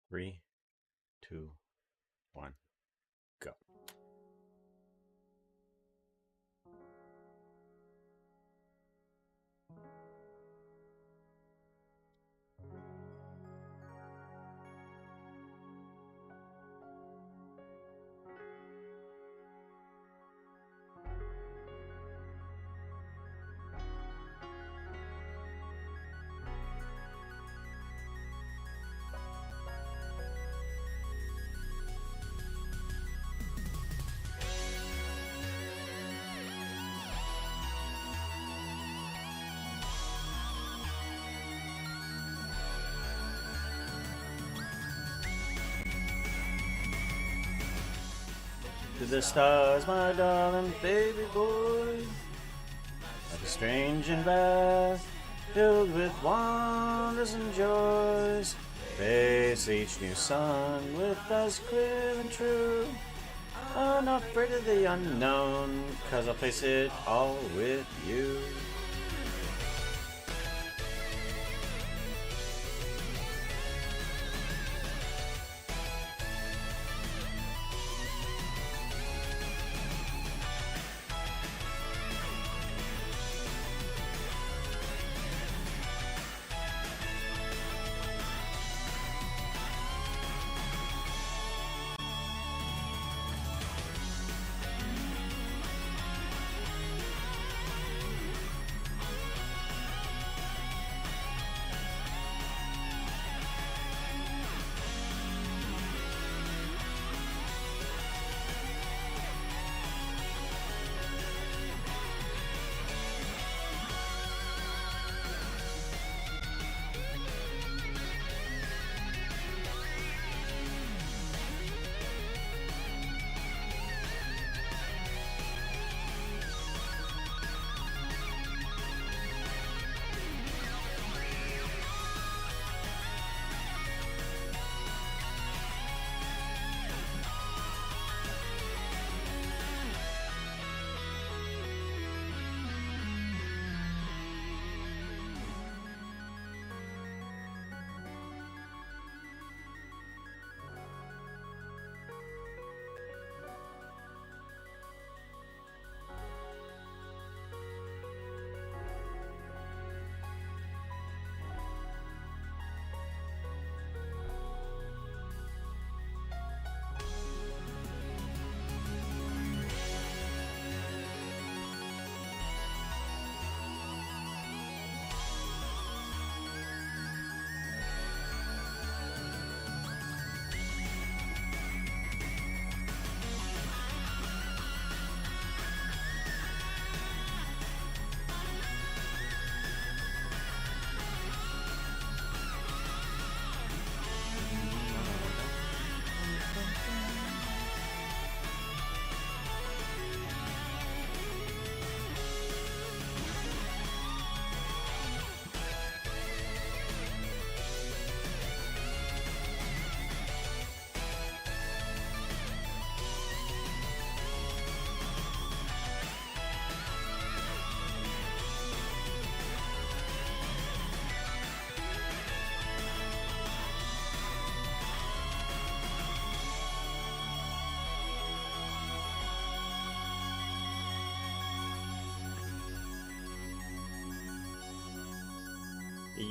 Three, two, one, go. To the stars, my darling baby boy. Like a strange and vast, filled with wonders and joys. Face each new sun with eyes clear and true. I'm not afraid of the unknown, 'cause I'll face it all with you.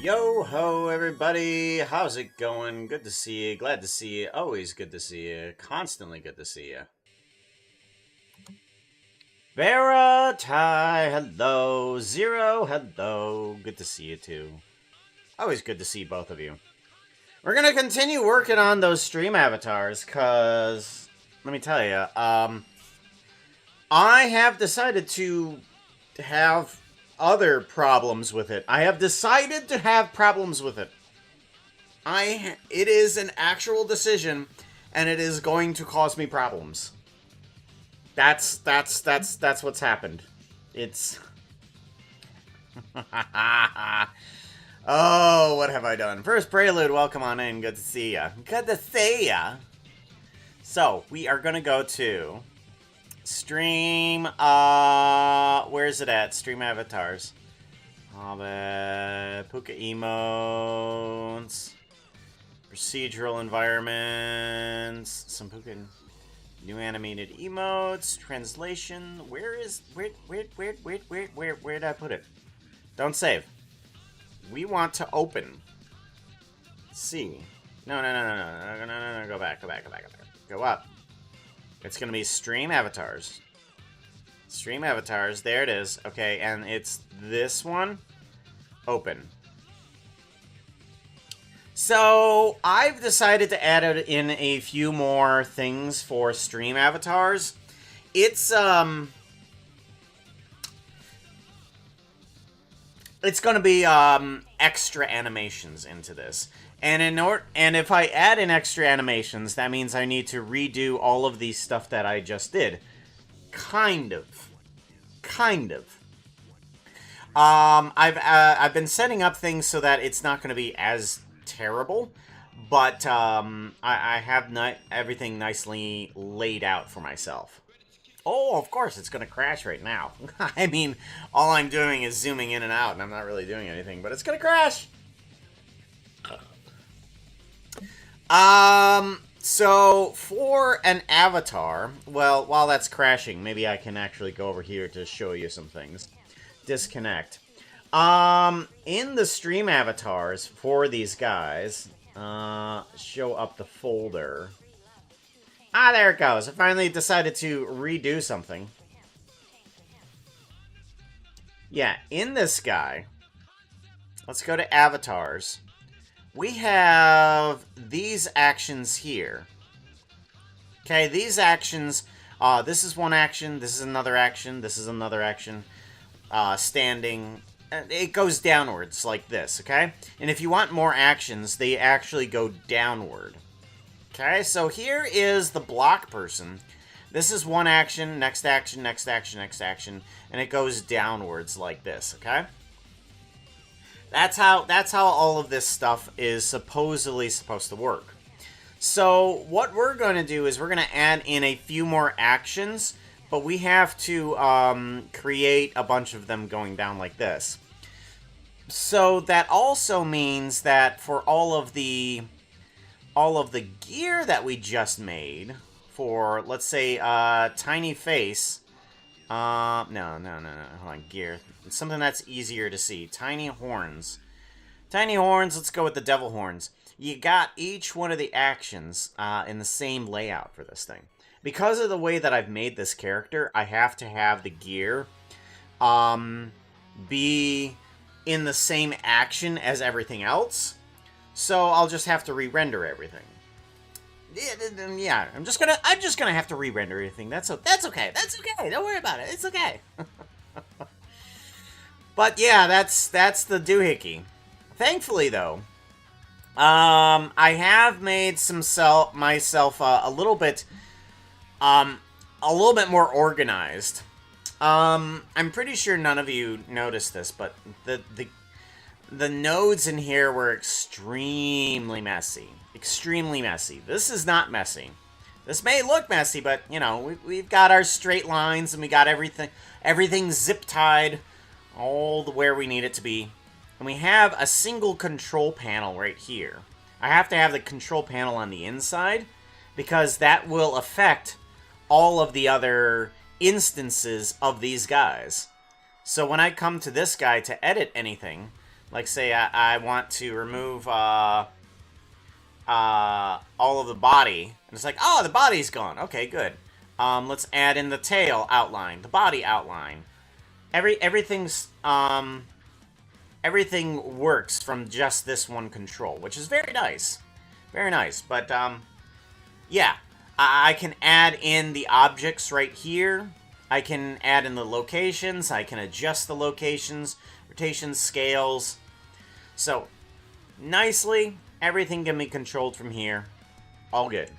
Yo ho, everybody! How's it going? Good to see you. Glad to see you. Always good to see you. Constantly good to see you. Vera, Ty, hello. Zero, hello. Good to see you too. Always good to see both of you. We're gonna continue working on those stream avatars, cause let me tell you, I have decided to have other problems with it. I have decided to have problems with it. It is an actual decision, and it is going to cause me problems. That's what's happened. It's oh, what have I done? First Prelude, welcome on in. Good to see ya. Good to see ya. So, we are gonna go to stream, where's it at? Stream avatars. Hobbit, Puka emotes, procedural environments, some new animated emotes, translation. Where did I put it? Don't save. We want to open. See. No, go back. Go up. It's gonna be stream avatars. Stream avatars, there it is. Okay, and it's this one. Open. So, I've decided to add in a few more things for stream avatars. It's gonna be, extra animations into this. And if I add in extra animations, that means I need to redo all of the stuff that I just did. Kind of. I've been setting up things so that it's not going to be as terrible, but I have everything nicely laid out for myself. Oh, of course, it's going to crash right now. I mean, all I'm doing is zooming in and out, and I'm not really doing anything, but it's going to crash. So, for an avatar, well, while that's crashing, maybe I can actually go over here to show you some things. Disconnect. In the stream avatars for these guys, show up the folder. Ah, there it goes. I finally decided to redo something. Yeah, in this guy, let's go to avatars. We have these actions here. Okay, these actions, this is one action, this is another action, this is another action. Standing, it goes downwards like this, okay? And if you want more actions, they actually go downward. Okay, so here is the block person. This is one action, next action, next action, next action, and it goes downwards like this, okay? That's how all of this stuff is supposedly supposed to work. So what we're going to do is we're going to add in a few more actions, but we have to create a bunch of them going down like this. So that also means that for all of the gear that we just made for, let's say, tiny face. No, hold on, gear. It's something that's easier to see. Tiny horns. Tiny horns, let's go with the devil horns. You got each one of the actions in the same layout for this thing. Because of the way that I've made this character, I have to have the gear be in the same action as everything else. So I'll just have to re-render everything. Yeah, I'm just gonna have to re-render everything. That's okay. That's okay. Don't worry about it. It's okay. But yeah, that's the doohickey. Thankfully, though, I have made myself a little bit more organized. I'm pretty sure none of you noticed this, but the nodes in here were extremely messy. Extremely messy. This is not messy. This may look messy, but, you know, we've got our straight lines, and we got everything zip-tied all the where we need it to be. And we have a single control panel right here. I have to have the control panel on the inside, because that will affect all of the other instances of these guys. So when I come to this guy to edit anything, like say I want to remove all of the body, and it's like, oh, the body's gone. Okay, good. Let's add in the tail outline, the body outline. Everything works from just this one control, which is very nice. Very nice. But yeah, I can add in the objects right here. I can add in the locations. I can adjust the locations, rotation scales. So, nicely, everything can be controlled from here. All good.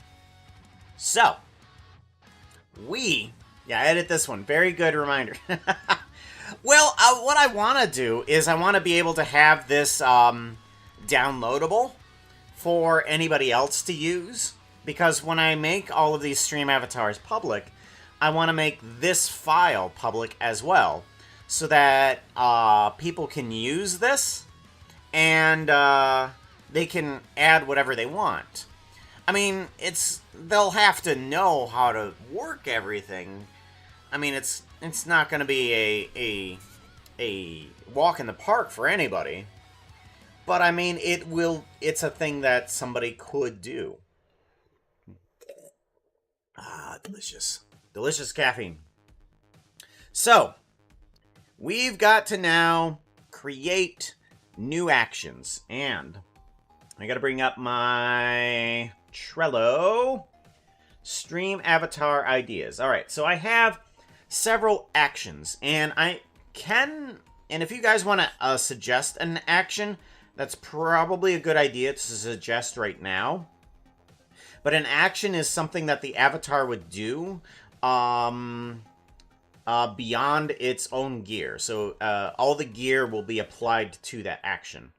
So, yeah, edit this one. Very good reminder. Well, what I want to do is I want to be able to have this downloadable for anybody else to use. Because when I make all of these stream avatars public, I want to make this file public as well. So that people can use this and they can add whatever they want. I mean, they'll have to know how to work everything. I mean, it's not going to be a walk in the park for anybody. But I mean, it's a thing that somebody could do. Ah, delicious. Delicious caffeine. So, we've got to now create new actions. And I got to bring up my Trello. Stream avatar ideas. All right, so I have several actions. And and if you guys want to suggest an action, that's probably a good idea to suggest right now. But an action is something that the avatar would do beyond its own gear. So all the gear will be applied to that action.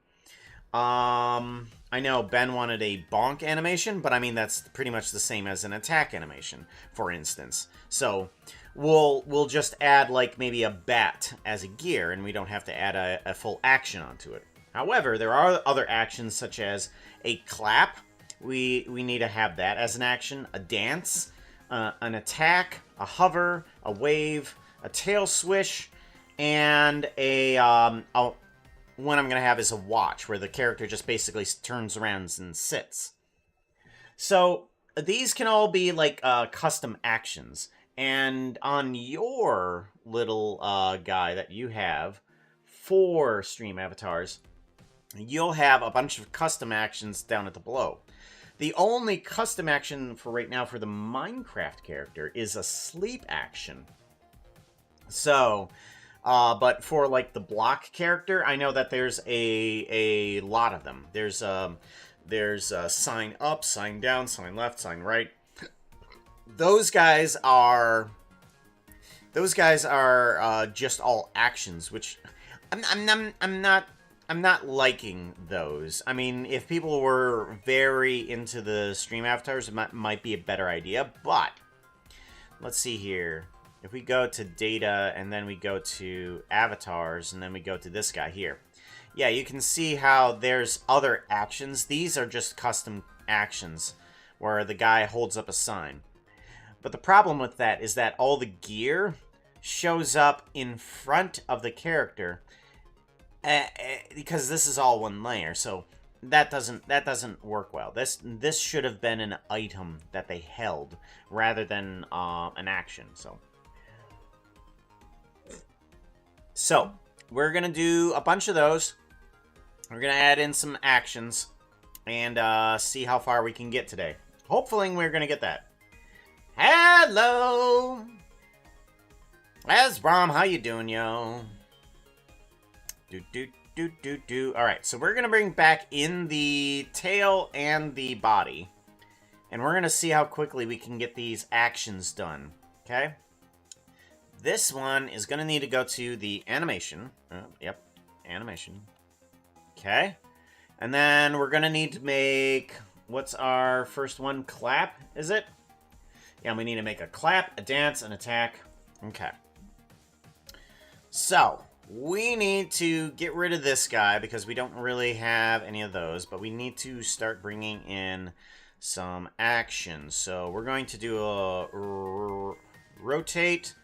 I know Ben wanted a bonk animation, but I mean that's pretty much the same as an attack animation, for instance. So we'll just add like maybe a bat as a gear, and we don't have to add a full action onto it. However, there are other actions such as a clap. We need to have that as an action. A dance, an attack, a hover, a wave, a tail swish, and one I'm going to have is a watch, where the character just basically turns around and sits. So these can all be like custom actions. And on your little guy that you have for stream avatars, you'll have a bunch of custom actions down at the below. The only custom action for right now for the Minecraft character is a sleep action. So, but for like the block character, I know that there's a lot of them. There's sign up, sign down, sign left, sign right. Those guys are just all actions, which I'm not liking those. I mean, if people were very into the stream avatars, it might be a better idea, but let's see here. If we go to data and then we go to avatars and then we go to this guy here. Yeah, you can see how there's other actions. These are just custom actions where the guy holds up a sign. But the problem with that is that all the gear shows up in front of the character because this is all one layer. So that doesn't work well. This should have been an item that they held rather than an action. So we're gonna do a bunch of those. We're gonna add in some actions and see how far we can get today. Hopefully we're gonna get that. Hello, Esbrom, how you doing, yo? All right, so we're gonna bring back in the tail and the body, and we're gonna see how quickly we can get these actions done. Okay. This one is gonna need to go to the animation. Yep, animation. Okay, and then we're gonna need to make, what's our first one? Clap, is it? Yeah, we need to make a clap, a dance, an attack. Okay. So we need to get rid of this guy because we don't really have any of those, but we need to start bringing in some action. So we're going to do a rotate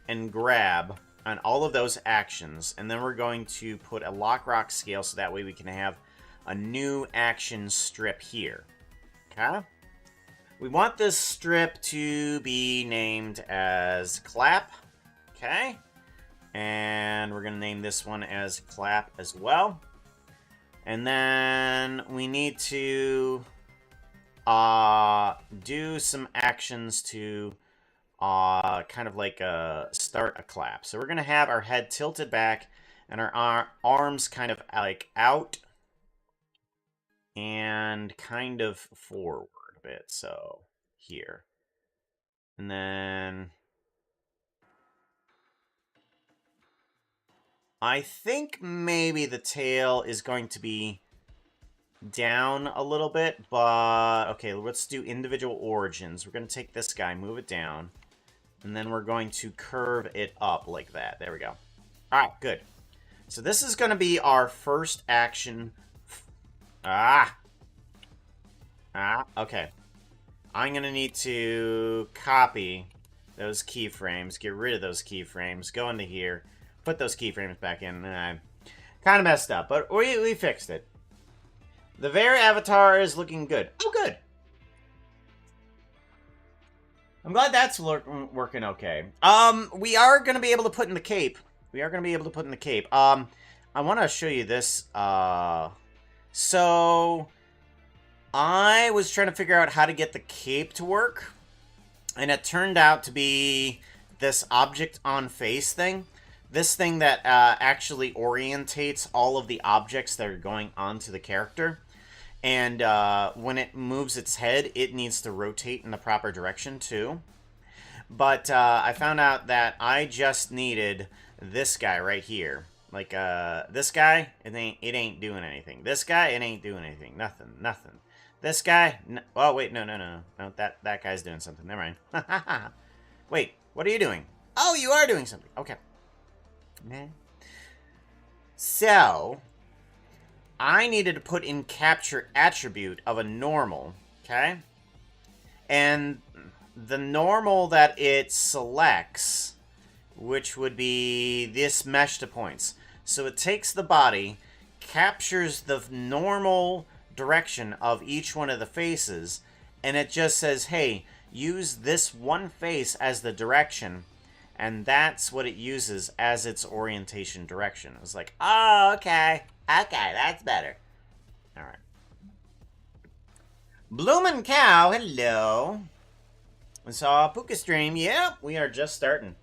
and grab on all of those actions, and then we're going to put a lock rock scale so that way we can have a new action strip here. Okay? We want this strip to be named as clap. Okay? And we're going to name this one as clap as well. And then we need to do some actions to kind of like start a clap. So we're going to have our head tilted back and our arms kind of like out and kind of forward a bit. So here. And then I think maybe the tail is going to be down a little bit, but okay, let's do individual origins. We're going to take this guy, move it down, and then we're going to curve it up like that. There we go. All right, good. So this is going to be our first action Ah! Okay. I'm gonna need to copy those keyframes, get rid of those keyframes, go into here, put those keyframes back in, and I kind of messed up, but we fixed it. The Vare avatar is looking good. Oh, good. I'm glad that's working okay. We are gonna be able to put in the cape. I want to show you this. So I was trying to figure out how to get the cape to work, and it turned out to be this object on face thing. This thing that actually orientates all of the objects that are going onto the character. And when it moves its head, it needs to rotate in the proper direction too. But I found out that I just needed this guy right here. Like this guy, it ain't doing anything. This guy, it ain't doing anything. Nothing. This guy, oh wait, no. That guy's doing something. Never mind. Wait, what are you doing? Oh, you are doing something. Okay. So, I needed to put in capture attribute of a normal, okay? And the normal that it selects, which would be this mesh to points. So it takes the body, captures the normal direction of each one of the faces, and it just says, hey, use this one face as the direction, and that's what it uses as its orientation direction. It was like, oh, okay, that's better. All right. Bloomin' Cow, hello. We saw Puka stream. Yep, we are just starting.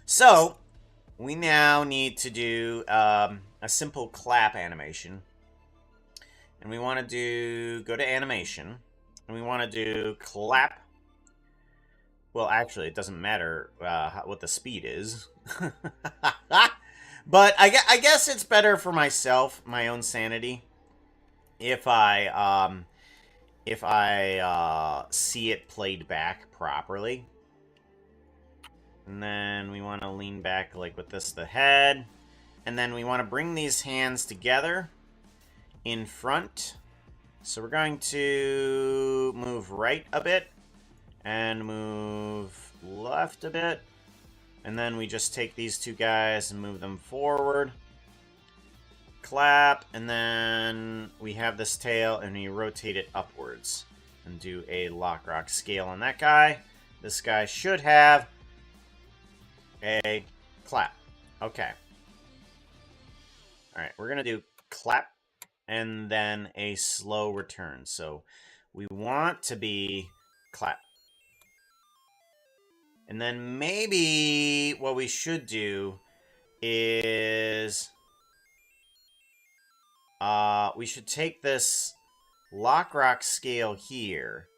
So, we now need to do a simple clap animation. And we want to go to animation. And we want to do clap. Well, actually, it doesn't matter what the speed is. But I guess it's better for myself, my own sanity, if I see it played back properly. And then we want to lean back like with this, the head. And then we want to bring these hands together in front. So we're going to move right a bit and move left a bit. And then we just take these two guys and move them forward. Clap, and then we have this tail and we rotate it upwards and do a lock rock scale on that guy. This guy should have a clap. Okay. All right, we're gonna do clap and then a slow return. So we want to be clap. And then maybe what we should do is we should take this lock rock scale here,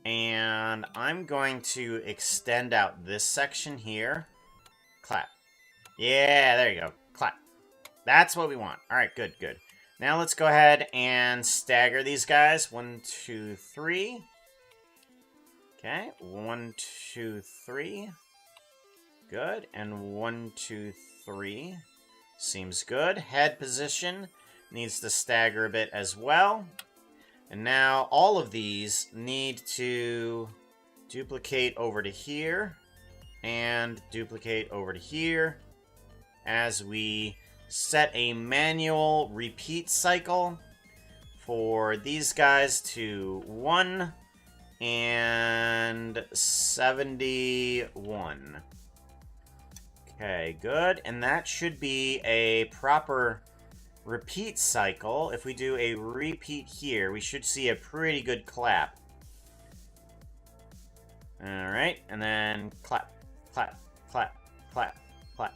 and I'm going to extend out this section here. Clap. Yeah, there you go. Clap. That's what we want. All right, good. Now let's go ahead and stagger these guys. 1, 2, 3. Okay, 1, 2, 3. Good, and 1, 2, 3. Seems good. Head position needs to stagger a bit as well. And now all of these need to duplicate over to here and duplicate over to here as we set a manual repeat cycle for these guys to 1 and 71. Okay, good. And that should be a proper repeat cycle. If we do a repeat here, we should see a pretty good clap. Alright, and then clap, clap, clap, clap, clap.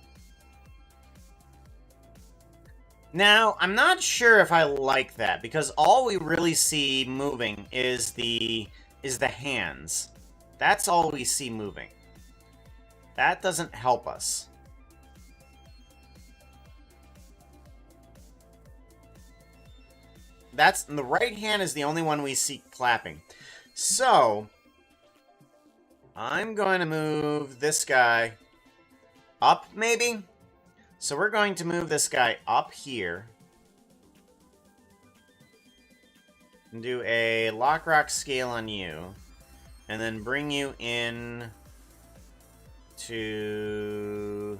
Now, I'm not sure if I like that, because all we really see moving is the hands. That's all we see moving. That doesn't help us. The right hand is the only one we see clapping. So, I'm going to move this guy up, maybe? So we're going to move this guy up here. And do a Lockrock scale on you. And then bring you in to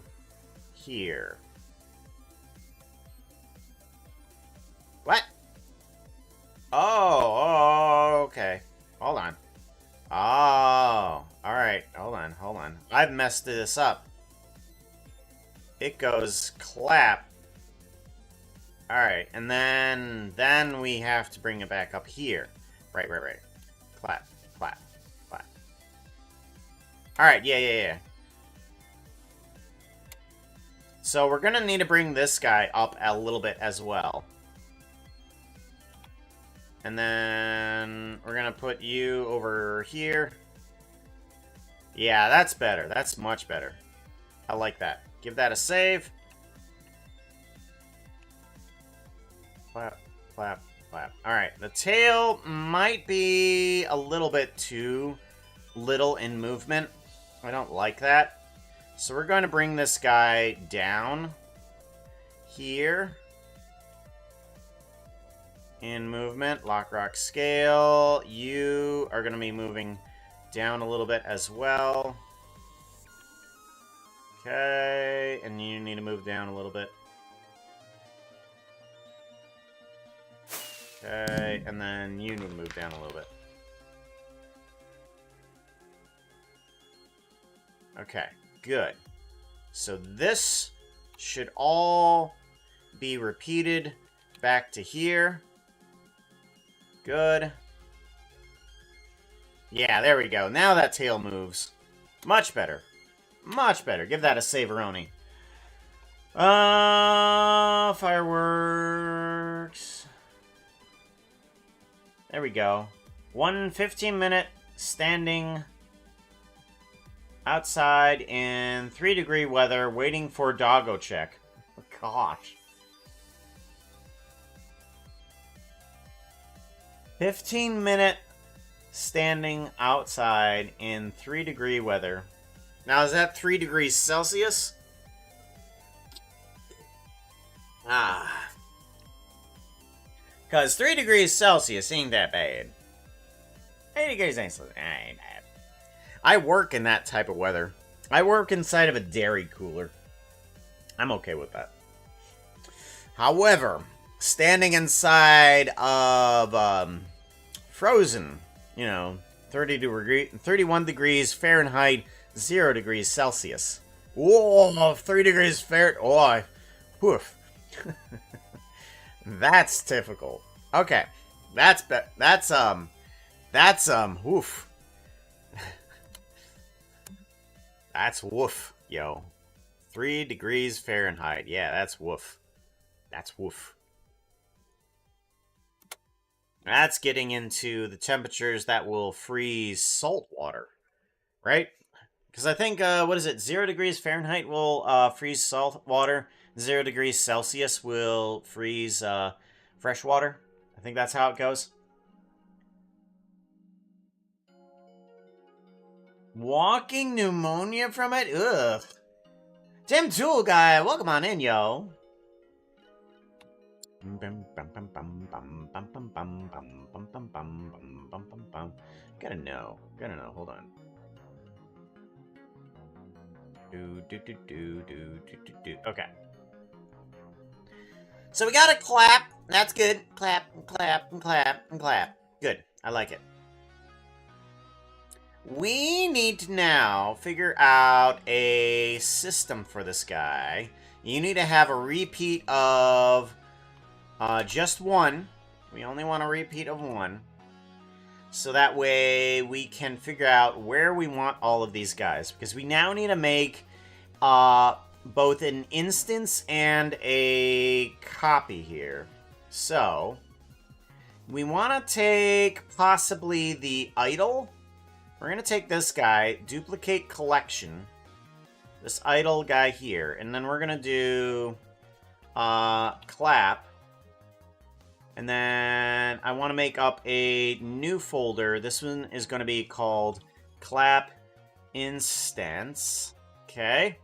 here. What? Oh, okay. Hold on. Oh, alright. Hold on. I've messed this up. It goes clap. Alright, and then we have to bring it back up here. Right. Clap. Alright, yeah. So we're gonna need to bring this guy up a little bit as well. And then we're gonna put you over here. Yeah, that's better. That's much better. I like that. Give that a save. Clap. Alright, the tail might be a little bit too little in movement. I don't like that. So we're going to bring this guy down here. In movement, Lockrock scale. You are going to be moving down a little bit as well. Okay, and you need to move down a little bit. Okay, and then you need to move down a little bit. Okay, good. So this should all be repeated back to here. Good. Yeah, there we go. Now that tail moves. Much better. Much better. Give that a saveroni. Fireworks. There we go. 1 15-minute standing outside in 3-degree weather, waiting for doggo check. Oh, gosh. 15-minute standing outside in 3-degree weather. Now, is that 3 degrees Celsius? Because 3 degrees Celsius ain't that bad. 8 degrees ain't bad. I work in that type of weather. I work inside of a dairy cooler. I'm okay with that. However, standing inside of frozen, 31 degrees Fahrenheit, 0 degrees Celsius. Whoa, 3 degrees Fahrenheit. Oh, woof. That's difficult. Okay, that's woof. That's woof, yo. 3 degrees Fahrenheit. Yeah, that's woof. That's woof. That's getting into the temperatures that will freeze salt water, right? Because I think, 0 degrees Fahrenheit will freeze salt water. 0 degrees Celsius will freeze fresh water. I think that's how it goes. Walking pneumonia from it? Ugh. Tim Tool Guy, welcome on in, yo. Gotta know. Hold on. Okay. So we got a clap. That's good. Clap, and clap, and clap, and clap. Good. I like it. We need to now figure out a system for this guy. You need to have a repeat of just one. We only want a repeat of one. So that way we can figure out where we want all of these guys. Because we now need to make both an instance and a copy here. So we want to take possibly the idle. We're going to take this guy, duplicate collection, this idle guy here, and then we're going to do clap. And then I want to make up a new folder. This one is going to be called clap instance. Okay.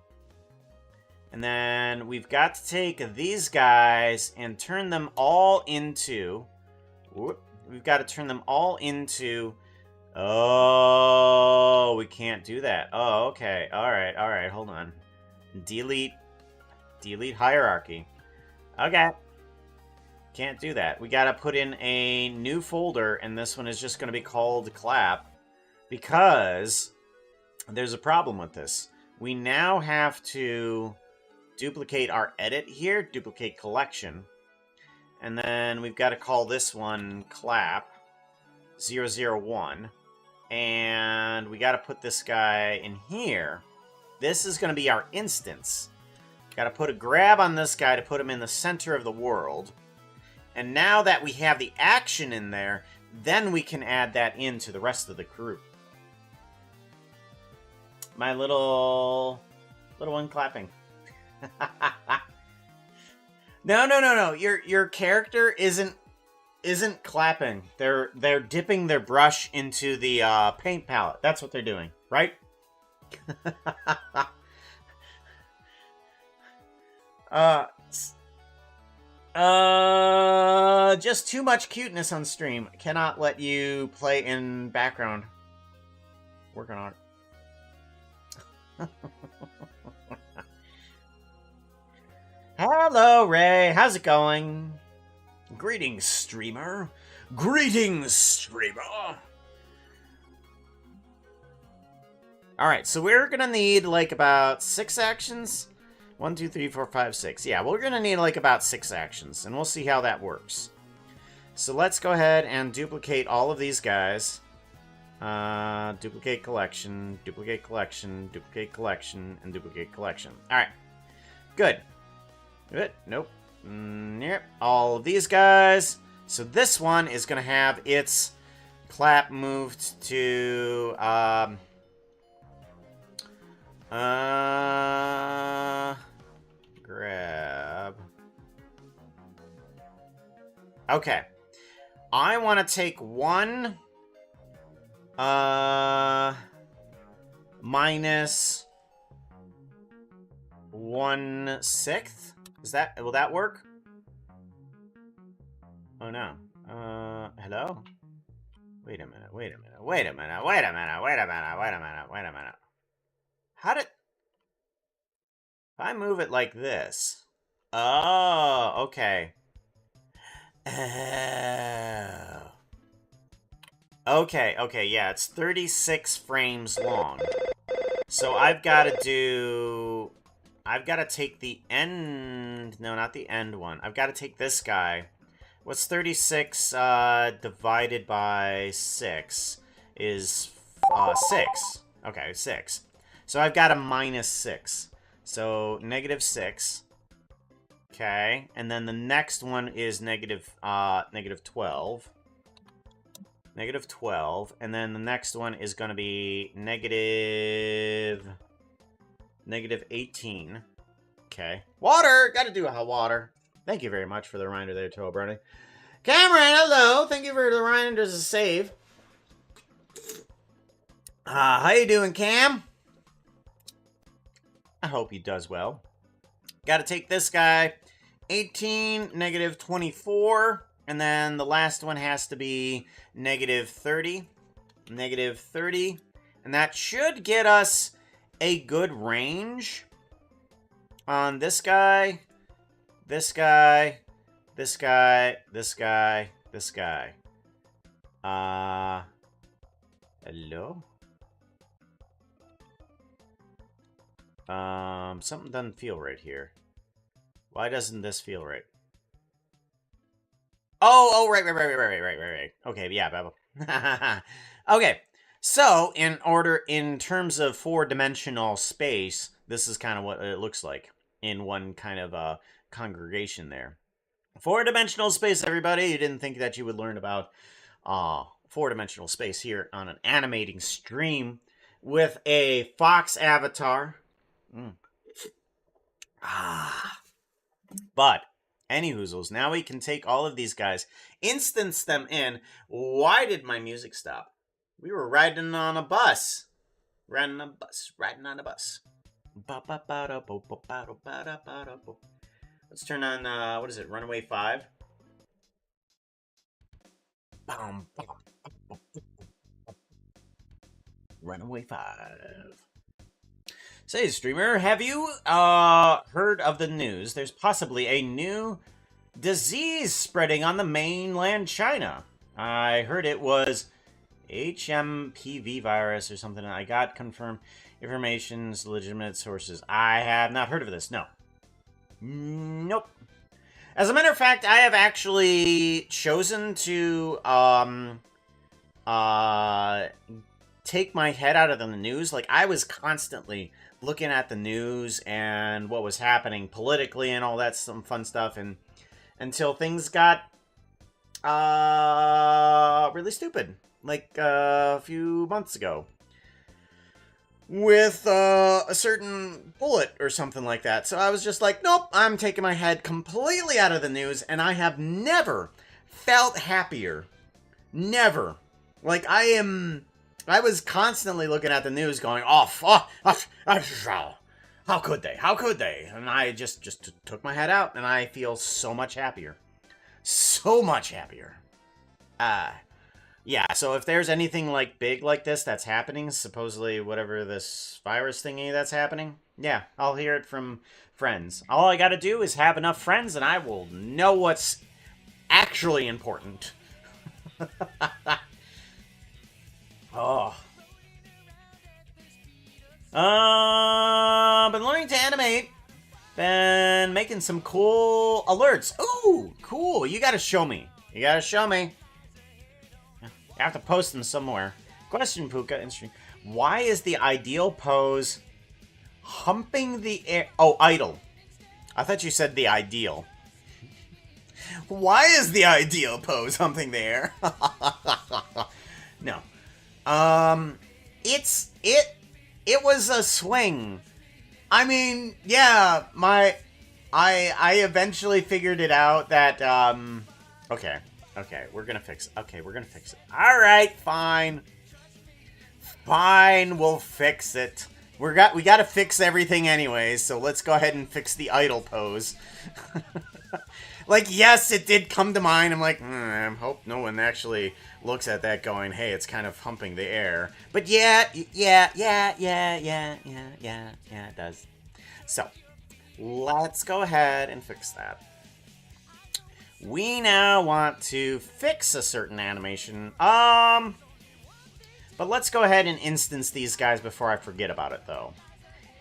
And then we've got to take these guys and turn them all into... We've got to turn them all into... Oh, we can't do that. Oh, okay. All right. Hold on. Delete hierarchy. Okay. Can't do that. We got to put in a new folder, and this one is just going to be called clap because there's a problem with this. We now have to duplicate our edit here, duplicate collection, and then we've got to call this one clap 001. And we got to put this guy in here. This is going to be our instance. Got to put a grab on this guy to put him in the center of the world. And now that we have the action in there, then we can add that into the rest of the group. My little one clapping. No. Your character isn't clapping. They're dipping their brush into the paint palette. That's what they're doing, right? Just too much cuteness on stream. Cannot let you play in background. Working on it. Hello, Ray. How's it going? Greetings, streamer. Greetings, streamer. Alright, so we're gonna need like about 6 actions. 1, 2, 3, 4, 5, 6. Yeah, we're gonna need like about 6 actions, and we'll see how that works. So let's go ahead and duplicate all of these guys. Duplicate collection, duplicate collection, duplicate collection, and duplicate collection. Alright. Good. Good. Nope. Yep. All of these guys. So this one is going to have its clap moved to... grab. Okay. I want to take one... minus 1/6. Will that work? Oh no. Hello? Wait a minute. How did... If I move it like this... Oh, okay. Oh. Okay, yeah, it's 36 frames long. So I've got to take the end... No, not the end one. I've got to take this guy. What's 36 divided by 6 is 6. Okay, 6. So I've got a minus 6. So negative 6. Okay, and then the next one is negative 12. Negative 12, and then the next one is going to be negative 18. Okay. Water! Gotta do a hot water. Thank you very much for the reminder there, Toe Brownie. Cameron, hello! Thank you for the reminder to save. How you doing, Cam? I hope he does well. Gotta take this guy. 18, negative 24. And then the last one has to be negative 30. Negative 30. And that should get us a good range on this guy, this guy, this guy, this guy, this guy. Hello? Something doesn't feel right here. Why doesn't this feel right? Oh, right. Okay, yeah, okay, so in terms of 4-dimensional space, this is kind of what it looks like in one kind of congregation there. 4-dimensional space, everybody. You didn't think that you would learn about 4-dimensional space here on an animating stream with a Fox avatar. But anyhoozles, now we can take all of these guys, instance them in. Why did my music stop? We were riding on a bus. Riding on a bus. Let's turn on, what is it, Runaway 5? Runaway 5. Say, streamer, have you heard of the news? There's possibly a new disease spreading on the mainland China. I heard it was HMPV virus or something. I got confirmed information's legitimate sources. I have not heard of this. No. Nope. As a matter of fact, I have actually chosen to take my head out of the news. Like, I was constantly looking at the news and what was happening politically and all that some fun stuff, and until things got really stupid, like a few months ago with a certain bullet or something like that. So I was just like, nope, I'm taking my head completely out of the news, and I have never felt happier. Never. Like, I was constantly looking at the news going, how could they? How could they? And I just took my head out, and I feel so much happier. So much happier. Yeah, so if there's anything like big like this that's happening, supposedly whatever this virus thingy that's happening, yeah, I'll hear it from friends. All I gotta do is have enough friends and I will know what's actually important. Oh. Been learning to animate. Been making some cool alerts. Ooh, cool. You gotta show me. You gotta show me. I have to post them somewhere. Question, Puka. Interesting. Why is the ideal pose humping the air? Oh, idle. I thought you said the ideal. Why is the ideal pose humping the air? No. It was a swing. I mean, yeah, I eventually figured it out that, okay, we're gonna fix it. Alright, fine. Fine, we'll fix it. We gotta fix everything anyways, so let's go ahead and fix the idle pose. Like, yes, it did come to mind. I'm like, I hope no one actually looks at that going, hey, it's kind of humping the air. But yeah, it does. So, let's go ahead and fix that. We now want to fix a certain animation. But let's go ahead and instance these guys before I forget about it, though.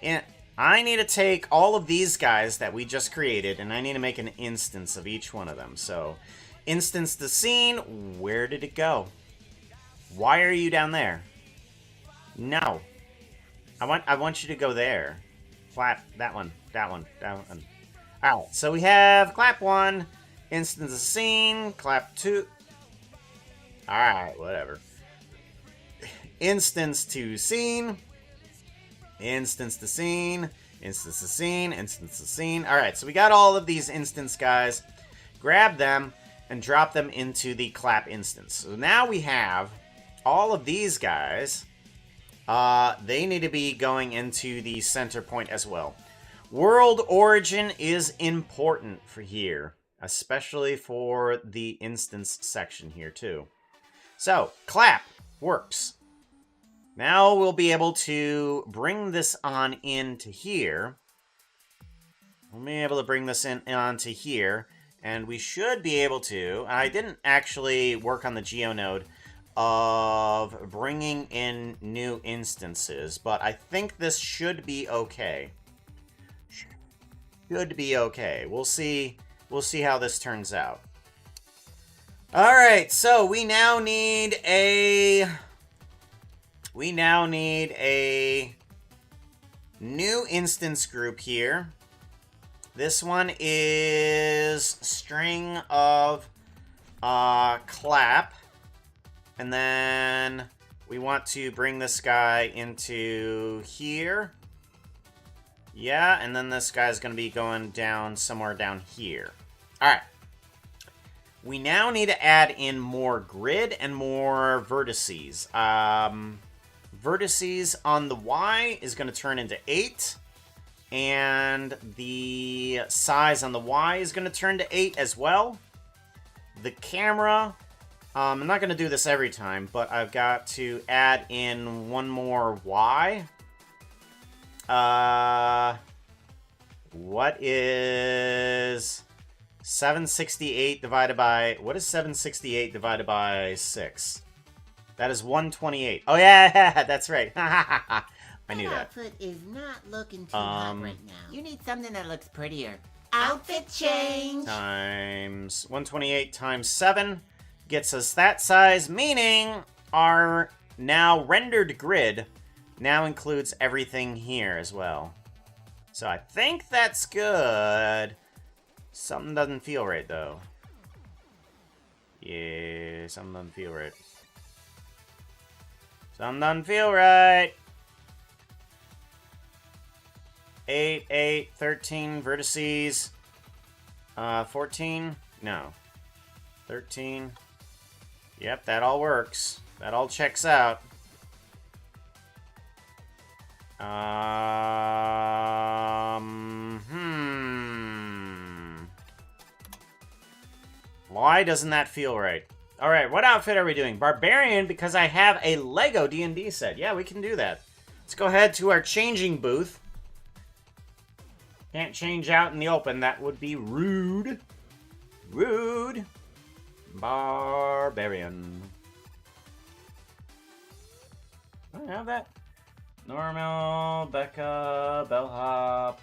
And I need to take all of these guys that we just created, and I need to make an instance of each one of them. So, instance the scene. Where did it go? Why are you down there? No. I want you to go there. Clap. That one. Alright, so we have clap 1, instance the scene, clap 2. Alright, whatever. Instance to scene. Instance the scene, instance the scene, instance the scene. Alright, so we got all of these instance guys. Grab them and drop them into the clap instance. So now we have all of these guys. They need to be going into the center point as well. World origin is important for here, especially for the instance section here too. So, clap works. Now we'll be able to bring this on into here. We'll be able to bring this in onto here. And we should be able to... I didn't actually work on the GeoNode of bringing in new instances, but I think this should be okay. Should be okay. We'll see how this turns out. Alright, so we now need a new instance group here. This one is string of clap. And then we want to bring this guy into here. Yeah, and then this guy's going to be going down somewhere down here. Alright. We now need to add in more grid and more vertices. Vertices on the Y is going to turn into 8. And the size on the Y is going to turn to 8 as well. The camera, I'm not going to do this every time, but I've got to add in one more Y. What is 768 divided by... What is 768 divided by 6? That is 128. Oh, yeah, that's right. I knew that. Outfit is not looking too hot right now. You need something that looks prettier. Outfit change! Times 128 times 7 gets us that size, meaning our now rendered grid now includes everything here as well. So I think that's good. Something doesn't feel right, though. Yeah, something doesn't feel right. Something doesn't feel right. 8, 8, 13 vertices. 14? No. 13. Yep, that all works. That all checks out. Why doesn't that feel right? Alright, what outfit are we doing? Barbarian, because I have a Lego D&D set. Yeah, we can do that. Let's go ahead to our changing booth. Can't change out in the open. That would be rude. Rude. Barbarian. Do I have that? Normal, Becca, Bellhop,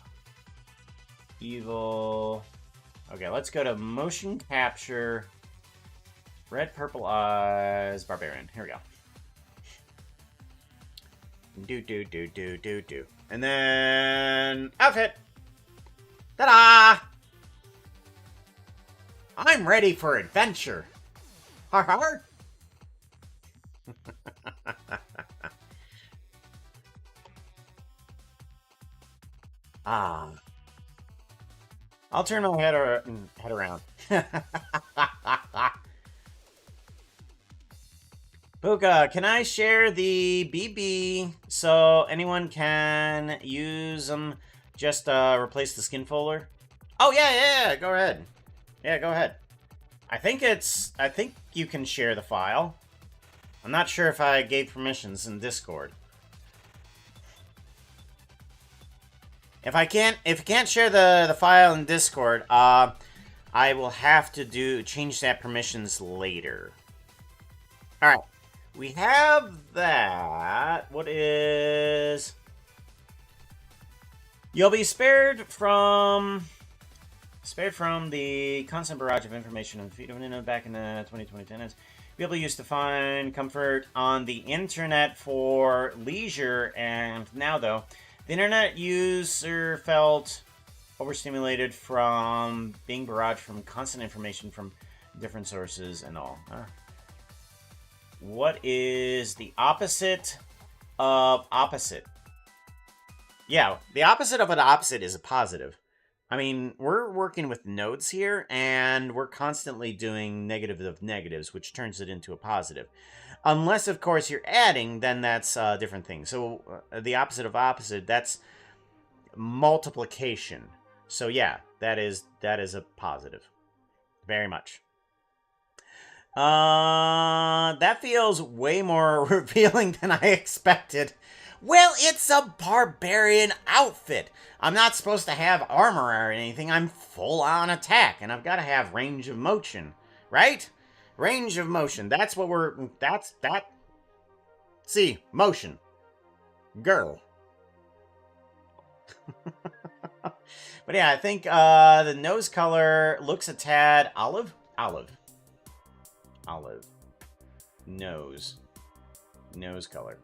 Evil. Okay, let's go to motion capture. Red, purple eyes, Barbarian. Here we go. Do. And then outfit. Ta-da! I'm ready for adventure. Har har. I'll turn my head around. Puka, can I share the BB so anyone can use them? Just replace the skin folder? Oh, yeah, go ahead. Yeah, go ahead. I think you can share the file. I'm not sure if I gave permissions in Discord. If you can't share the file in Discord, I will have to change that permissions later. All right, we have that. What is? You'll be spared from the constant barrage of information and feed of back in the 2010s. People used to find comfort on the internet for leisure, and now though, the internet user felt overstimulated from being barraged from constant information from different sources and all. What is the opposite of opposite? Yeah, the opposite of an opposite is a positive. I mean, we're working with nodes here, and we're constantly doing negative of negatives, which turns it into a positive. Unless, of course, you're adding, then that's a different thing. So the opposite of opposite, that's multiplication. So yeah, that is a positive. Very much. That feels way more revealing than I expected. Well, it's a barbarian outfit. I'm not supposed to have armor or anything. I'm full on attack, and I've got to have range of motion, right? Range of motion. That's what that. See, motion. Girl. But yeah, I think the nose color looks a tad olive. Nose color.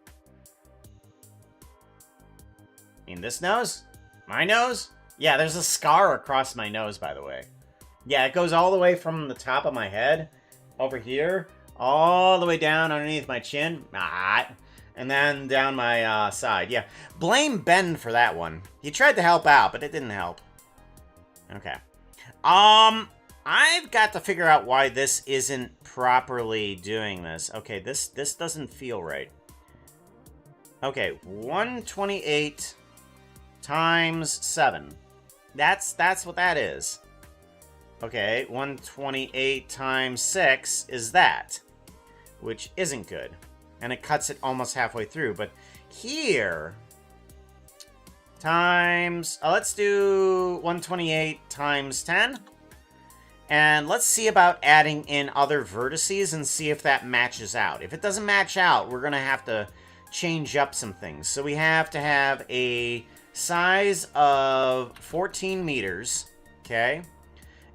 In this nose? My nose? Yeah, there's a scar across my nose, by the way. Yeah, it goes all the way from the top of my head, over here, all the way down underneath my chin. And then down my side. Yeah, blame Ben for that one. He tried to help out, but it didn't help. Okay. I've got to figure out why this isn't properly doing this. Okay, this doesn't feel right. Okay, 128 times 7. That's what that is. Okay, 128 times 6 is that, which isn't good. And it cuts it almost halfway through. But here, times... let's do 128 times 10. And let's see about adding in other vertices and see if that matches out. If it doesn't match out, we're going to have to change up some things. So we have to have a size of 14 meters, okay?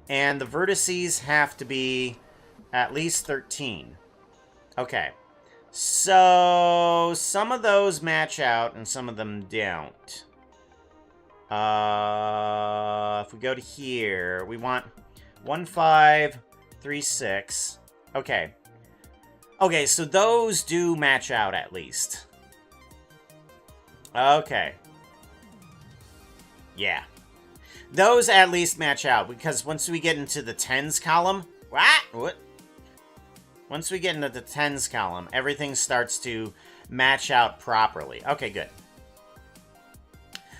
And the vertices have to be at least 13. Okay. So some of those match out and some of them don't. If we go to here, we want 1536. Okay. Okay, so those do match out at least. Okay. Yeah. Those at least match out, because once we get into the tens column... What? Once we get into the tens column, everything starts to match out properly. Okay, good.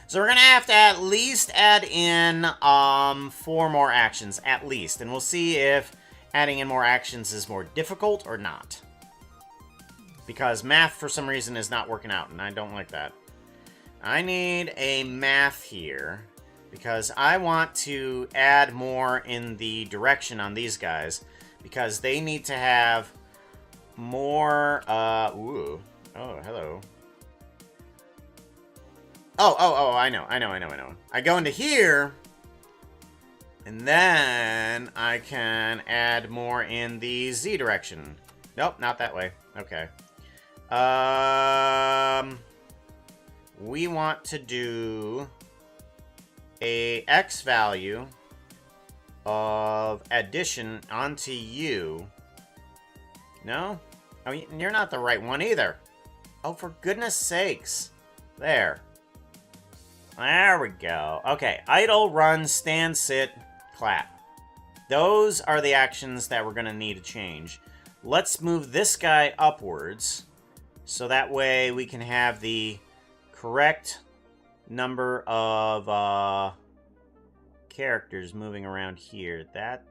So we're going to have to at least add in 4 more actions, at least. And we'll see if adding in more actions is more difficult or not. Because math, for some reason, is not working out, and I don't like that. I need a math here, because I want to add more in the direction on these guys, because they need to have more, ooh. Oh, hello. Oh, I know. I go into here, and then I can add more in the Z direction. Nope, not that way. Okay. We want to do a X value of addition onto you. No? Oh, you're not the right one either. Oh, for goodness sakes. There. There we go. Okay, idle, run, stand, sit, clap. Those are the actions that we're going to need to change. Let's move this guy upwards, so that way we can have the correct number of characters moving around here. That...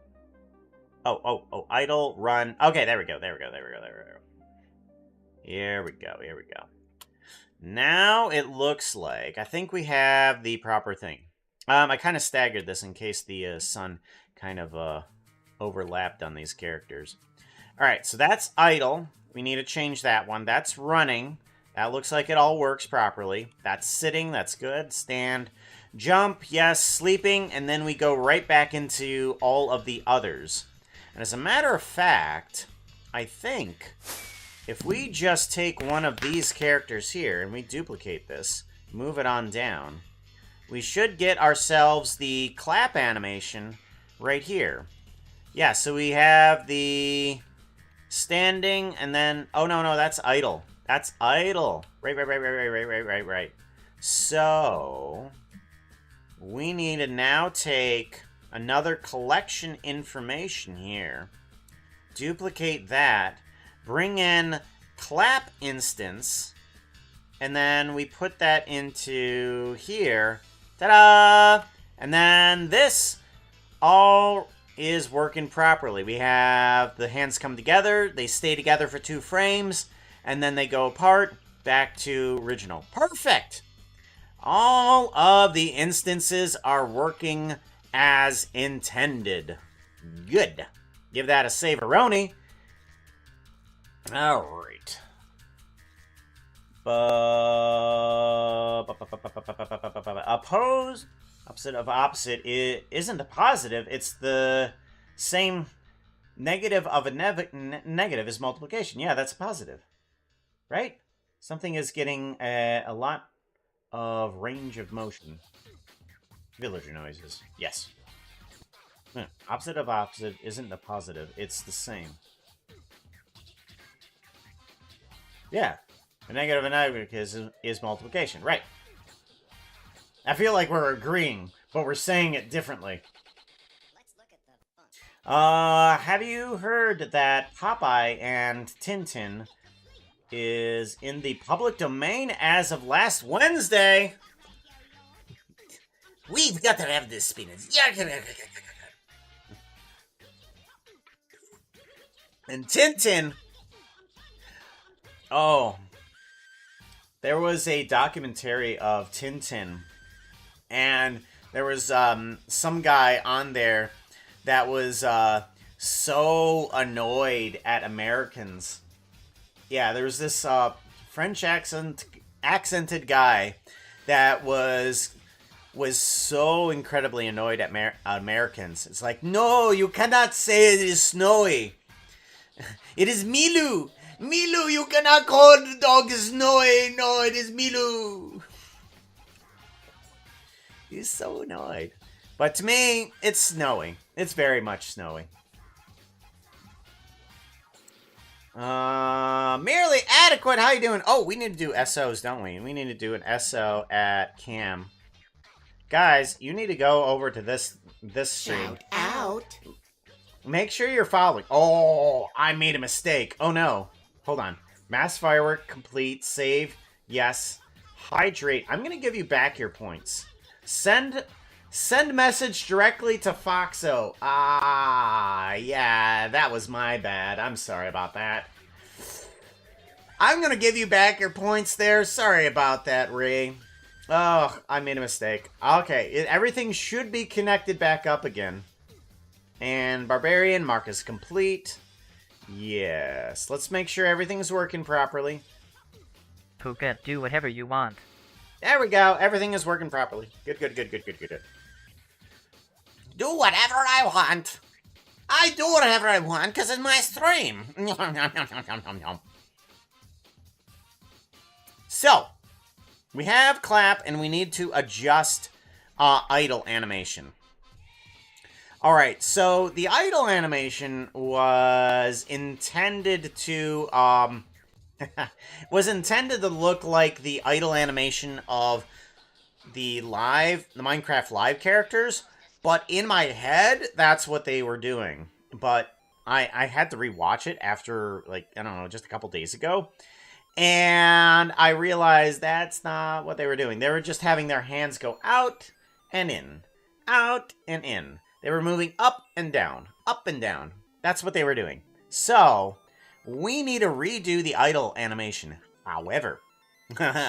Oh, idle, run. Okay, there we go. Here we go. Now it looks like, I think we have the proper thing. I kind of staggered this in case the sun kind of overlapped on these characters. Alright, so that's idle. We need to change that one. That's running. That looks like it all works properly. That's sitting. That's good. Stand. Jump. Yes. Sleeping. And then we go right back into all of the others. And as a matter of fact, I think if we just take one of these characters here and we duplicate this, move it on down, we should get ourselves the clap animation right here. Yeah, so we have the standing and then... Oh, no, that's idle. That's idle. Right. So, we need to now take another collection information here, duplicate that, bring in clap instance, and then we put that into here. Ta-da! And then this all is working properly. We have the hands come together, they stay together for 2 frames, and then they go apart, back to original. Perfect! All of the instances are working as intended. Good. Give that a saveroni. Alright. Opposed, opposite of opposite isn't a positive. It's the same negative of a negative is multiplication. Yeah, that's a positive. Right? Something is getting a lot of range of motion. Villager noises. Yes. Opposite of opposite isn't a positive. It's the same. Yeah. A negative and negative is multiplication. Right. I feel like we're agreeing, but we're saying it differently. Let's look at the font. Have you heard that Popeye and Tintin is in the public domain as of last Wednesday? We've got to have this spinach. And Tintin. Oh. There was a documentary of Tintin. And there was some guy on there that was so annoyed at Americans. Yeah, there was this French accented guy that was so incredibly annoyed at Americans. It's like, no, you cannot say it is snowy. It is Milou. Milou, you cannot call the dog snowy. No, it is Milou. He's so annoyed. But to me, it's snowy. It's very much snowy. Merely adequate. How you doing? Oh, we need to do SOs, don't we? We need to do an SO at Cam. Guys, you need to go over to this stream. Shout out. Make sure you're following. Oh, I made a mistake. Oh no. Hold on. Mass firework complete. Save. Yes. Hydrate. I'm gonna give you back your points. Send message directly to Foxo. Ah, yeah, that was my bad. I'm sorry about that. I'm gonna give you back your points there. Sorry about that, Ray. Oh, I made a mistake. Okay, everything should be connected back up again. And Barbarian, mark is complete. Yes, let's make sure everything's working properly. Puka, do whatever you want. There we go. Everything is working properly. Good. Do whatever I want. I do whatever I want because it's my stream. So, we have clap and we need to adjust idle animation. Alright, so the idle animation was intended to look like the idle animation of the Minecraft Live characters, but in my head, that's what they were doing. But I had to rewatch it after, like, I don't know, just a couple days ago, and I realized that's not what they were doing. They were just having their hands go out and in, out and in. They were moving up and down, up and down. That's what they were doing. So, we need to redo the idle animation. However, and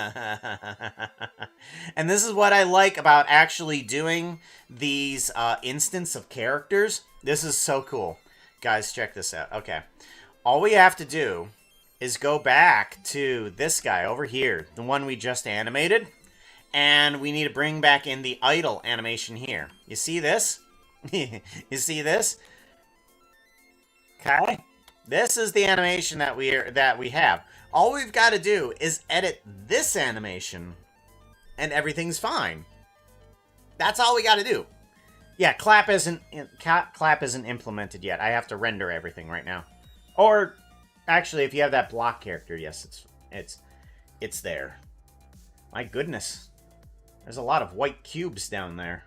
this is what I like about actually doing these instance of characters. This is so cool. Guys, check this out. Okay. All we have to do is go back to this guy over here, the one we just animated, and we need to bring back in the idle animation here. You see this? You see this? Okay. This is the animation that we have. All we've got to do is edit this animation, and everything's fine. That's all we got to do. Yeah, clap isn't implemented yet. I have to render everything right now. Or actually, if you have that block character, yes, it's there. My goodness, there's a lot of white cubes down there.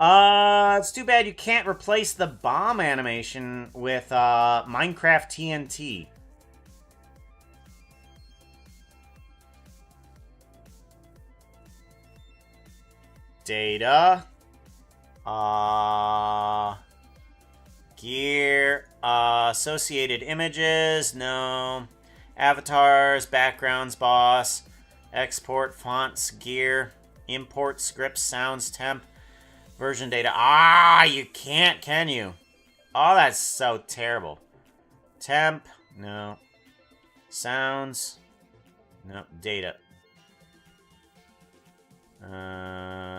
It's too bad you can't replace the bomb animation with, Minecraft TNT. Data. Gear. Associated images. No. Avatars. Backgrounds. Boss. Export. Fonts. Gear. Import. Scripts. Sounds. Temp. Version data. Ah, you can't, can you? Oh, that's so terrible. Temp. No. Sounds. No. Data.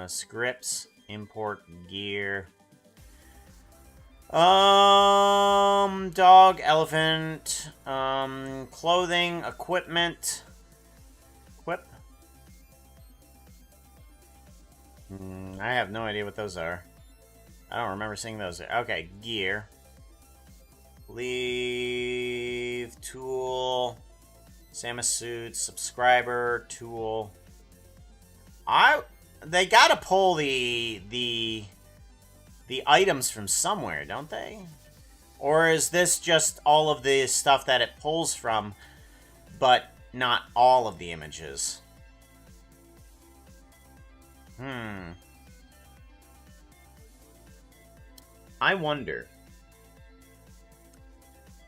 Scripts. Import. Gear. Dog. Elephant. Clothing. Equipment. Equip. I have no idea what those are. I don't remember seeing those. Okay, gear. Leave, tool, Samus suit, subscriber, tool. They gotta pull the items from somewhere, don't they? Or is this just all of the stuff that it pulls from, but not all of the images? I wonder.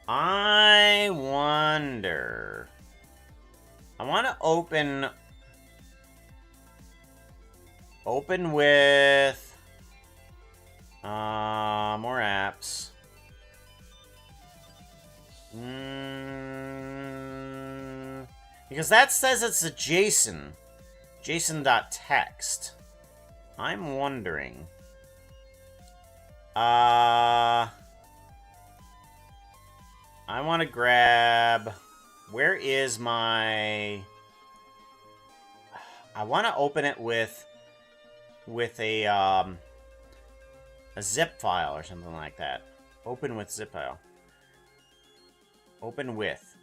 I want to open with more apps. Because that says it's a JSON. JSON.text. I'm wondering. I want to grab... Where is my... I want to open it with a zip file or something like that. Open with zip file. Open with.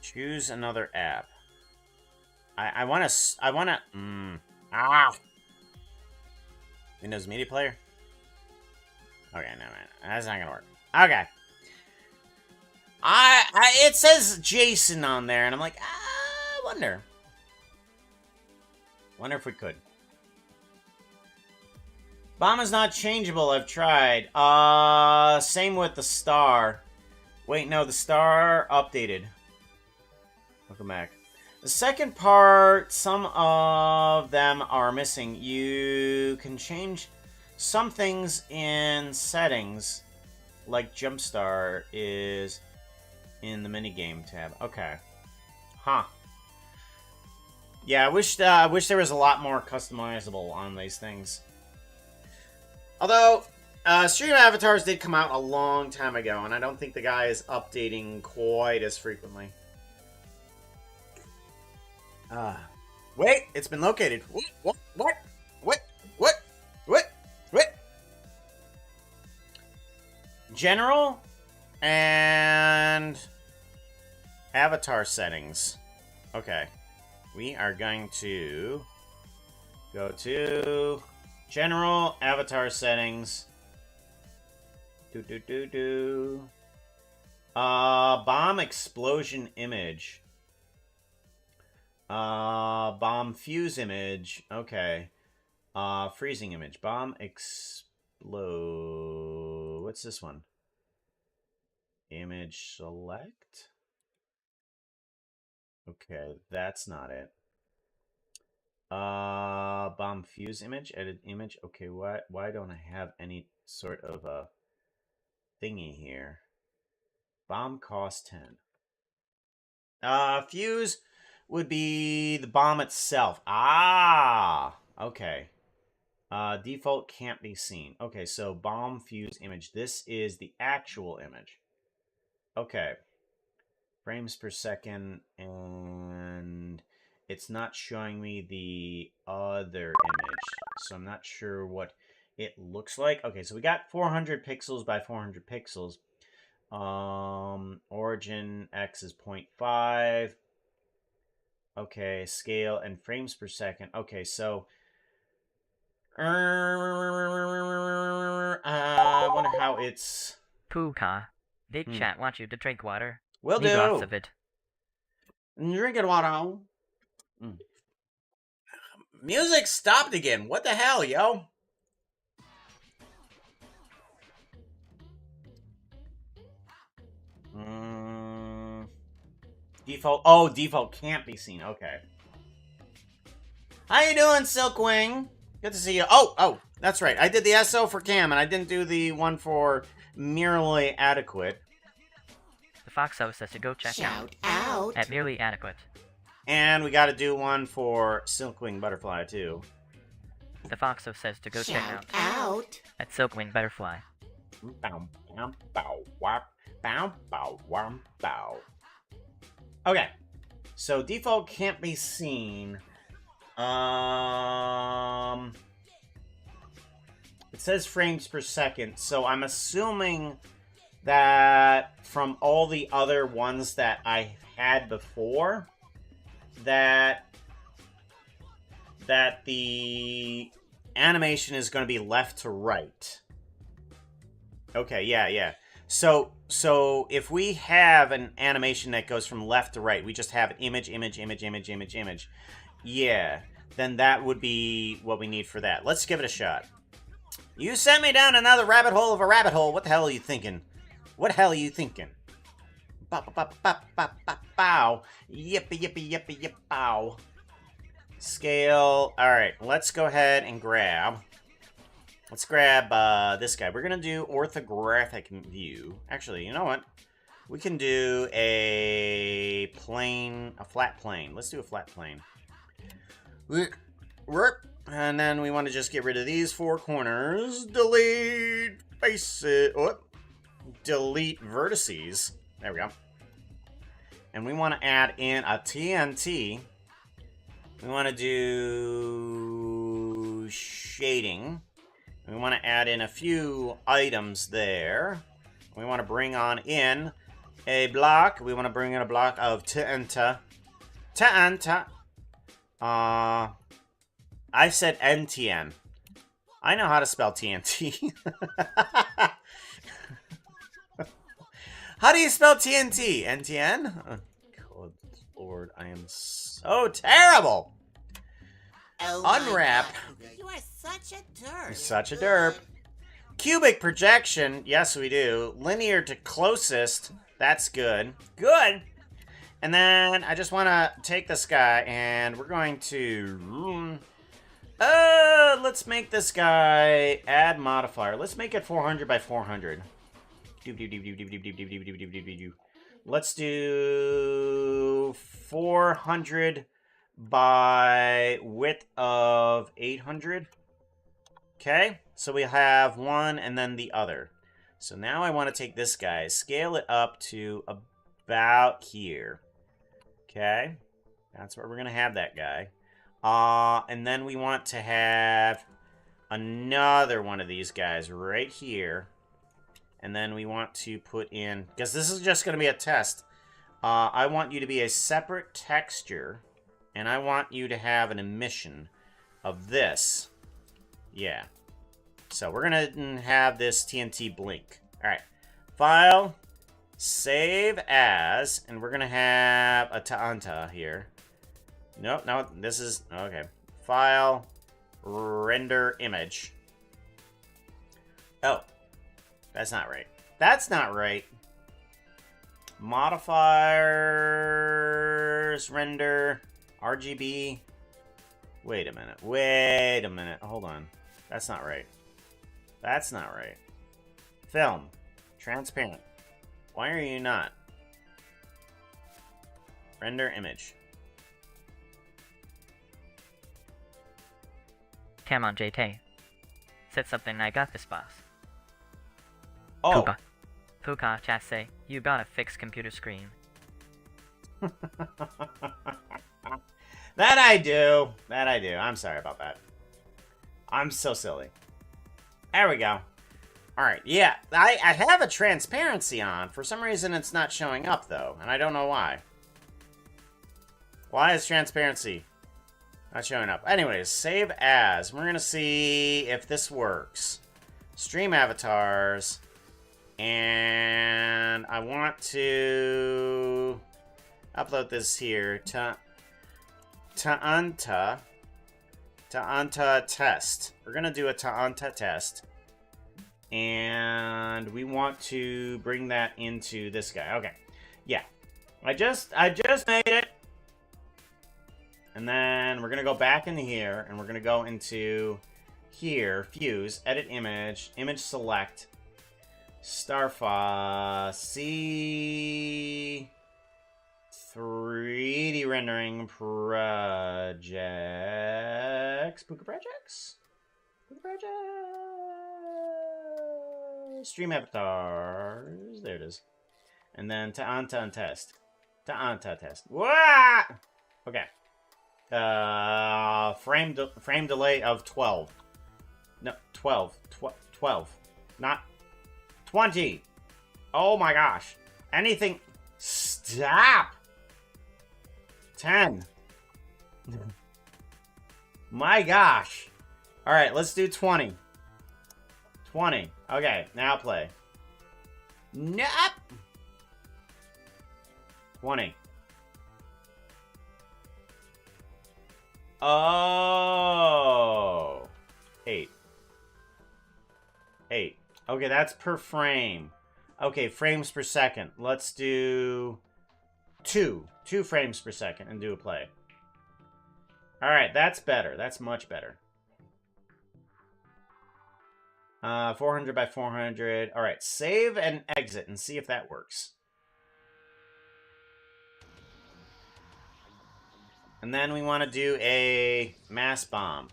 Choose another app. I want to... Windows Media Player? Okay, no, man. That's not gonna work. Okay. It says Jason on there, and I'm like, I wonder. Wonder if we could. Bomb is not changeable, I've tried. Same with the star. Wait, no, the star updated. Welcome back. The second part, some of them are missing. You can change some things in settings, like Jumpstart is in the minigame tab. Okay. Huh. Yeah, I wish there was a lot more customizable on these things. Although, Stream Avatars did come out a long time ago, and I don't think the guy is updating quite as frequently. Wait, it's been located. What? General and avatar settings. Okay. We are going to go to general avatar settings. Bomb explosion image. Bomb fuse image. Okay. Freezing image. Bomb explode. What's this one? Image select. Okay, that's not it. Bomb fuse image. Edit image. Okay, why don't I have any sort of a thingy here? Bomb cost 10. Fuse would be the bomb itself. Ah, okay. Default can't be seen. Okay, so bomb fuse image. This is the actual image. Okay. Frames per second, and it's not showing me the other image, so I'm not sure what it looks like. Okay, so we got 400 pixels by 400 pixels. Origin X is 0.5. Okay, scale and frames per second. Okay, so I wonder how it's... Puka. Big chat wants you to drink water. Will Need do. lots of it. Drinking water. Music stopped again. What the hell, yo? Default. Oh, default can't be seen. Okay. How you doing, Silkwing? Good to see you. Oh, that's right. I did the SO for Cam, and I didn't do the one for Merely Adequate. The Foxo says to go check Shout out at Merely Adequate. And we got to do one for Silkwing Butterfly, too. The Foxo says to go check Shout out at Silkwing Butterfly. Bow, bow, bow, wop, bow, bow, wom, bow. Okay. So default can't be seen. It says frames per second, so I'm assuming that from all the other ones that I had before, that the animation is going to be left to right. Okay, yeah. So if we have an animation that goes from left to right, we just have an image. Yeah, then that would be what we need for that. Let's give it a shot. You sent me down another rabbit hole of a rabbit hole. What the hell are you thinking? What the hell are you thinking? Bow. Yippee, bow. Scale. Alright, let's go ahead and grab. Let's grab this guy. We're going to do orthographic view. Actually, you know what? We can do a flat plane. Let's do a flat plane. And then we want to just get rid of these four corners. Delete faces. Delete vertices. There we go. And we want to add in a TNT. We want to do shading. We want to add in a few items there. We want to bring on in a block. We want to bring in a block of TNT. I said NTN. I know how to spell TNT. How do you spell TNT? NTN? Oh, good Lord, I am so terrible. Oh Unwrap. You are such a derp. Such a derp. Cubic projection. Yes, we do. Linear to closest. That's good. Good. And then I just want to take this guy and we're going to... let's make this guy add modifier. Let's make it 400 by 400. Let's do 400 by width of 800. Okay, so we have one and then the other. So now I want to take this guy, scale it up to about here. Okay, that's where we're going to have that guy. And then we want to have another one of these guys right here. And then we want to put in, because this is just going to be a test. I want you to be a separate texture. And I want you to have an emission of this. Yeah. So we're going to have this TNT blink. Alright. File. Save as. And we're going to have a Ta'anta here. Nope, no, this is... Okay. File. Render image. Oh. That's not right. That's not right. Modifiers. Render. RGB. Wait a minute. Wait a minute. Hold on. That's not right. That's not right. Film. Transparent. Why are you not? Render image. Come on, JT. Said something, I got this, boss. Oh. Fuka, chat say, you got a fixed computer screen. That I do. That I do. I'm sorry about that. I'm so silly. There we go. Alright, yeah. I have a transparency on. For some reason, it's not showing up, though. And I don't know why. Why is transparency not showing up? Anyways, save as. We're going to see if this works. Stream avatars. And I want to upload this here to Ta'anta test. We're gonna do a Ta'anta test, and we want to bring that into this guy. Okay, yeah, I just made it, and then we're gonna go back into here, and we're gonna go into here, fuse, edit image, image select. Starfa, C 3D rendering projects. Puka projects? Puka projects. Stream avatars. There it is. And then Ta'anta and test. Ta'anta test. What? Okay. Frame delay of 12. No, 12. 12. Not 20. Oh my gosh. Anything. Stop. 10. My gosh. Alright, let's do 20. 20. Okay, now play. Nope. 20. Oh. 8. 8. Okay, that's per frame. Okay, frames per second. Let's do 2. 2 frames per second and do a play. Alright, that's better. That's much better. 400 by 400. Alright, save and exit and see if that works. And then we want to do a mass bomb.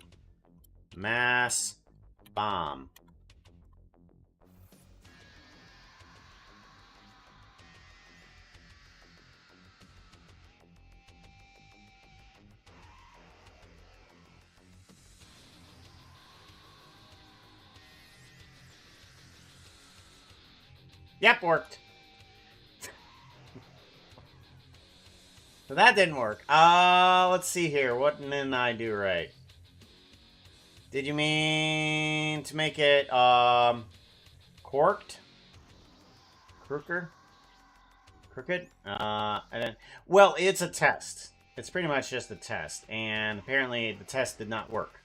Mass bomb. Yep, worked. So that didn't work. Let's see here. What didn't I do right? Did you mean to make it, corked? Crooked? And then, well, it's a test. It's pretty much just a test. And apparently the test did not work.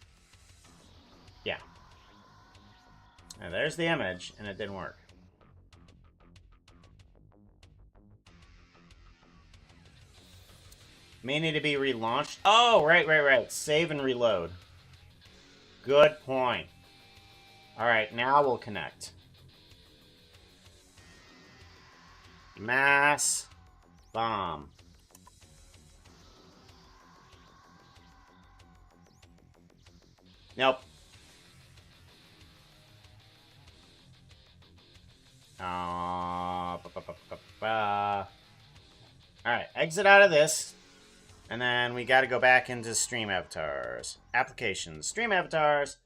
Yeah. Now there's the image, and it didn't work. May need to be relaunched. Oh, right. Save and reload. Good point. Alright, now we'll connect. Mass bomb. Nope. Alright, exit out of this. And then we gotta go back into Stream Avatars. Applications. Stream Avatars.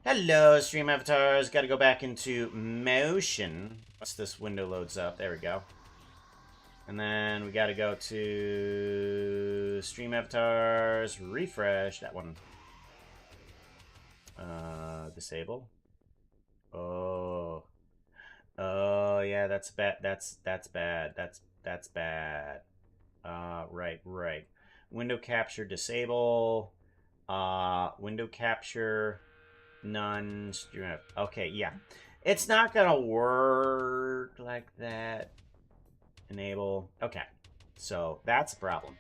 Hello, Stream Avatars. Gotta go back into Motion. Once this window loads up. There we go. And then we gotta go to Stream Avatars. Refresh. That one. Disable. Oh. Oh, yeah, that's bad. That's bad. That's bad. Right. Window capture, disable. Window capture, none. Okay, yeah. It's not gonna work like that. Enable. Okay. So, that's a problem.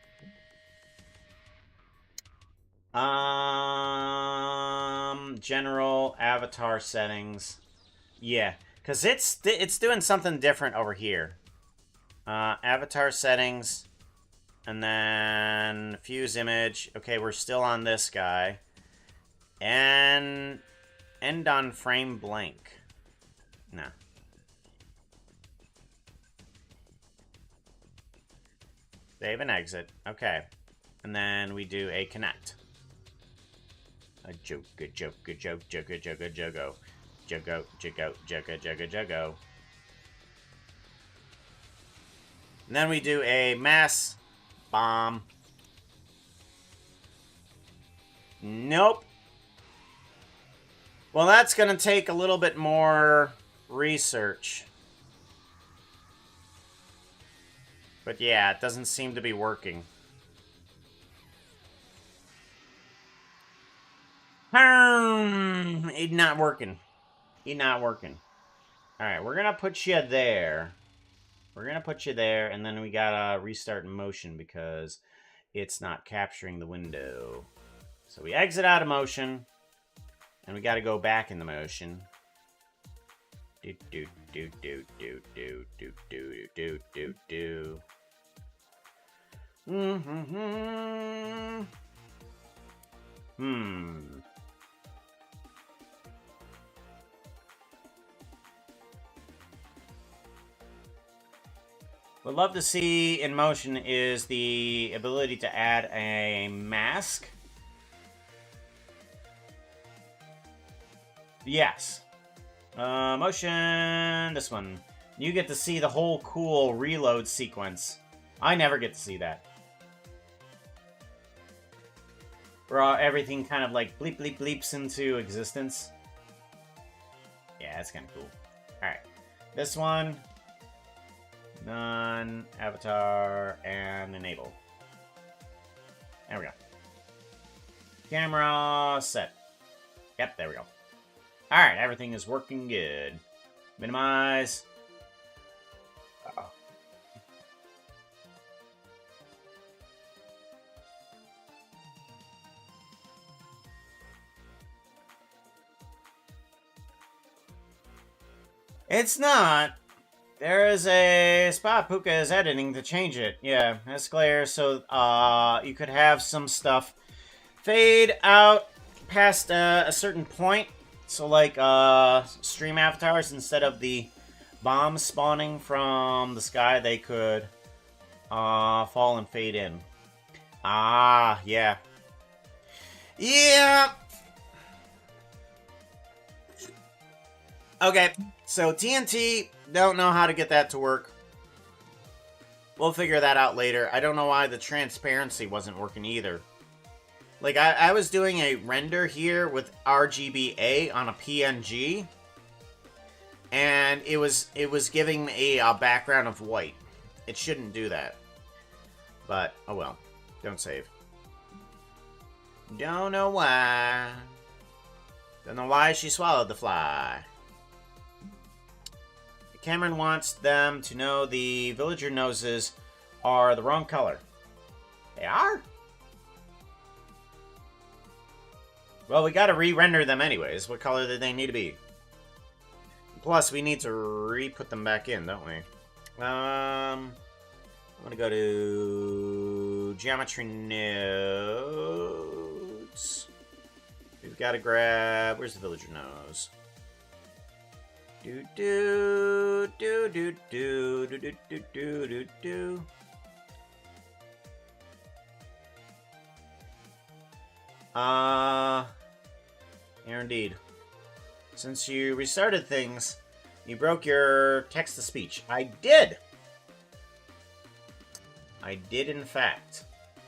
General avatar settings. Yeah, because it's doing something different over here. Avatar settings. And then fuse image. Okay, we're still on this guy. And end on frame blank. Nah. Save and exit. Okay. And then we do a connect. A joke, good joke, good joke, jogo, jogo, jogo. Jogo, jogo, jogo, jogo, jogo. And then we do a mass bomb. Nope. Well, that's gonna take a little bit more research. But yeah, it doesn't seem to be working. It's not working. It's not working. Alright, we're gonna put you there. We're gonna put you there, and then we gotta restart motion because it's not capturing the window. So we exit out of motion, and we gotta go back in the motion. Do do do do do do do do do do do. What I'd love to see in motion is the ability to add a mask. Yes. Motion, this one. You get to see the whole cool reload sequence. I never get to see that. Where everything kind of like bleep bleep bleeps into existence. Yeah, that's kind of cool. Alright. This one. None, avatar, and enable. There we go. Camera set. Yep, there we go. Alright, everything is working good. Minimize. Uh-oh. It's not. There is a spot Puka is editing to change it. Yeah, that's clear. So, you could have some stuff fade out past a certain point. So, like, stream avatars, instead of the bombs spawning from the sky, they could fall and fade in. Ah, yeah. Yeah! Okay, so TNT, don't know how to get that to work. We'll figure that out later. I don't know why the transparency wasn't working either. Like, I was doing a render here with RGBA on a PNG, and it was giving me a background of white. It shouldn't do that. But, oh well. Don't save. Don't know why. Don't know why she swallowed the fly. Cameron wants them to know the villager noses are the wrong color. They are? Well, we gotta re-render them anyways. What color do they need to be? Plus, we need to re-put them back in, don't we? I'm gonna go to geometry nodes. We've got to grab... Where's the villager nose? Do do do do do do do do do do do. Here indeed. Since you restarted things, you broke your text-to-speech. I did! I did, in fact.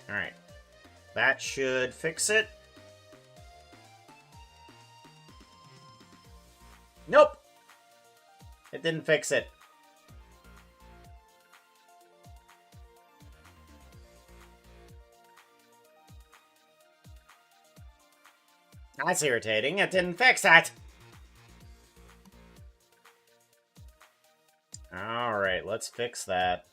Alright. That should fix it. Nope! It didn't fix it. That's irritating. It didn't fix it. Alright, let's fix that.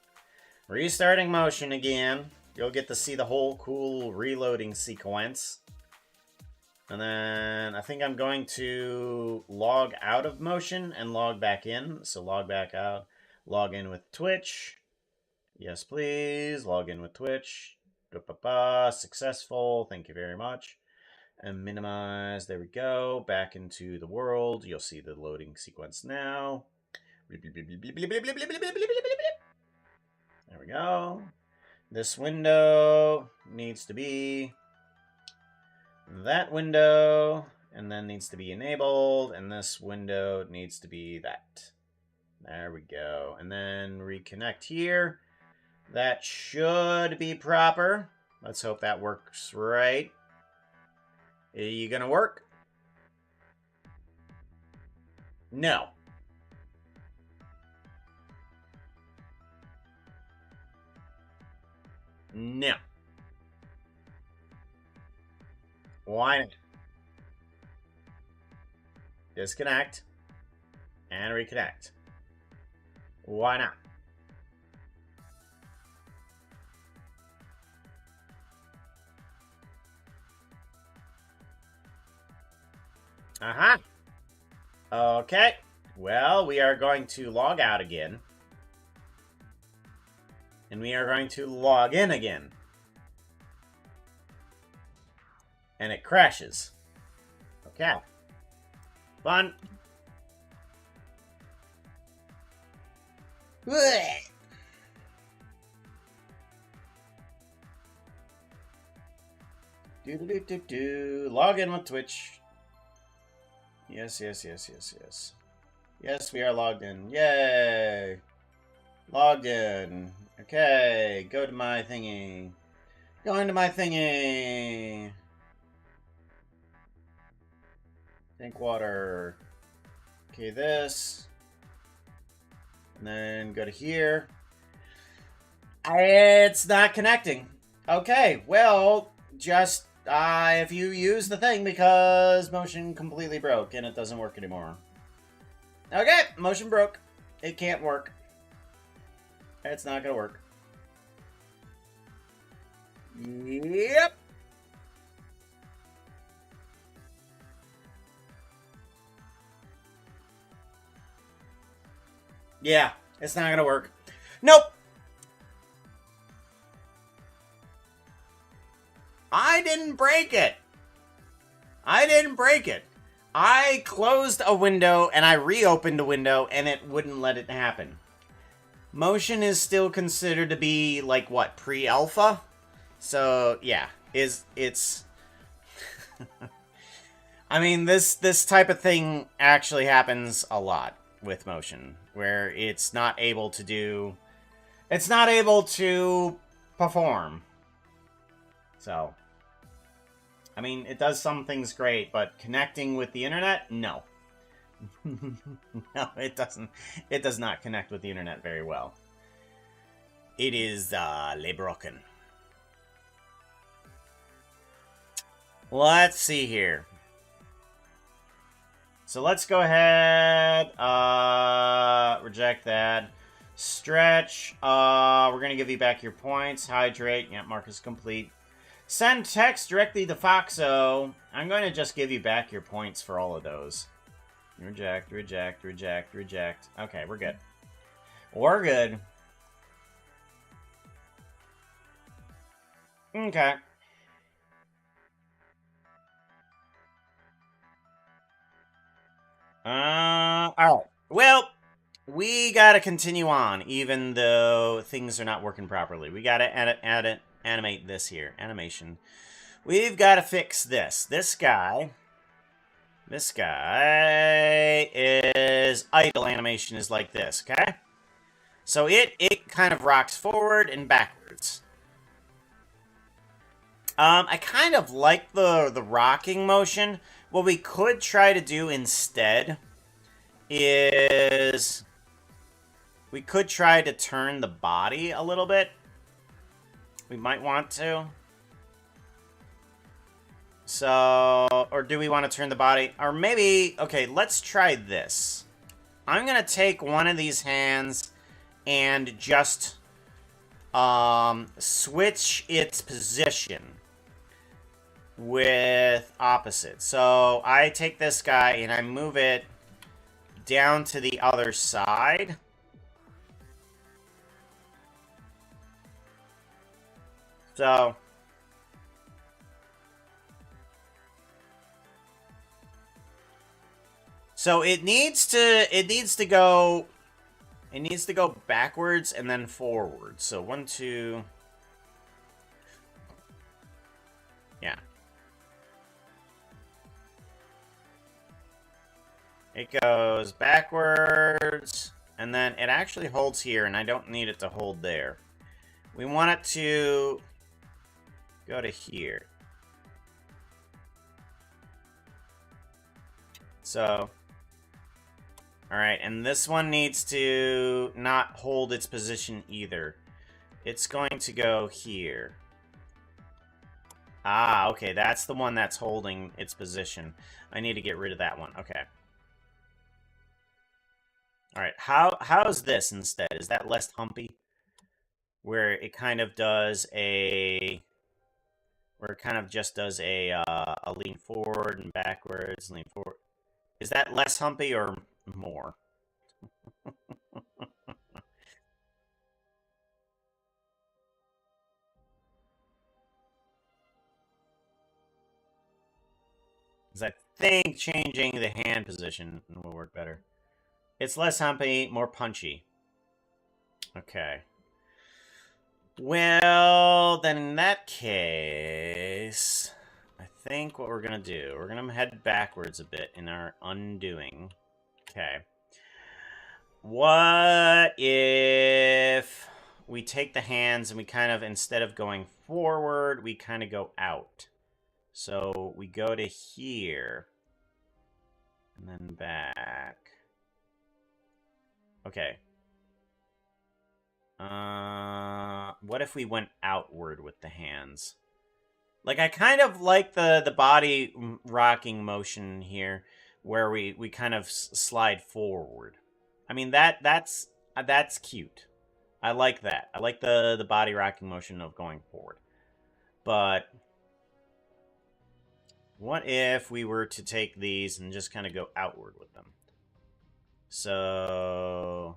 Restarting motion again. You'll get to see the whole cool reloading sequence. And then I think I'm going to log out of motion and log back in. So log back out, log in with Twitch. Yes, please. Log in with Twitch. Successful. Thank you very much. And minimize. There we go. Back into the world. You'll see the loading sequence now. There we go. This window needs to be that window, and then needs to be enabled, and this window needs to be that. There we go. And then reconnect here. That should be proper. Let's hope that works right. Are you gonna work? No. No. Why not? Disconnect and reconnect. Why not? Uh-huh. Okay. Well, we are going to log out again. And we are going to log in again. And it crashes. Okay. Fun. Do. Log in with Twitch. Yes. Yes, we are logged in. Yay. Logged in. Okay, go to my thingy. Going to my thingy. Drink water. Okay, this. And then go to here. It's not connecting. Okay, well, just if you use the thing because motion completely broke and it doesn't work anymore. Okay, motion broke. It can't work. It's not gonna work. Yep. Yeah, it's not gonna work. Nope. I didn't break it. I didn't break it. I closed a window and I reopened a window and it wouldn't let it happen. Motion is still considered to be like what, pre-alpha? So yeah, it's I mean this type of thing actually happens a lot with motion, where it's not able to perform. So I mean, it does some things great, but connecting with the internet, no. No, it doesn't. It does not connect with the internet very well. It is, lebroken. Let's see here. So let's go ahead, reject that. Stretch, we're gonna give you back your points. Hydrate, yeah, mark is complete. Send text directly to Foxo. I'm going to just give you back your points for all of those. Reject, reject, reject, reject. Okay, we're good. We're good. Okay. Alright. Well, we gotta continue on, even though things are not working properly. We gotta animate this here. Animation. We've gotta fix this. This guy is idle animation is like this, okay? So it kind of rocks forward and backwards. I kind of like the rocking motion. What we could try to do instead is we could try to turn the body a little bit. We might want to. So, or do we want to turn the body? Or maybe, okay, let's try this. I'm going to take one of these hands and just switch its position with opposite. So I take this guy and I move it down to the other side. So it needs to go backwards and then forward. So 1, 2. Yeah. It goes backwards and then it actually holds here and I don't need it to hold there. We want it to go to here. So, all right, and this one needs to not hold its position either. It's going to go here. Ah, okay, that's the one that's holding its position. I need to get rid of that one. Okay. All right, how's this instead? Is that less humpy? Where it kind of does a... Where it kind of just does a lean forward and backwards, lean forward. Is that less humpy or more? Because I think changing the hand position will work better. It's less humpy, more punchy. Okay. Well, then in that case, I think what we're going to do, we're going to head backwards a bit in our undoing. Okay. What if we take the hands and we kind of, instead of going forward, we kind of go out. So we go to here. And then back. Okay. What if we went outward with the hands? Like, I kind of like the body rocking motion here, where we kind of slide forward. I mean, that's cute. I like that. I like the body rocking motion of going forward. But what if we were to take these and just kind of go outward with them? So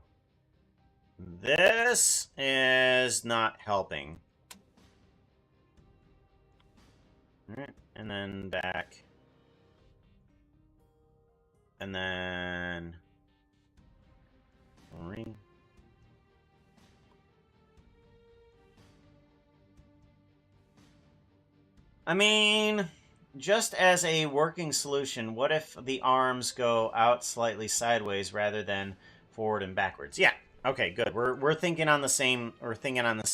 this is not helping. Alright, and then back. And then ring. I mean, just as a working solution, what if the arms go out slightly sideways rather than forward and backwards? Yeah. Okay, good. We're thinking on the same level. We're thinking on the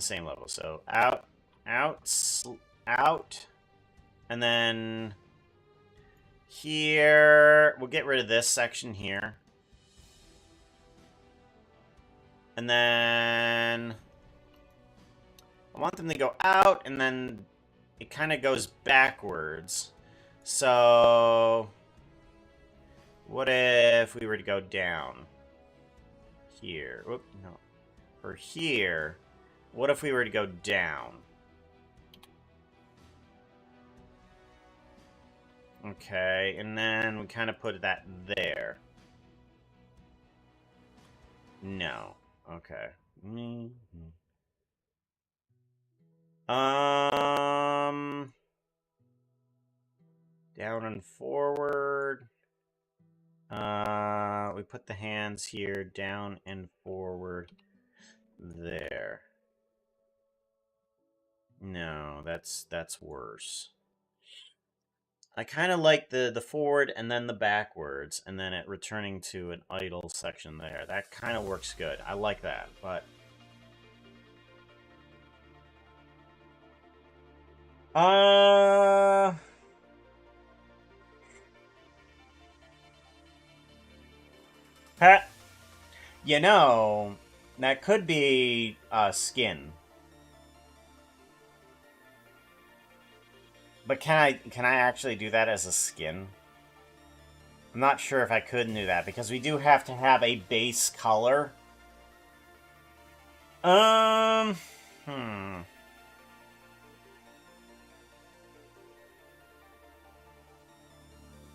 same level. So out, out, and then here we'll get rid of this section here. And then I want them to go out, and then it kind of goes backwards. So what if we were to go down here? Whoop, no. Or here. What if we were to go down? Okay, and then we kind of put that there. No. Okay. Down and forward. We put the hands here, down and forward. There. No, that's worse. I kind of like the forward and then the backwards, and then it returning to an idle section there. That kind of works good. I like that, but you know, that could be skin. But can I actually do that as a skin? I'm not sure if I could do that, because we do have to have a base color.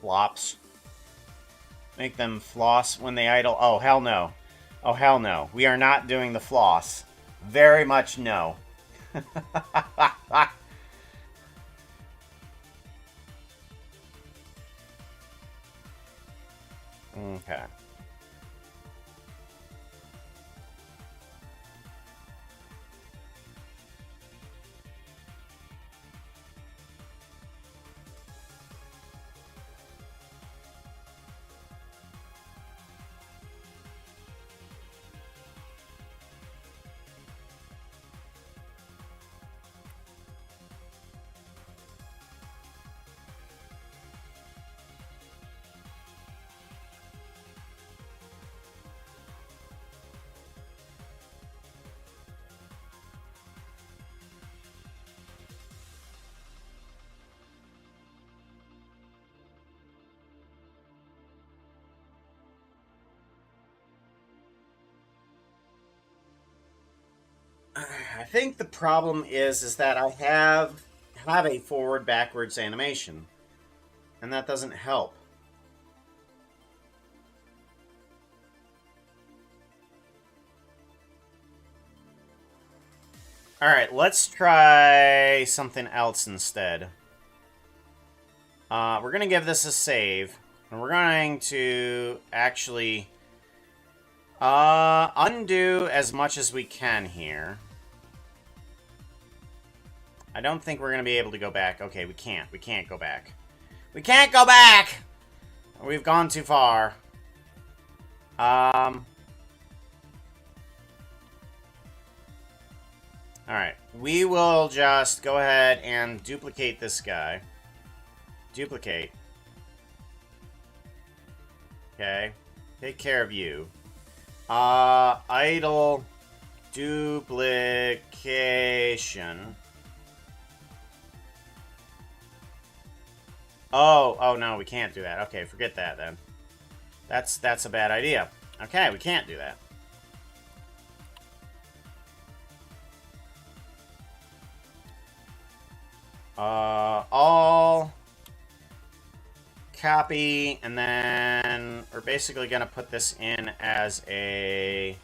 Flops. Make them floss when they idle. Oh, hell no. Oh, hell no. We are not doing the floss. Very much no. Okay. I think the problem is that I have a forward backwards animation, and that doesn't help. All right, let's try something else instead. We're gonna give this a save, and we're going to actually undo as much as we can here. I don't think we're going to be able to go back. Okay, we can't. We can't go back. We can't go back! We've gone too far. Alright. We will just go ahead and duplicate this guy. Duplicate. Okay. Take care of you. Idle. duplication. Oh no, we can't do that. Okay, forget that then. That's a bad idea. Okay, we can't do that. All copy, and then we're basically gonna put this in as a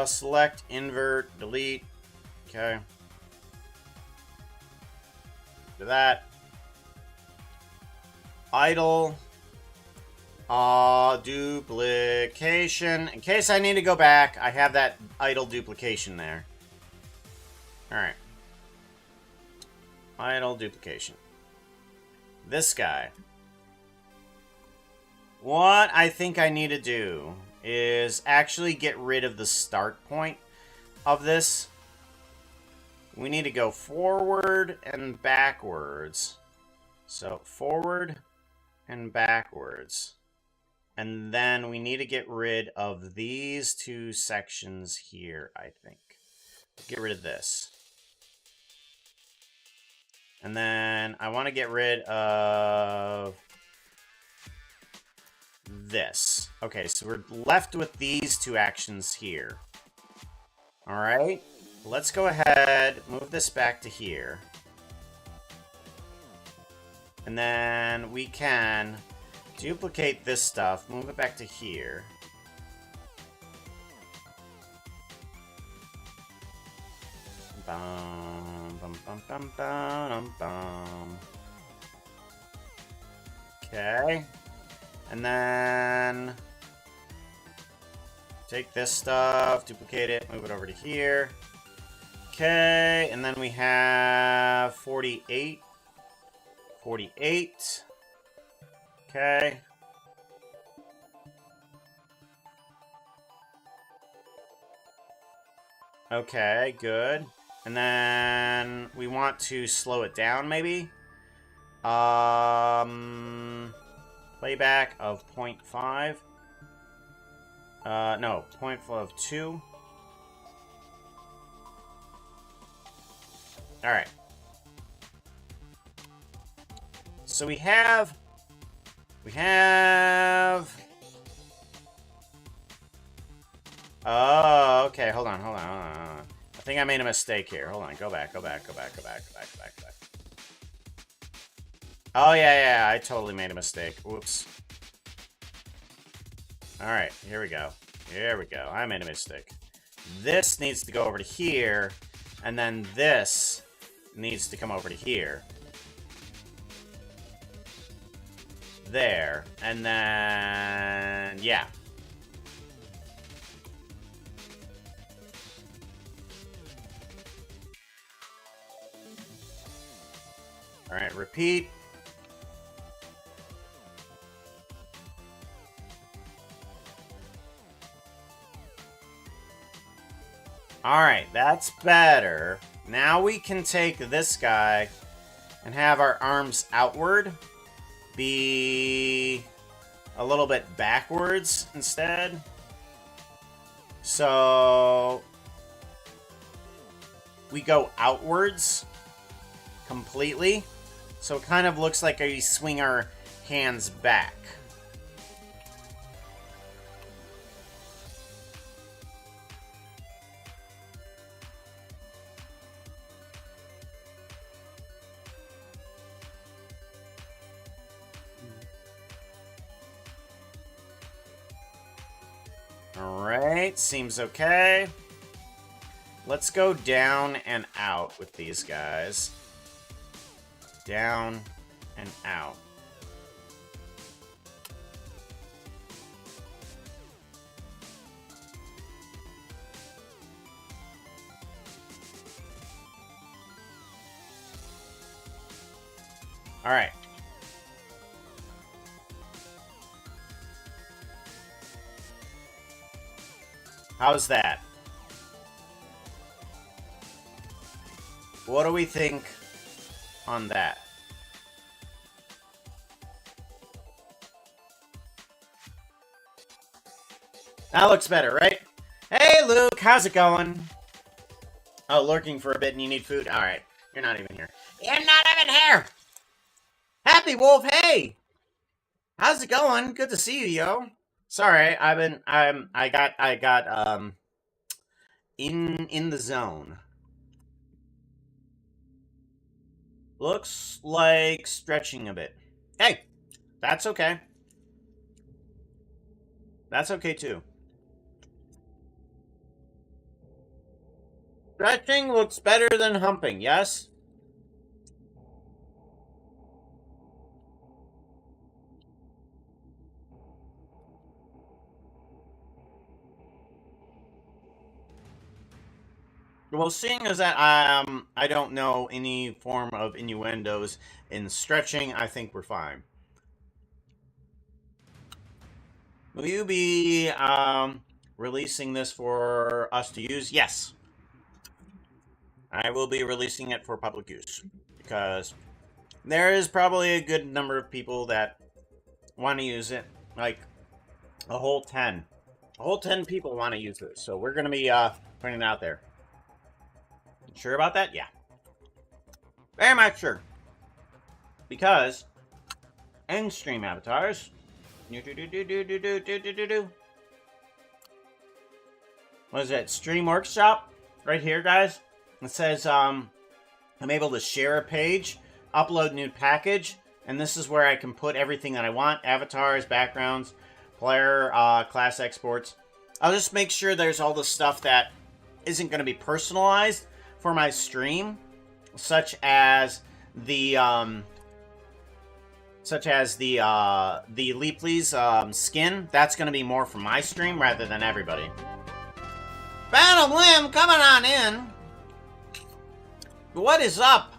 select, invert, delete. Okay. Do that. Idle. Duplication. In case I need to go back, I have that idle duplication there. Alright. Idle duplication. This guy. What I think I need to do is actually get rid of the start point of this. We need to go forward and backwards. So, forward and backwards. And then we need to get rid of these two sections here, I think. Get rid of this. And then I want to get rid of this. Okay, so we're left with these two actions here. Alright, let's go ahead, move this back to here. And then we can duplicate this stuff, move it back to here. Bum, bum, bum, bum, bum, bum. Okay. And then take this stuff, duplicate it, move it over to here. Okay, and then we have 48. 48. Okay. Okay, good. And then we want to slow it down, maybe? Playback of 0.5. No, 0.2. Alright. So we have... Oh, okay, hold on. I think I made a mistake here. Hold on, go back. Oh, yeah, I totally made a mistake. Whoops. Alright, here we go. I made a mistake. This needs to go over to here, and then this needs to come over to here. There. And then... yeah. Alright, repeat. Alright, that's better. Now we can take this guy and have our arms outward be a little bit backwards instead. So we go outwards completely. So it kind of looks like we swing our hands back. Alright, seems okay. Let's go down and out with these guys. Down and out. Alright. How's that? What do we think on that? That looks better, right? Hey, Luke, how's it going? Oh, lurking for a bit and you need food? Alright, you're not even here. You're not even here! Happy Wolf, hey! How's it going? Good to see you, yo. Sorry, I got in the zone. Looks like stretching a bit. Hey, that's okay. That's okay too. Stretching looks better than humping, yes? Well, seeing as that I don't know any form of innuendos in stretching, I think we're fine. Will you be releasing this for us to use? Yes. I will be releasing it for public use because there is probably a good number of people that want to use it. Like a whole 10. A whole 10 people want to use this. So we're going to be putting it out there. Sure about that? Yeah. Very much sure. Because end stream avatars. What is it? Stream Workshop? Right here, guys. It says I'm able to share a page, upload new package, and this is where I can put everything that I want. Avatars, backgrounds, player, class exports. I'll just make sure there's all the stuff that isn't going to be personalized for my stream, such as the Leapley's skin. That's going to be more for my stream rather than everybody. Phantom Limb coming on in. What is up?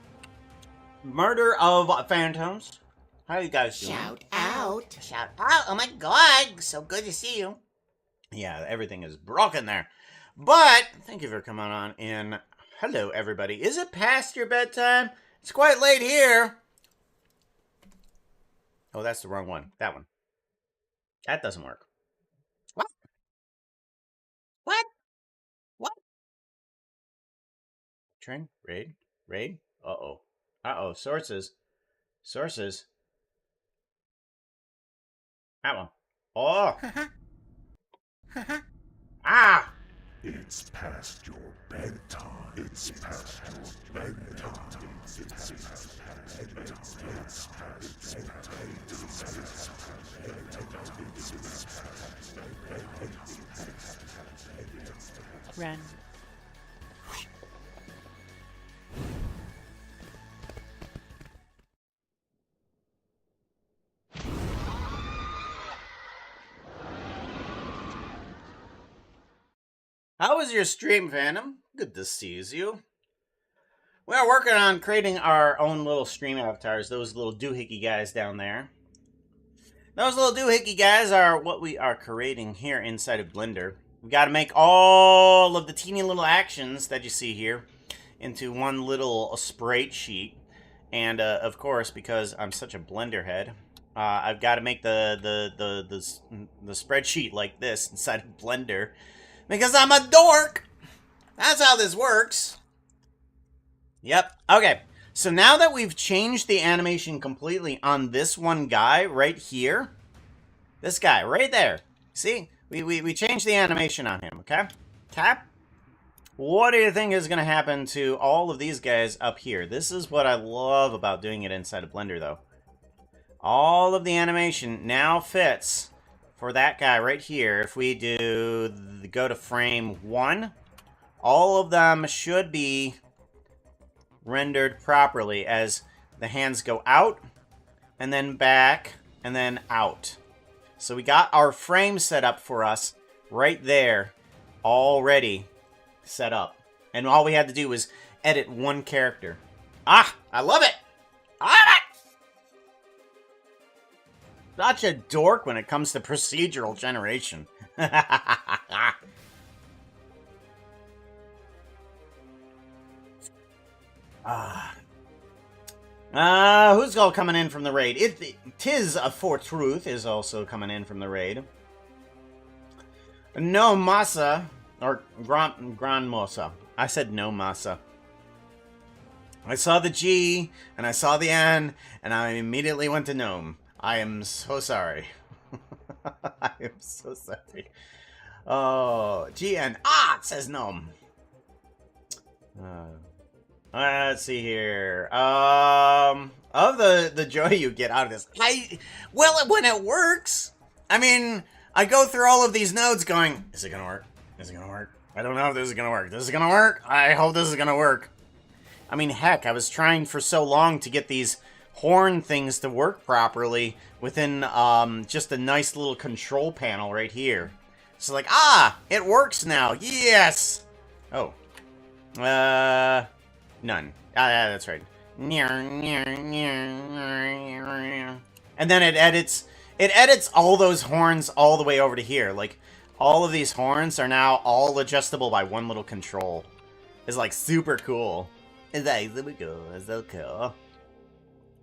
Murder of Phantoms. How are you guys doing? Shout out. Shout out. Oh my god. So good to see you. Yeah, everything is broken there. But, thank you for coming on in. Hello, everybody. Is it past your bedtime? It's quite late here. Oh, that's the wrong one. That one. That doesn't work. What? What? What? Train? Raid? Raid? Uh-oh. Uh-oh. Sources. Sources. That one. Oh! Ah! It's past your bedtime. It's past your bedtime. It's past Ren. How was your stream, Phantom? Good to see you. We are working on creating our own little stream avatars. Those little doohickey guys down there. Those little doohickey guys are what we are creating here inside of Blender. We got to make all of the teeny little actions that you see here into one little sprite sheet. And of course, because I'm such a Blender head, I've got to make the spreadsheet like this inside of Blender. Because I'm a dork! That's how this works. Yep. Okay. So now that we've changed the animation completely on this one guy right here. This guy right there. See? We changed the animation on him, okay? Tap. What do you think is going to happen to all of these guys up here? This is what I love about doing it inside of Blender, though. All of the animation now fits for that guy right here. If we go to frame 1, all of them should be rendered properly as the hands go out, and then back, and then out. So we got our frame set up for us right there, already set up. And all we had to do was edit one character. Ah, I love it! I love it! Such a dork when it comes to procedural generation. Who's all coming in from the raid? Tis a For Truth is also coming in from the raid. No masa. Or gran mosa. I said no masa. I saw the G, and I saw the N, and I immediately went to gnome. I am so sorry. I am so sorry. Oh, GN. Ah, it says gnome. Let's see here. Of the joy you get out of this, well, when it works. I mean, I go through all of these nodes going, is it gonna work? Is it gonna work? I don't know if this is gonna work. This is gonna work? I hope this is gonna work. I mean, heck, I was trying for so long to get these horn things to work properly within just a nice little control panel right here. So like, it works now. Yes. Oh. None. That's right. And then it edits all those horns all the way over to here. Like, all of these horns are now all adjustable by one little control. It's like super cool. It's like super cool. It's so cool.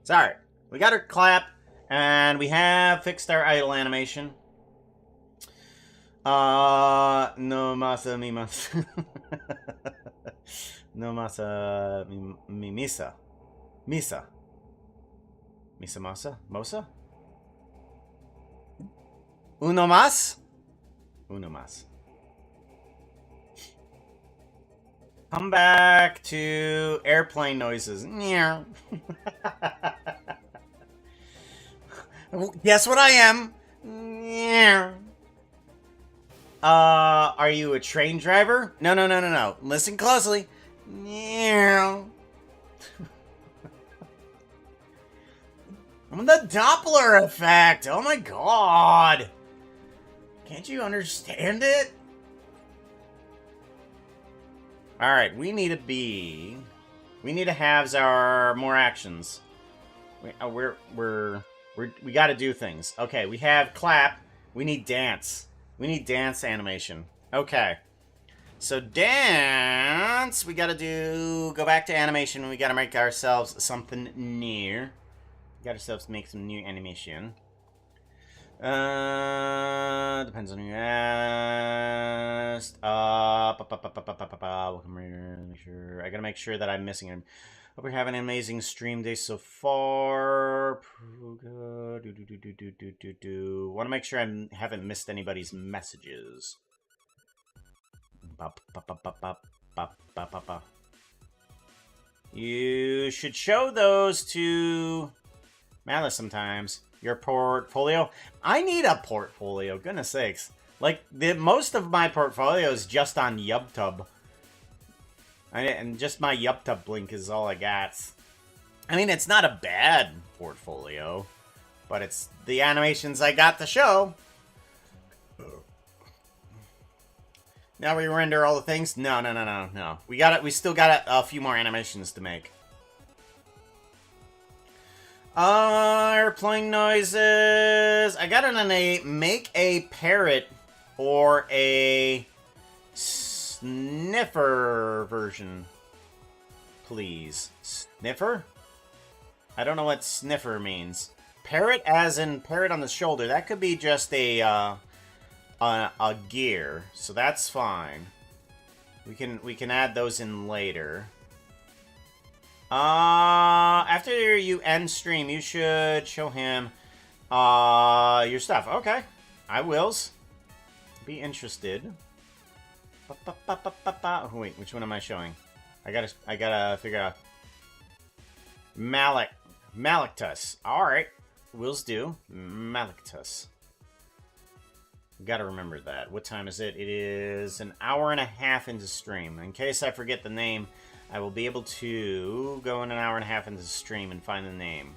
Sorry. We got our clap, and we have fixed our idle animation. No masa mi masa. No masa mi misa. Misa. Misa masa? Mosa? Uno mas? Uno mas. Come back to airplane noises. Guess what I am? Are you a train driver? No. Listen closely. I'm the Doppler effect. Oh my god. Can't you understand it? Alright, we need to have our more actions. We gotta do things. Okay, we have clap. We need dance. We need dance animation. Okay. So dance, we gotta go back to animation. We gotta make ourselves something new. We got ourselves make some new animation. Depends on who you asked. Welcome, make sure. I gotta make sure that I'm missing him. Hope you're having an amazing stream day so far. Want to make sure I haven't missed anybody's messages. You should show those to Malice sometimes. Your portfolio. I need a portfolio. Goodness sakes. Like, most of my portfolio is just on YubTub. And just my YubTub link is all I got. I mean, it's not a bad portfolio, but it's the animations I got to show. Now we render all the things? No. We still got a few more animations to make. Airplane noises. I got it on a make a parrot or a sniffer version, please. Sniffer? I don't know what sniffer means. Parrot as in parrot on the shoulder. That could be just a gear, so that's fine. We can add those in later. After you end stream, you should show him your stuff. Okay, I wills. Be interested. Oh, wait, which one am I showing? I gotta figure out. Malictus. Alright. Wills do. Malictus. Gotta remember that. What time is it? It is an hour and a half into stream. In case I forget the name, I will be able to go in an hour and a half into the stream and find the name.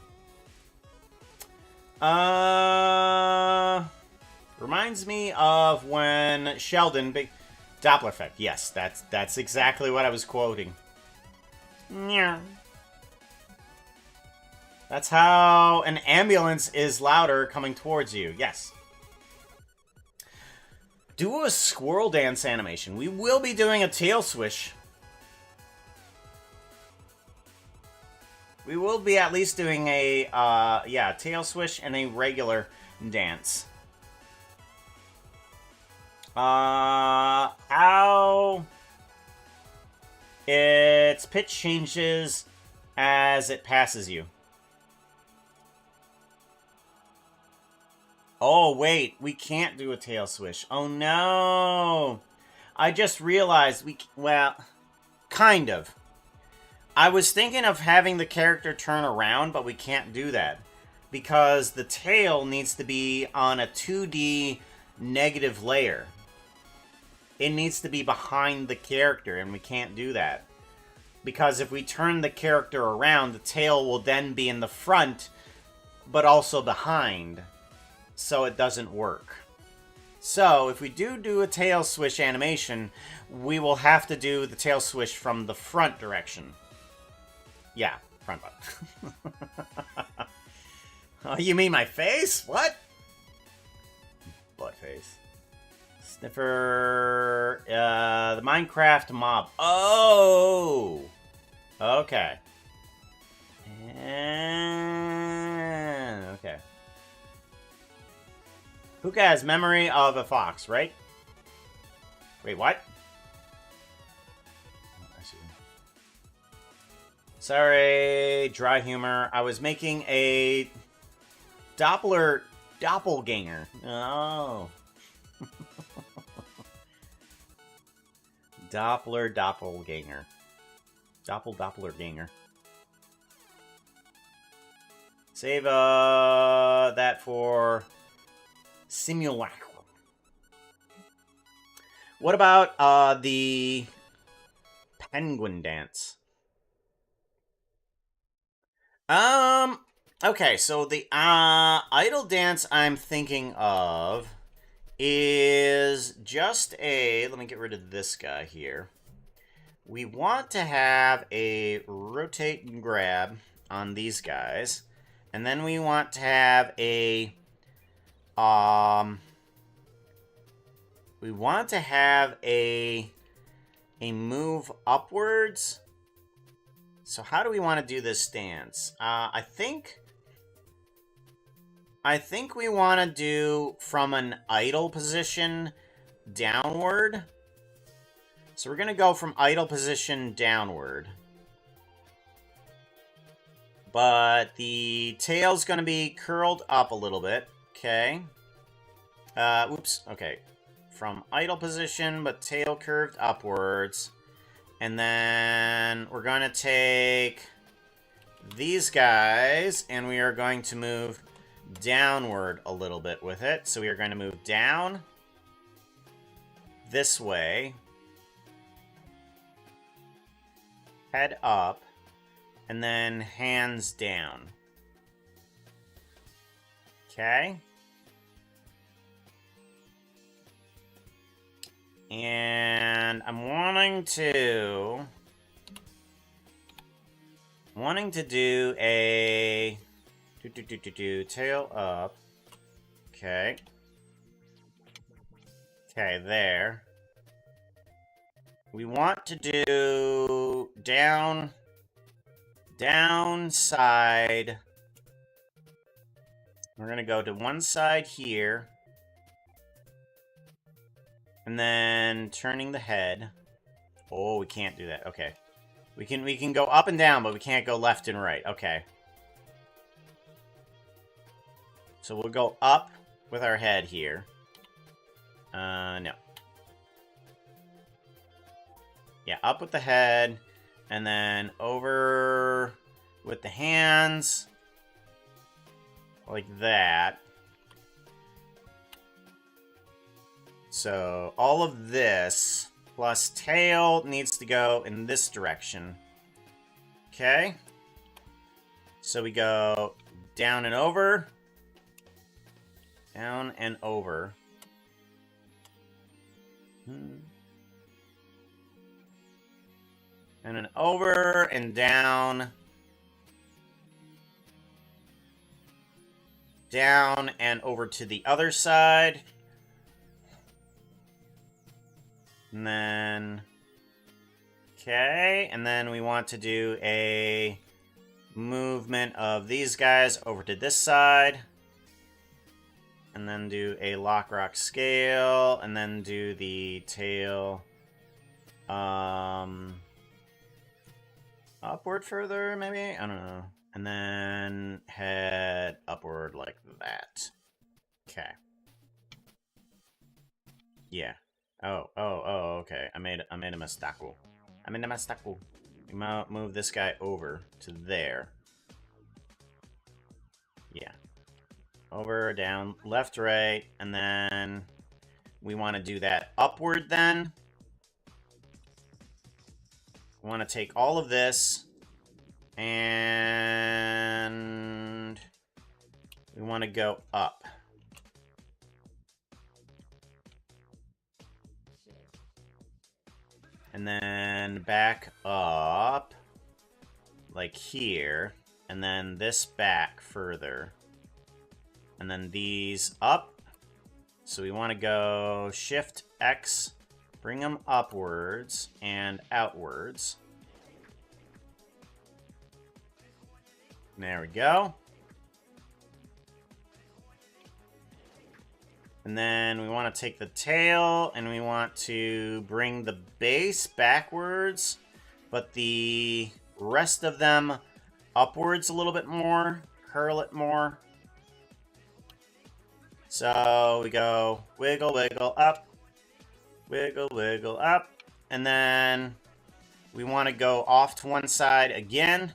Reminds me of when Sheldon... Doppler effect. Yes, that's exactly what I was quoting. Yeah. That's how an ambulance is louder coming towards you. Yes. Do a squirrel dance animation. We will be doing a tail swish. We will be at least doing a, tail swish and a regular dance. How its pitch changes as it passes you. Oh, wait. We can't do a tail swish. Oh, no. I just realized well, kind of. I was thinking of having the character turn around, but we can't do that. Because the tail needs to be on a 2D negative layer. It needs to be behind the character, and we can't do that. Because if we turn the character around, the tail will then be in the front, but also behind. So it doesn't work. So if we do a tail swish animation, we will have to do the tail swish from the front direction. Yeah, front butt. Oh, you mean my face? What? Butt face. Sniffer. The Minecraft mob. Oh! Okay. Okay. Puka has memory of a fox, right? Wait, what? Oh, I see. Sorry, dry humor. I was making a doppelganger. Oh. Doppelganger. Doppelganger. Save that for simulacrum. What about the penguin dance? Okay, so the idle dance I'm thinking of is just let me get rid of this guy here. We want to have a rotate and grab on these guys, and then we want to have a we want to have a move upwards. So how do we want to do this dance? I think we want to do from an idle position downward. So we're going to go from idle position downward. But the tail's going to be curled up a little bit. Okay. Oops. Okay. From idle position, but tail curved upwards. And then we're going to take these guys, and we are going to move downward a little bit with it. So we are going to move down this way, head up, and then hands down. Okay. And I'm wanting to do a tail up. Okay. Okay, there. We want to do downside. We're gonna go to one side here. And then turning the head. Oh, we can't do that. Okay. We can go up and down, but we can't go left and right. Okay. So we'll go up with our head here. No. Yeah, up with the head. And then over with the hands. Like that. So all of this plus tail needs to go in this direction. Okay. So we go down and over. Down and over. And then over and down. Down and over to the other side. And then, okay, and then we want to do a movement of these guys over to this side. and then do a lock rock scale, and then do the tail upward further, maybe? I don't know. And then head upward like that. Okay. Yeah. Oh, okay. I made a mistake. I made a mistake. We might move this guy over to there. Yeah. Over, down, left, right, and then we want to do that upward then. We want to take all of this, and we want to go up. And then back up, like here, and then this back further. And then these up. So we want to go Shift X, bring them upwards and outwards. There we go. And then we want to take the tail and we want to bring the base backwards, but the rest of them upwards a little bit more, curl it more. So we go wiggle, wiggle, up, wiggle, wiggle, up, and then we want to go off to one side again.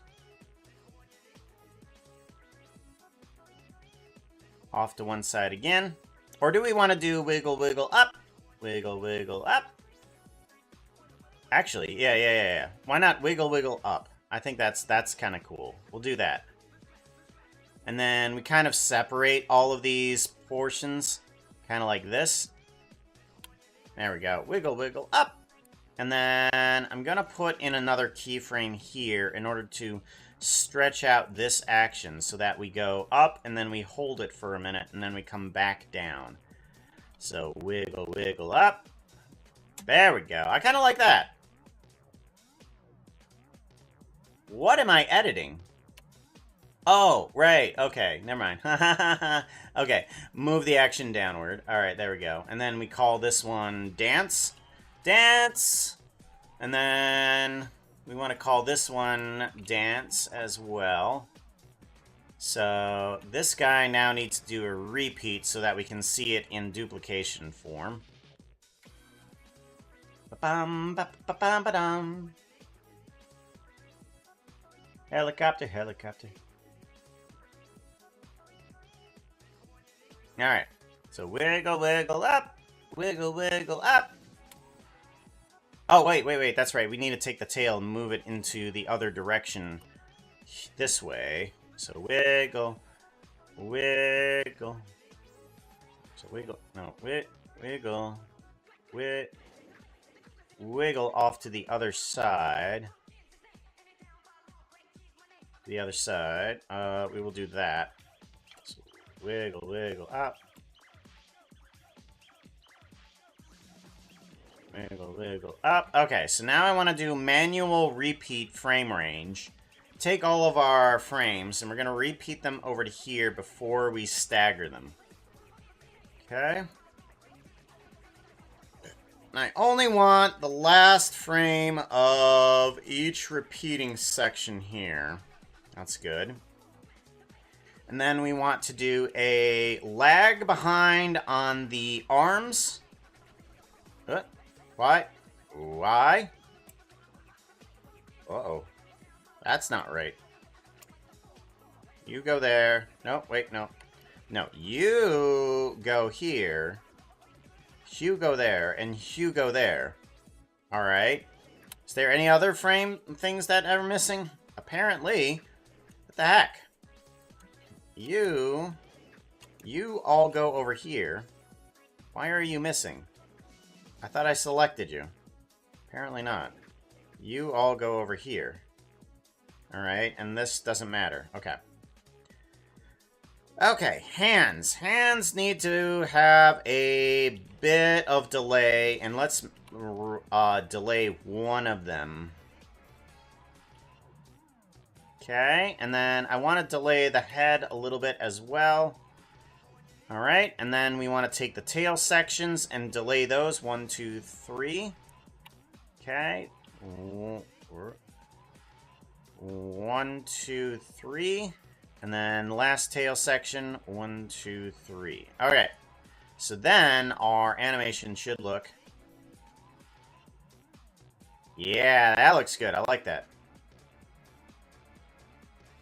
Off to one side again. Or do we want to do wiggle, wiggle, up, wiggle, wiggle, up? Actually, yeah. Why not wiggle, wiggle, up? I think that's kind of cool. We'll do that. And then we kind of separate all of these portions, kind of like this. There we go. Wiggle, wiggle, up. And then I'm going to put in another keyframe here in order to stretch out this action so that we go up and then we hold it for a minute and then we come back down. So wiggle, wiggle, up. There we go. I kind of like that. What am I editing? Oh, right. Okay, never mind. Okay, move the action downward. All right, there we go. And then we call this one dance. Dance! And then we want to call this one dance as well. So this guy now needs to do a repeat so that we can see it in duplication form. Ba-bum, ba-ba-bum, ba-dum. Helicopter, helicopter. Alright, so wiggle, wiggle up, wiggle, wiggle up. Oh, wait, that's right. We need to take the tail and move it into the other direction this way. So wiggle, wiggle. So wiggle, no, wiggle, wiggle off to the other side. The other side. We will do that. So wiggle, wiggle up. Wiggle, wiggle up. Okay, so now I want to do manual repeat frame range. Take all of our frames, and we're going to repeat them over to here before we stagger them. Okay. And I only want the last frame of each repeating section here. That's good. And then we want to do a lag behind on the arms. Why? Why? Uh-oh. That's not right. You go there. No, wait, no. No, you go here. You go there, and you go there. Alright. Is there any other frame things that are missing? Apparently. What the heck? You all go over here. Why are you missing? I thought I selected you. Apparently not. You all go over here. Alright, and this doesn't matter. Okay. Okay, hands. Hands need to have a bit of delay, and let's delay one of them. Okay, and then I want to delay the head a little bit as well. All right, and then we want to take the tail sections and delay those. 1, 2, 3. Okay. 1, 2, 3. And then last tail section, 1, 2, 3. Okay. So then our animation should look... Yeah, that looks good. I like that.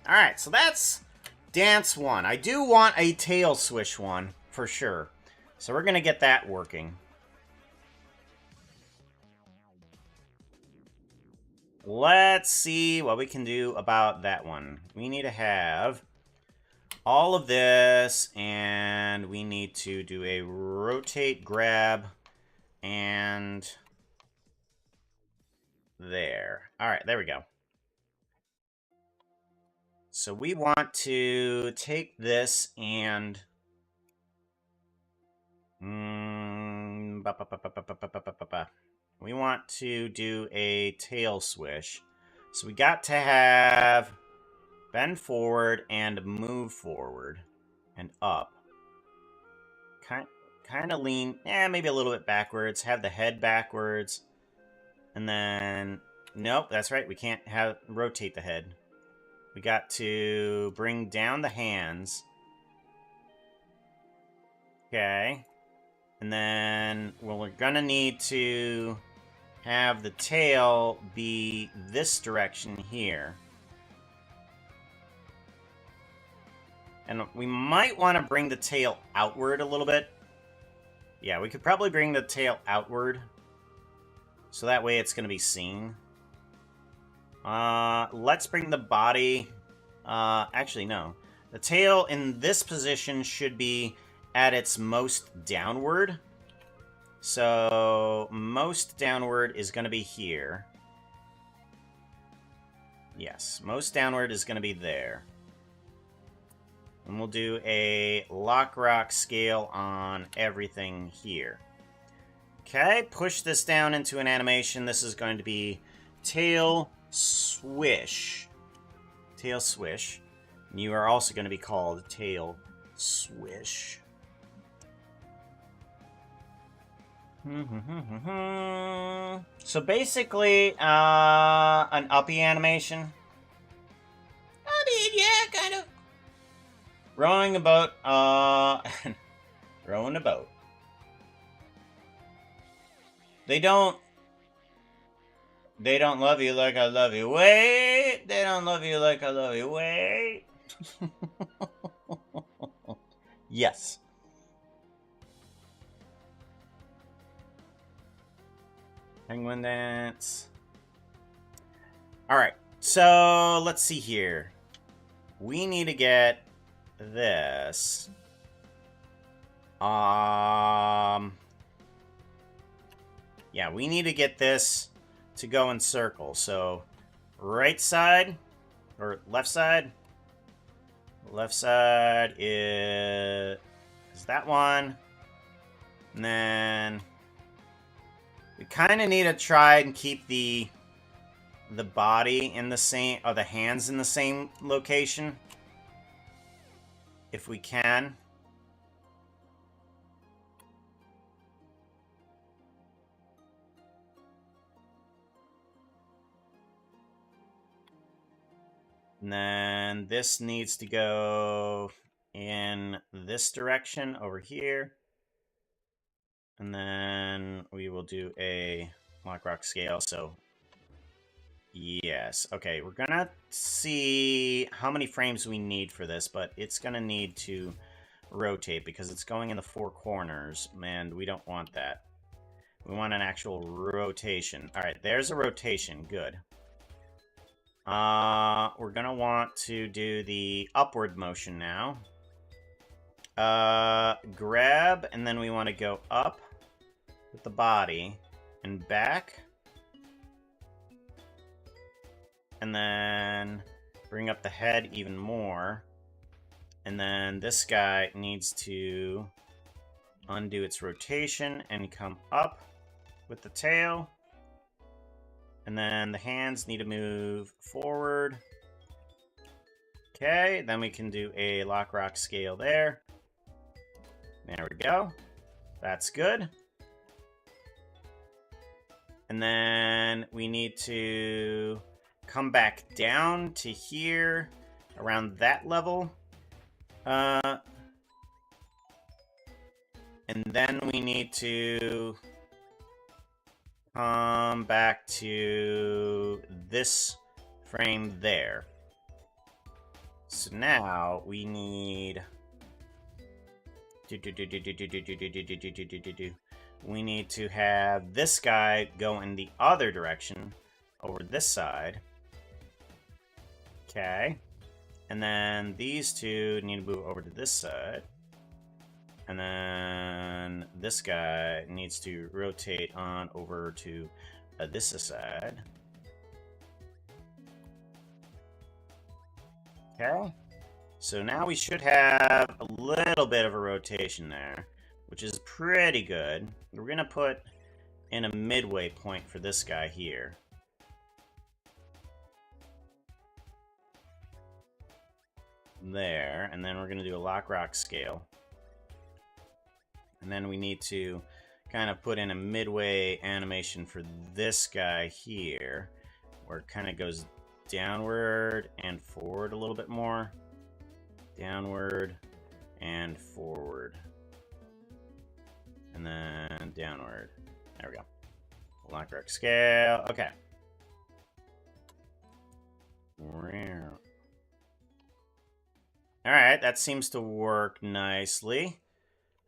Alright, so that's dance 1. I do want a tail swish one, for sure. So we're going to get that working. Let's see what we can do about that one. We need to have all of this, and we need to do a rotate, grab, and there. All right, there we go. So we want to take this and... we want to do a tail swish. So we got to have bend forward and move forward and up. Kind of lean, maybe a little bit backwards. Have the head backwards. And then, nope, that's right. We can't rotate the head. We got to bring down the hands. Okay. And then, well, we're gonna need to have the tail be this direction here. And we might want to bring the tail outward a little bit. Yeah, we could probably bring the tail outward. So that way it's going to be seen. Let's bring the body... actually, no. The tail in this position should be at its most downward. So, most downward is going to be here. Yes, most downward is going to be there. And we'll do a lock-rock scale on everything here. Okay, push this down into an animation. This is going to be tail swish. Tail swish. And you are also going to be called tail swish. So basically, an uppy animation. I mean, yeah, kind of. Rowing a boat, rowing a boat. They don't love you like I love you. Wait! They don't love you like I love you. Wait! Yes. Penguin dance. Alright, so let's see here. We need to get this. Yeah, we need to get this to go in circles. So, right side, or left side. Left side is that one. And then we kind of need to try and keep the body in the same, or the hands in the same location. If we can. And then this needs to go in this direction over here. And then we will do a lock-rock scale. So, yes. Okay, we're going to see how many frames we need for this, but it's going to need to rotate because it's going in the 4 corners, and we don't want that. We want an actual rotation. All right, there's a rotation. Good. We're going to want to do the upward motion now. Grab, and then we want to go up with the body and back. And then bring up the head even more. And then this guy needs to undo its rotation and come up with the tail. And then the hands need to move forward. Okay, then we can do a lock-rock scale there. There we go. That's good. And then we need to come back down to here, around that level. And then we need to come back to this frame there. So now we need... We need to have this guy go in the other direction, over this side. Okay. And then these two need to move over to this side. And then this guy needs to rotate on over to this side. Okay. So now we should have a little bit of a rotation there, which is pretty good. We're going to put in a midway point for this guy here. There, and then we're going to do a lock rock scale. And then we need to kind of put in a midway animation for this guy here, where it kind of goes downward and forward a little bit more. Downward and forward. And then downward. There we go. Lock rock scale. Okay. Alright, that seems to work nicely.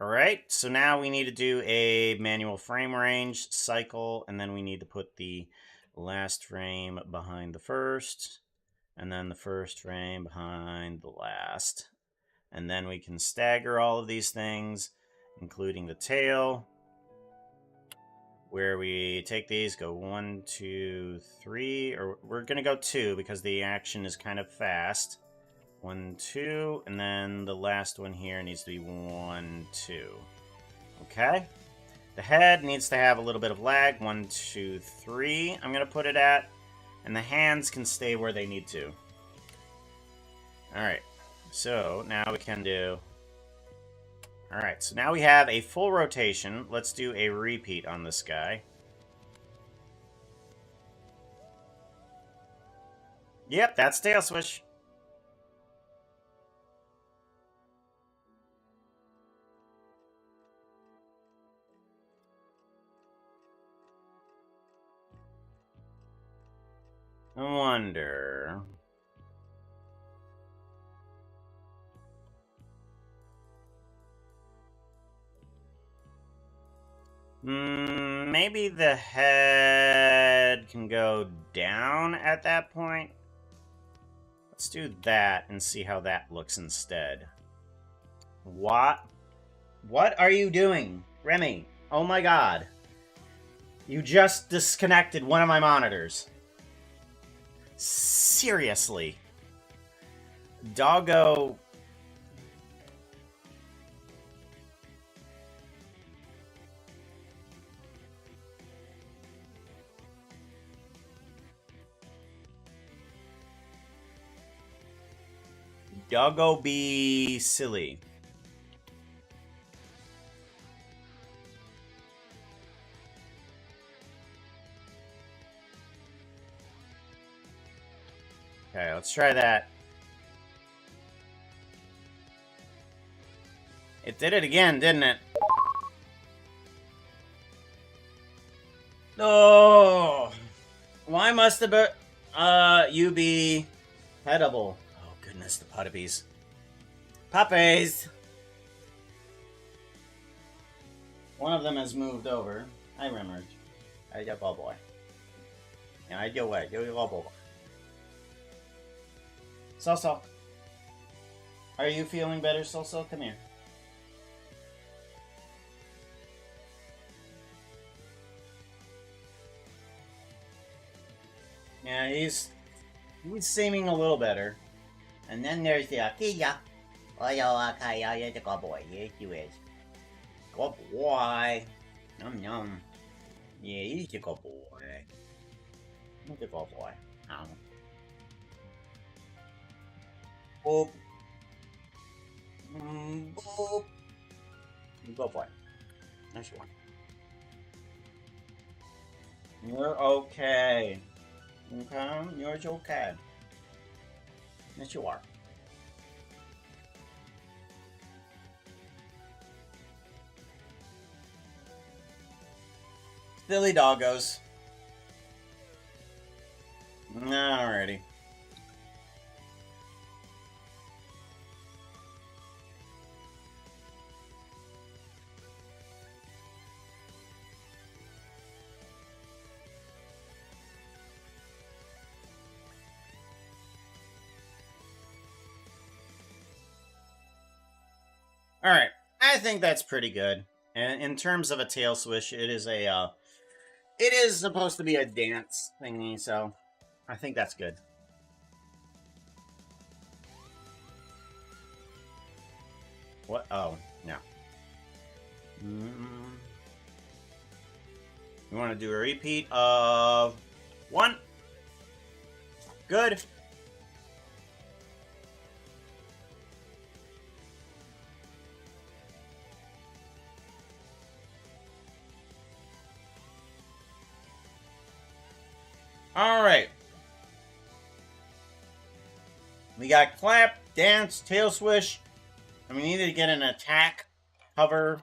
Alright, so now we need to do a manual frame range cycle, and then we need to put the last frame behind the first, and then the first frame behind the last. And then we can stagger all of these things, including the tail, where we take these, go 1, 2, 3, or we're going to go 2 because the action is kind of fast. 1, 2, and then the last one here needs to be 1, 2. Okay? The head needs to have a little bit of lag. 1, 2, 3, I'm going to put it at. And the hands can stay where they need to. Alright, so now we can do... Alright, so now we have a full rotation. Let's do a repeat on this guy. Yep, that's tail swish. I wonder... maybe the head can go down at that point. Let's do that and see how that looks instead. What? What are you doing? Remy, oh my god. You just disconnected one of my monitors. Seriously. Doggo... Doggo be silly. Okay, let's try that. It did it again, didn't it? Oh, why must you be headable? Oh goodness, the puppies. Puppies! One of them has moved over. I remembered. I got ball boy. Yeah, I go away. Go ball boy. So. Are you feeling better, So? Come here. Yeah, he's seeming a little better. And then there's the Akija. Oh, yeah, the good boy. Yes, you is. Good boy. Yum, yum. Yeah, he's a good boy. He's a good boy. Boop. Boop. Go for it. Nice one. You're okay. Okay? You're okay. Yes, you are. Silly doggos. Alrighty. Alright. I think that's pretty good. And in terms of a tail swish, it is a it is supposed to be a dance thingy, so I think that's good. What? Oh, no. We want to do a repeat of 1. Good. Alright. We got clap, dance, tail swish. And we needed to get an attack, hover,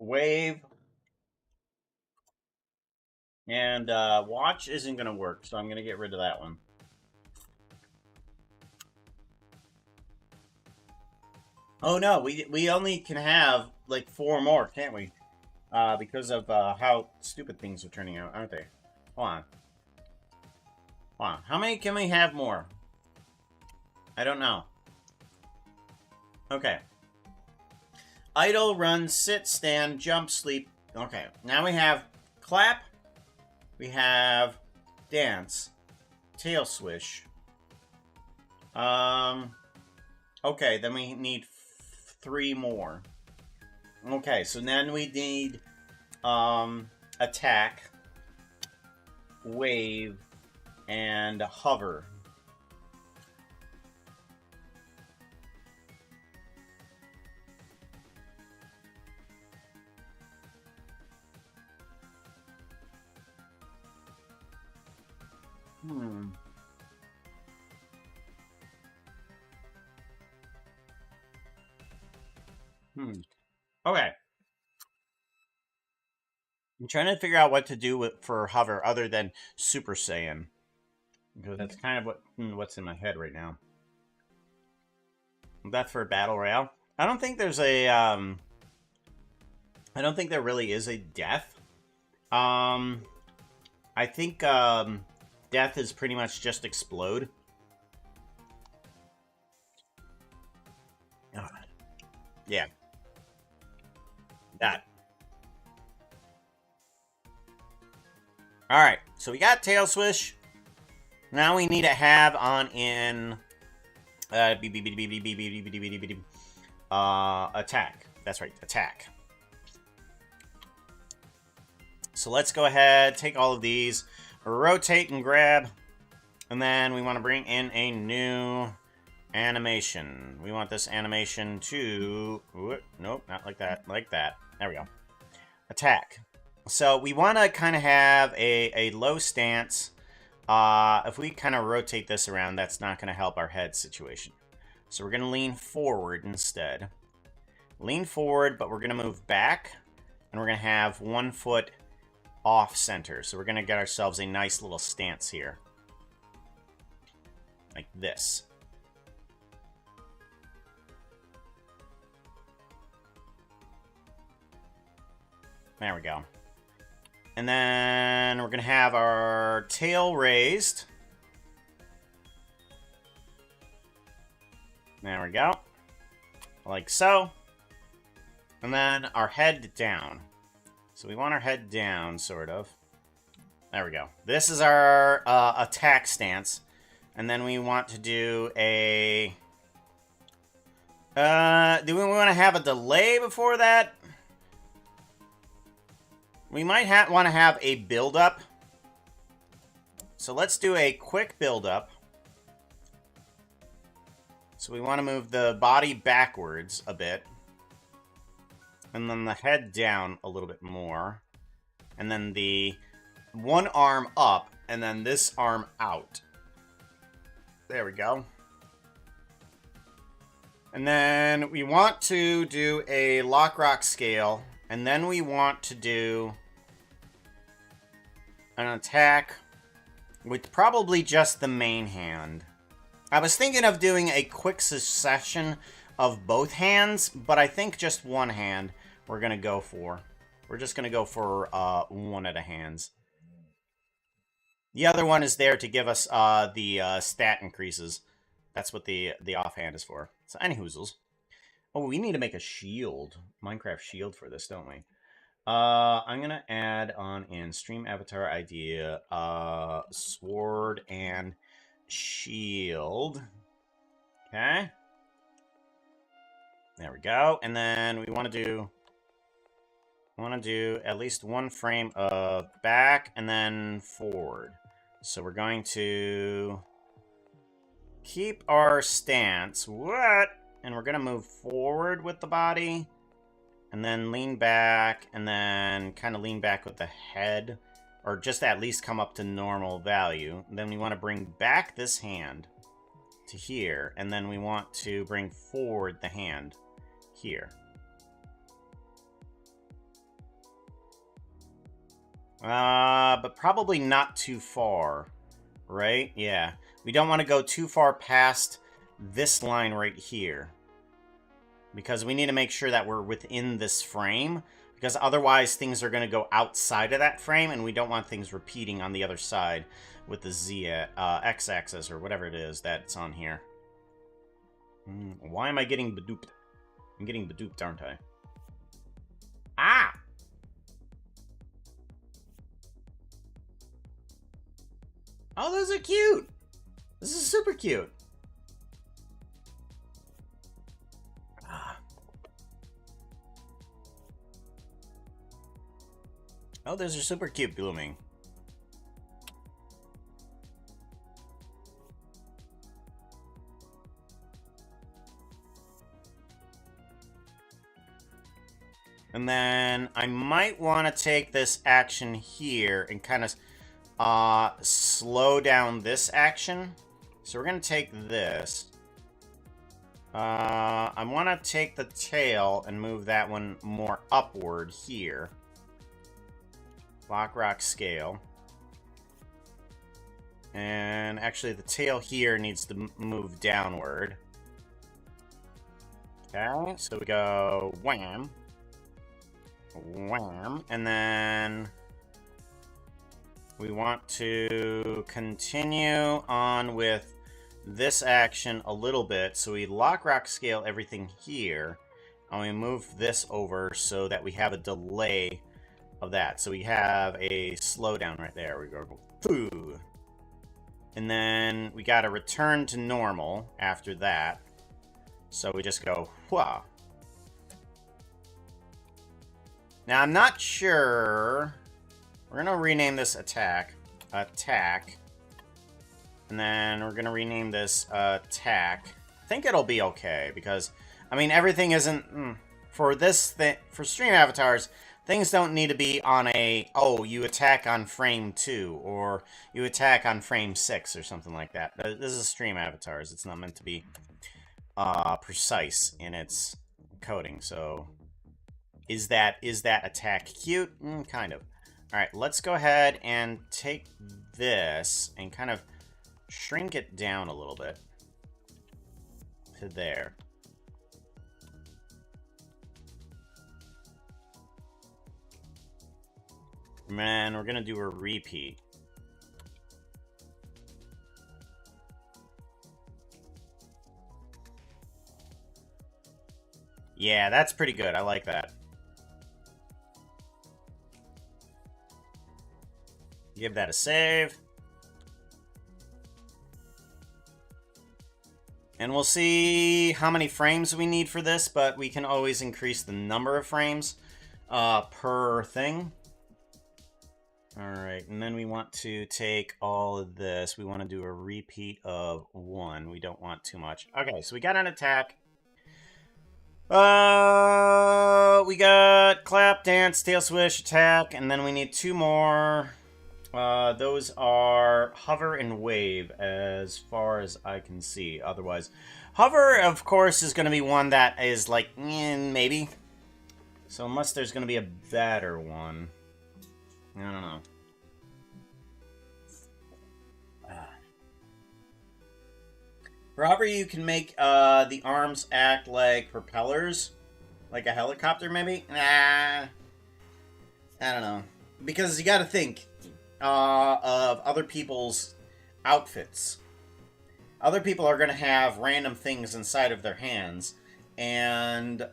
wave, and watch isn't going to work, so I'm going to get rid of that one. Oh no, we only can have like 4 more, can't we? Because of how stupid things are turning out, aren't they? Hold on. Hold on. How many can we have more? I don't know. Okay. Idle, run, sit, stand, jump, sleep. Okay. Now we have clap. We have dance. Tail swish. Okay, then we need 3 more. Okay, so then we need attack, wave, and hover. Okay. I'm trying to figure out what to do for hover other than Super Saiyan. Because that's kind of what's in my head right now. That's for Battle Royale. I don't think there's a, I don't think there really is a death. I think, death is pretty much just explode. Yeah. That. Alright, so we got tail swish. Now we need to have on in attack. That's right, attack. So let's go ahead, take all of these, rotate and grab, and then we want to bring in a new animation. We want this animation to... Nope, not like that. Like that. There we go. Attack. So we want to kind of have a low stance. If we kind of rotate this around, that's not going to help our head situation. So we're going to lean forward instead. Lean forward, but we're going to move back. And we're going to have 1 foot off center. So we're going to get ourselves a nice little stance here. Like this. There we go. And then we're going to have our tail raised. There we go. Like so. And then our head down. So we want our head down, sort of. There we go. This is our attack stance. And then we want to do a... do we want to have a delay before that? We might want to have a build-up. So let's do a quick build-up. So we want to move the body backwards a bit. And then the head down a little bit more. And then the one arm up, and then this arm out. There we go. And then we want to do a Lockrock scale. And then we want to do an attack with probably just the main hand. I was thinking of doing a quick succession of both hands, but I think just one hand we're going to go for. We're just going to go for one of the hands. The other one is there to give us the stat increases. That's what the offhand is for. So, anyhoozles. Oh, we need to make a shield. Minecraft shield for this, don't we? I'm going to add on in stream avatar idea, sword and shield. Okay. There we go. And then we want to do at least one frame of back and then forward. So we're going to keep our stance. What? And we're going to move forward with the body. And then lean back. And then kind of lean back with the head. Or just at least come up to normal value. And then we want to bring back this hand to here. And then we want to bring forward the hand here. But probably not too far, right? Yeah. We don't want to go too far past this line right here. Because we need to make sure that we're within this frame. Because otherwise things are going to go outside of that frame, and we don't want things repeating on the other side with the x-axis or whatever it is that's on here. Why am I getting badooped? I'm getting badooped, aren't I? Ah! Oh, those are cute! This is super cute. Oh, those are super cute blooming. And then I might want to take this action here and kind of slow down this action. So we're going to take this. I want to take the tail and move that one more upward here. Lockrock scale. And actually the tail here needs to move downward. Okay, so we go wham. Wham. And then we want to continue on with this action a little bit. So we Lockrock scale everything here. And we move this over so that we have a delay of that. So we have a slowdown right there. We go, poo. And then we got to return to normal after that. So we just go, wha. Now I'm not sure. We're going to rename this attack. Attack. And then we're going to rename this attack. I think it'll be okay because, I mean, everything isn't, for this thing, for stream avatars, things don't need to be on a, oh, you attack on frame 2, or you attack on frame 6, or something like that. This is stream avatars. It's not meant to be precise in its coding. So, is that attack cute? Kind of. Alright, let's go ahead and take this and kind of shrink it down a little bit to there. Man, we're gonna do a repeat. Yeah, that's pretty good. I like that. Give that a save. And we'll see how many frames we need for this, but we can always increase the number of frames per thing. Alright, and then we want to take all of this. We want to do a repeat of 1. We don't want too much. Okay, so we got an attack. We got clap, dance, tail swish, attack, and then we need 2 more. Those are hover and wave, as far as I can see. Otherwise, hover, of course, is going to be one that is like, maybe. So unless there's going to be a better one. I don't know. For hover, you can make the arms act like propellers. Like a helicopter, maybe? Nah. I don't know. Because you gotta think of other people's outfits. Other people are gonna have random things inside of their hands. And,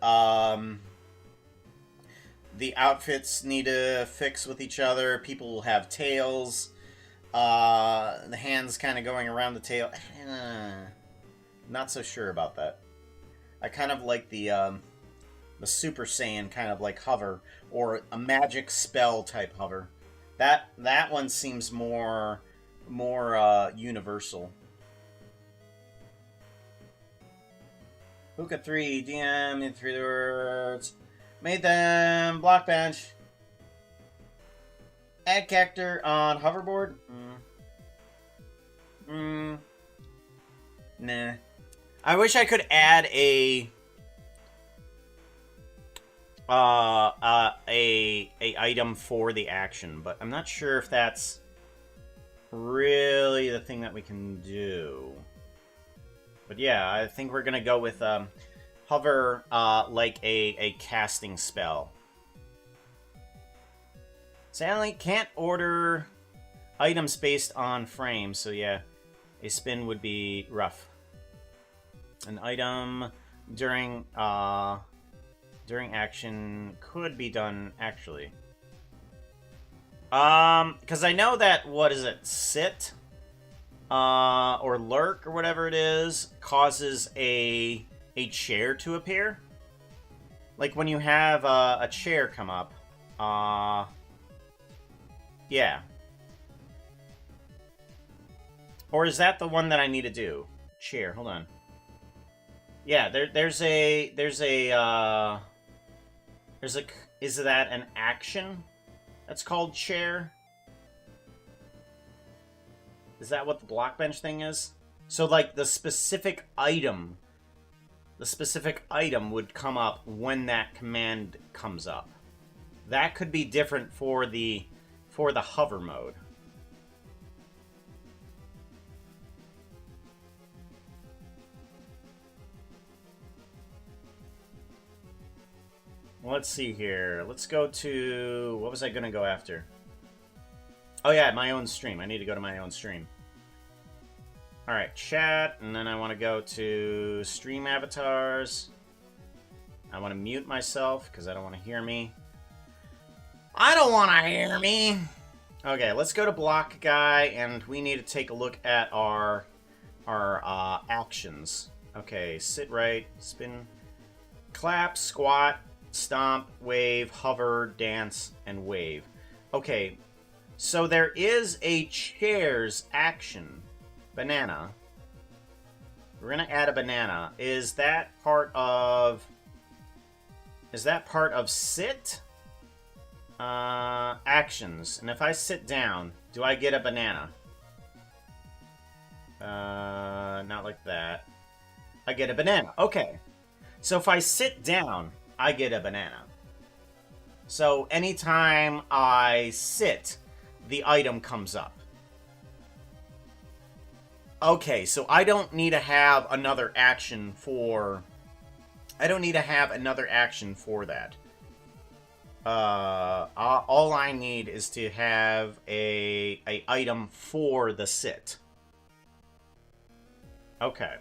the outfits need to fix with each other. People will have tails. The hands kind of going around the tail. Not so sure about that. I kind of like the Super Saiyan kind of like hover, or a magic spell type hover. That one seems more universal. Hookah 3, DM, in 3 words. Made them block bench. Add character on hoverboard. Nah. I wish I could add a item for the action, but I'm not sure if that's really the thing that we can do. But yeah, I think we're gonna go with hover like a casting spell. Sadly, can't order items based on frames, so yeah, a spin would be rough. An item during action could be done, actually. Because I know that, what is it, sit? Or lurk, or whatever it is, causes a chair to appear. Like when you have a chair come up. Yeah. Or is that the one that I need to do? Chair, hold on. Yeah, is that an action that's called chair? Is that what the block bench thing is? So like the specific item would come up when that command comes up. That could be different for the hover mode. Let's see here. Let's go to... What was I going to go after? Oh yeah, my own stream. I need to go to my own stream. Alright, chat. And then I want to go to stream avatars. I want to mute myself because I don't want to hear me. I don't want to hear me! Okay, let's go to block guy. And we need to take a look at our actions. Okay, sit right, spin, clap, squat, stomp, wave, hover, dance, and wave. Okay, so there is a chair's action. Banana. We're gonna add a banana. Is that part of sit? Actions. And if I sit down, do I get a banana? Not like that. I get a banana. Okay. So if I sit down, I get a banana. So anytime I sit, the item comes up. Okay, so I don't need to have another action for... I don't need to have another action for that. All I need is to have a item for the sit. Okay.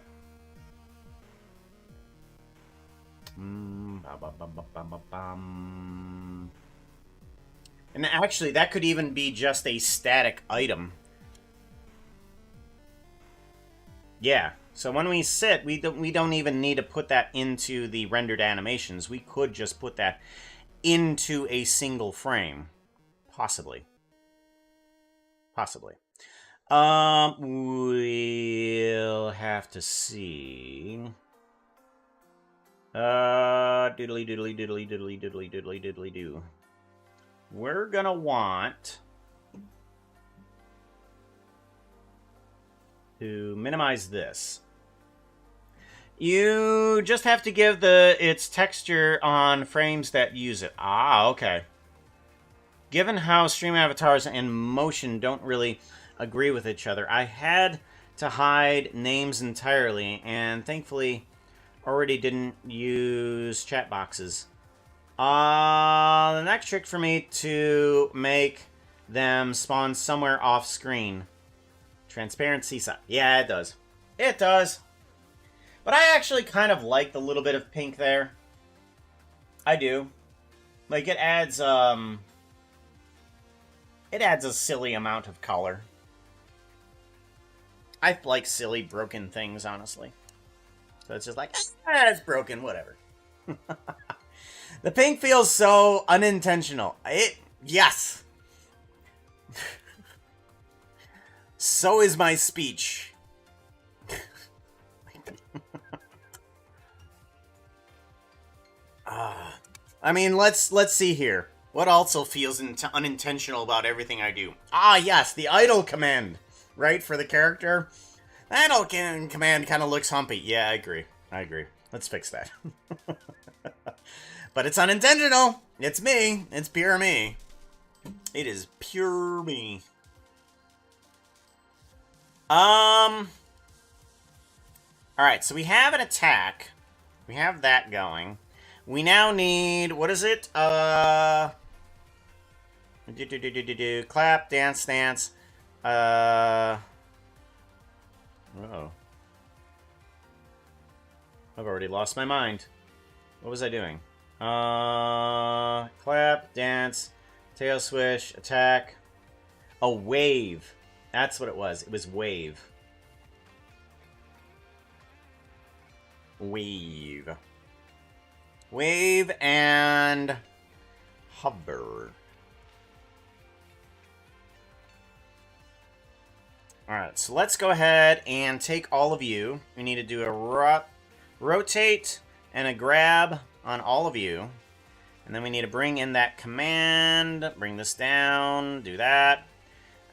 And actually, that could even be just a static item. Yeah. So when we sit, we don't even need to put that into the rendered animations. We could just put that into a single frame, possibly. Possibly. We'll have to see. Doodly doodly doodly doodly doodly doodly doodly doo. We're gonna want to minimize this. You just have to give its texture on frames that use it. Ah, okay. Given how stream avatars and motion don't really agree with each other, I had to hide names entirely, and thankfully already didn't use chat boxes. The next trick for me to make them spawn somewhere off screen. Transparent seesaw. Yeah, it does. It does. But I actually kind of like the little bit of pink there. I do. Like, it adds a silly amount of color. I like silly, broken things, honestly. So it's just like, it's broken, whatever. The pink feels so unintentional. Yes! So is my speech. I mean, let's see here. What also feels unintentional about everything I do? Ah, yes, the idle command, right, for the character? That idle command kind of looks humpy. Yeah, I agree. Let's fix that. But it's unintentional. It's me. It's pure me. It is pure me. Alright, so we have an attack. We have that going. We now need, what is it? Clap, dance. Uh-oh. I've already lost my mind. What was I doing? Clap, dance, tail swish, attack. Oh, wave. That's what it was. It was wave. Wave and hover. Alright, so let's go ahead and take all of you. We need to do a rotate and a grab on all of you. And then we need to bring in that command, bring this down, do that.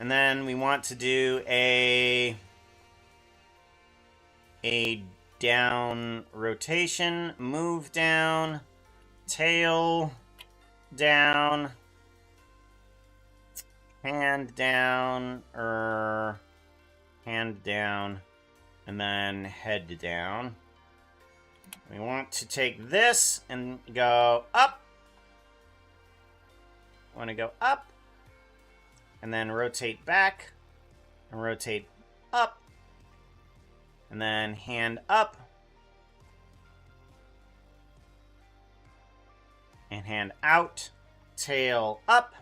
And then we want to do a down rotation, move down, tail down, hand down, hand down, and then head down. We want to take this and go up. I want to go up, and then rotate back, and rotate up, and then hand up, and hand out, tail up,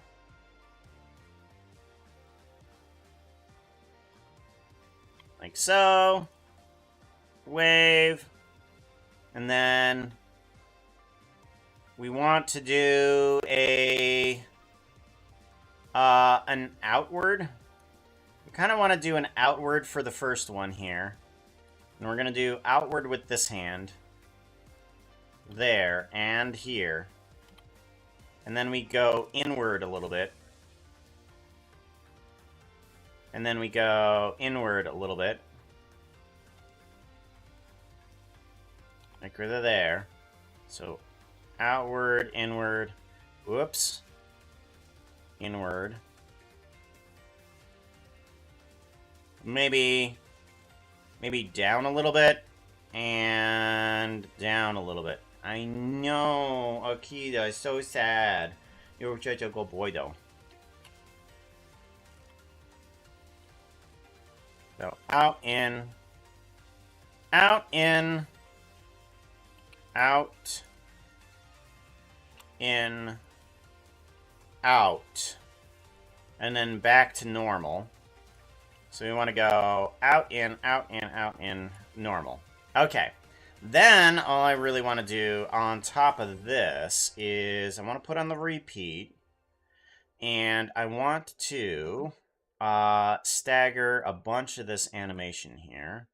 like so, wave, and then we want to do an outward. We kind of want to do an outward for the first one here. And we're going to do outward with this hand. There, and here. And then we go inward a little bit. And then we go inward a little bit. Like we're there. So, outward, inward. Whoops. Inward. Maybe down a little bit. And down a little bit. I know, Akita is so sad. You're such a good boy, though. So, out, in, out, in, out, in, out, and then back to normal. So we want to go out, in, normal. Okay. Then, all I really want to do on top of this is I want to put on the repeat, and I want to stagger a bunch of this animation here.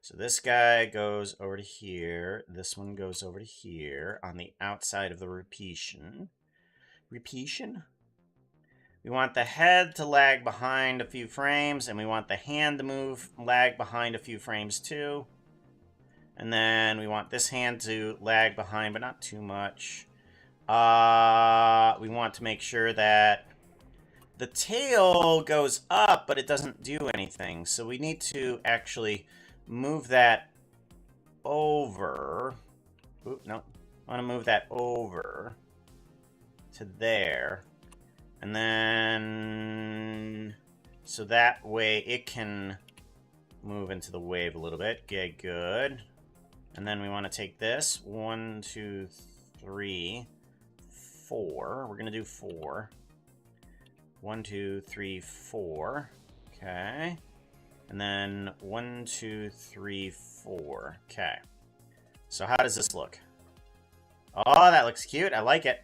So this guy goes over to here. This one goes over to here on the outside of the repetition. Repetition? We want the head to lag behind a few frames, and we want the hand to lag behind a few frames too. And then we want this hand to lag behind, but not too much. We want to make sure that the tail goes up, but it doesn't do anything. So we need to actually move that over. Oop, no. I want to move that over to there. And then, so that way it can move into the wave a little bit. Okay, good. And then we want to take this. 1, 2, 3, 4. We're going to do 4. 1, 2, 3, 4. Okay. And then 1, 2, 3, 4. Okay. So how does this look? Oh, that looks cute. I like it.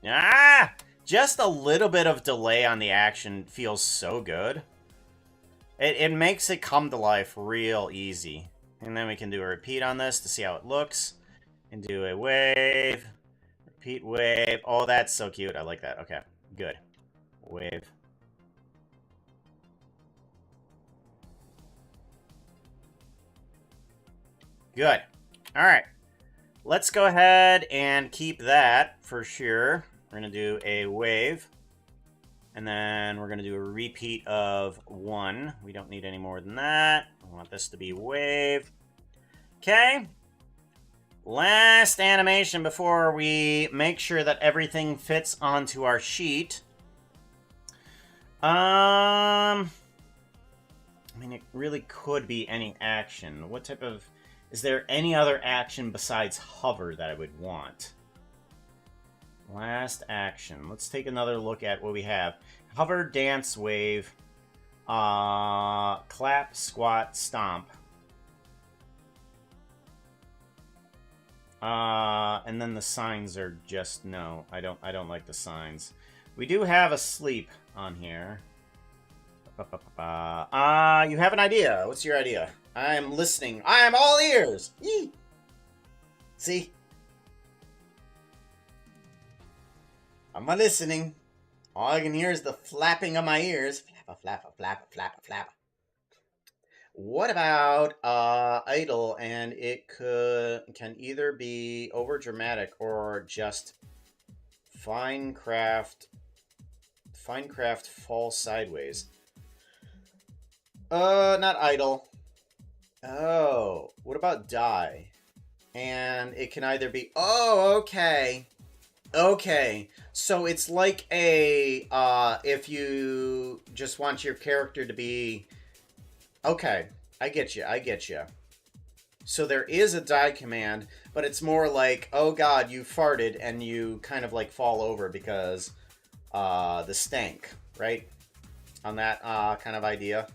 Ah! Just a little bit of delay on the action feels so good. It makes it come to life real easy. And then we can do a repeat on this to see how it looks. And do a wave. Repeat wave. Oh, that's so cute. I like that. Okay, good. Wave. Good. All right. Let's go ahead and keep that for sure. We're going to do a wave. And then we're going to do a repeat of 1. We don't need any more than that. I want this to be wave. Okay. Last animation before we make sure that everything fits onto our sheet. I mean, it really could be any action. What type of... Is there any other action besides hover that I would want? Last action. Let's take another look at what we have. Hover, dance, wave, clap, squat, stomp. And then the signs are just no. I don't like the signs. We do have a sleep on here. You have an idea. What's your idea? I am listening. I am all ears. Yee. See? I'm listening. All I can hear is the flapping of my ears. Flappa, flappa, flappa, flappa, flappa. What about idle? And it can either be over dramatic or just fine craft fall sideways. Not idle. Oh, what about die? And it can either be, oh, okay. Okay, so it's like a, if you just want your character to be, okay, I get you. So there is a die command, but it's more like, oh god, you farted, and you kind of like fall over because, the stank, right? On that, kind of idea.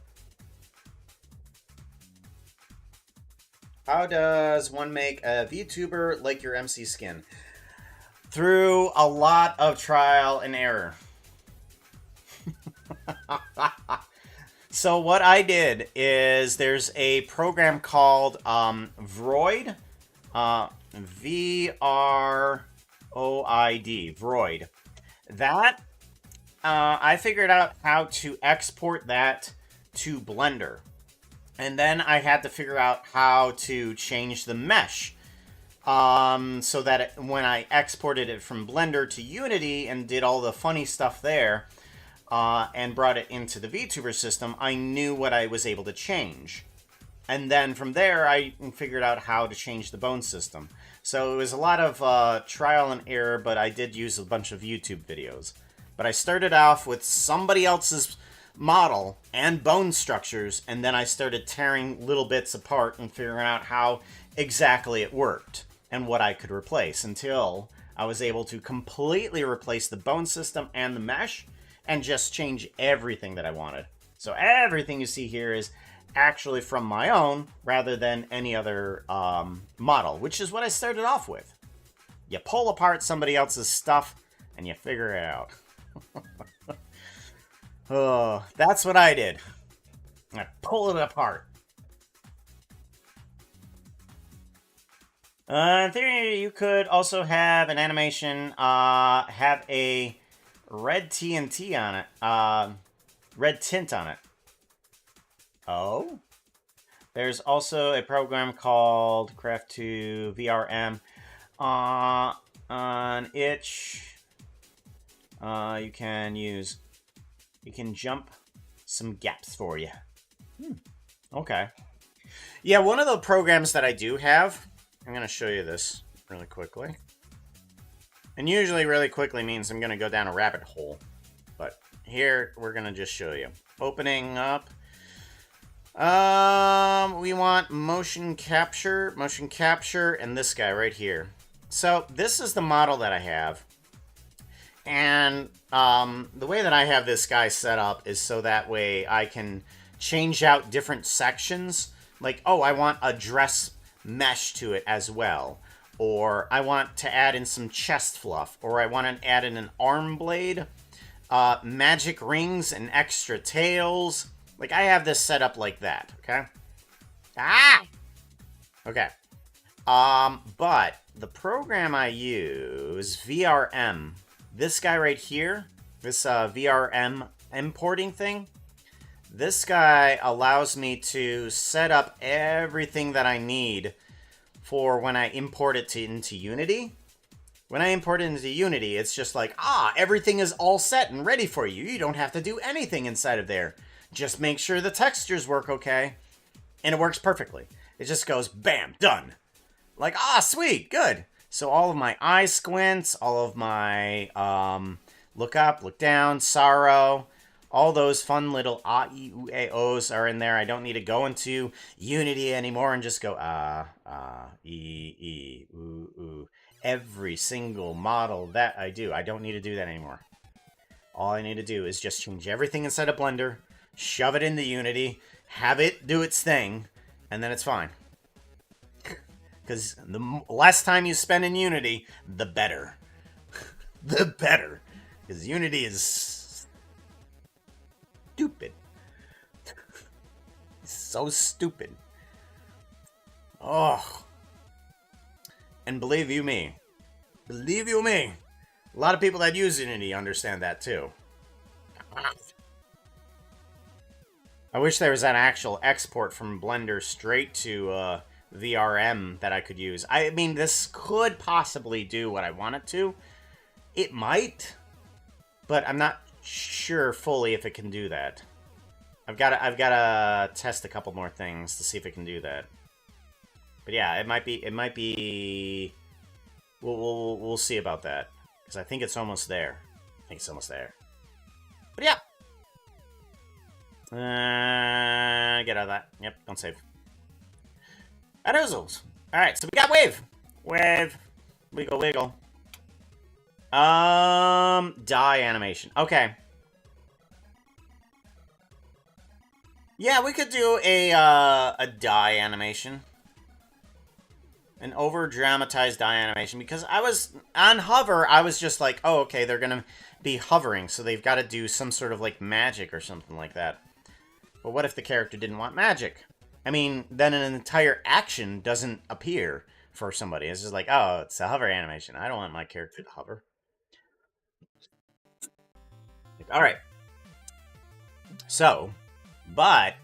How does one make a VTuber like your MC Skin? Through a lot of trial and error. So what I did is there's a program called Vroid. V-R-O-I-D. Vroid. That, I figured out how to export that to Blender. And then I had to figure out how to change the mesh. So that when I exported it from Blender to Unity and did all the funny stuff there, and brought it into the VTuber system, I knew what I was able to change. And then from there, I figured out how to change the bone system. So it was a lot of trial and error, but I did use a bunch of YouTube videos. But I started off with somebody else's model and bone structures, and then I started tearing little bits apart and figuring out how exactly it worked and what I could replace until I was able to completely replace the bone system and the mesh and just change everything that I wanted. So everything you see here is actually from my own rather than any other model, which is what I started off with. You pull apart somebody else's stuff and you figure it out. Oh, that's what I did. I pull it apart. In theory, you could also have an animation have a red TNT on it. Red tint on it. Oh? There's also a program called Craft2 VRM. On itch, you can jump some gaps for you. Okay. Yeah, one of the programs that I do have, I'm going to show you this really quickly. And usually really quickly means I'm going to go down a rabbit hole. But here, we're going to just show you. Opening up. We want motion capture, and this guy right here. So this is the model that I have. And the way that I have this guy set up is so that way I can change out different sections. Like, oh, I want a dress mesh to it as well. Or I want to add in some chest fluff. Or I want to add in an arm blade, magic rings, and extra tails. Like, I have this set up like that, okay? Ah! Okay. But the program I use, VRM, this guy right here, this VRM importing thing, this guy allows me to set up everything that I need for when I import it into Unity. When I import it into Unity, it's just like, everything is all set and ready for you. You don't have to do anything inside of there. Just make sure the textures work okay. And it works perfectly. It just goes, bam, done. Like, sweet, good. So all of my eye squints, all of my look up, look down, sorrow, all those fun little e, oo, a, ohs are in there. I don't need to go into Unity anymore and just go e, oo, oo. Every single model that I do. I don't need to do that anymore. All I need to do is just change everything inside of Blender, shove it into Unity, have it do its thing, and then it's fine. Because the less time you spend in Unity, the better. The better. Because Unity is stupid. So stupid. Oh. And believe you me, a lot of people that use Unity understand that too. I wish there was an actual export from Blender straight to VRM that I could use. I mean, this could possibly do what I want it to. It might, but I'm not sure fully if it can do that. I've got to test a couple more things to see if it can do that. But yeah, it might be. We'll see about that, because I think it's almost there. But yeah. Get out of that. Yep, don't save. Adoozles. Alright, so we got Wave. Wiggle. Die animation. Okay. Yeah, we could do a die animation. An over-dramatized die animation, because I was, on hover, I was just like, oh, okay, they're gonna be hovering, so they've got to do some sort of, like, magic or something like that. But what if the character didn't want magic? I mean, then an entire action doesn't appear for somebody. It's just like, oh, it's a hover animation. I don't want my character to hover. Alright. So, but,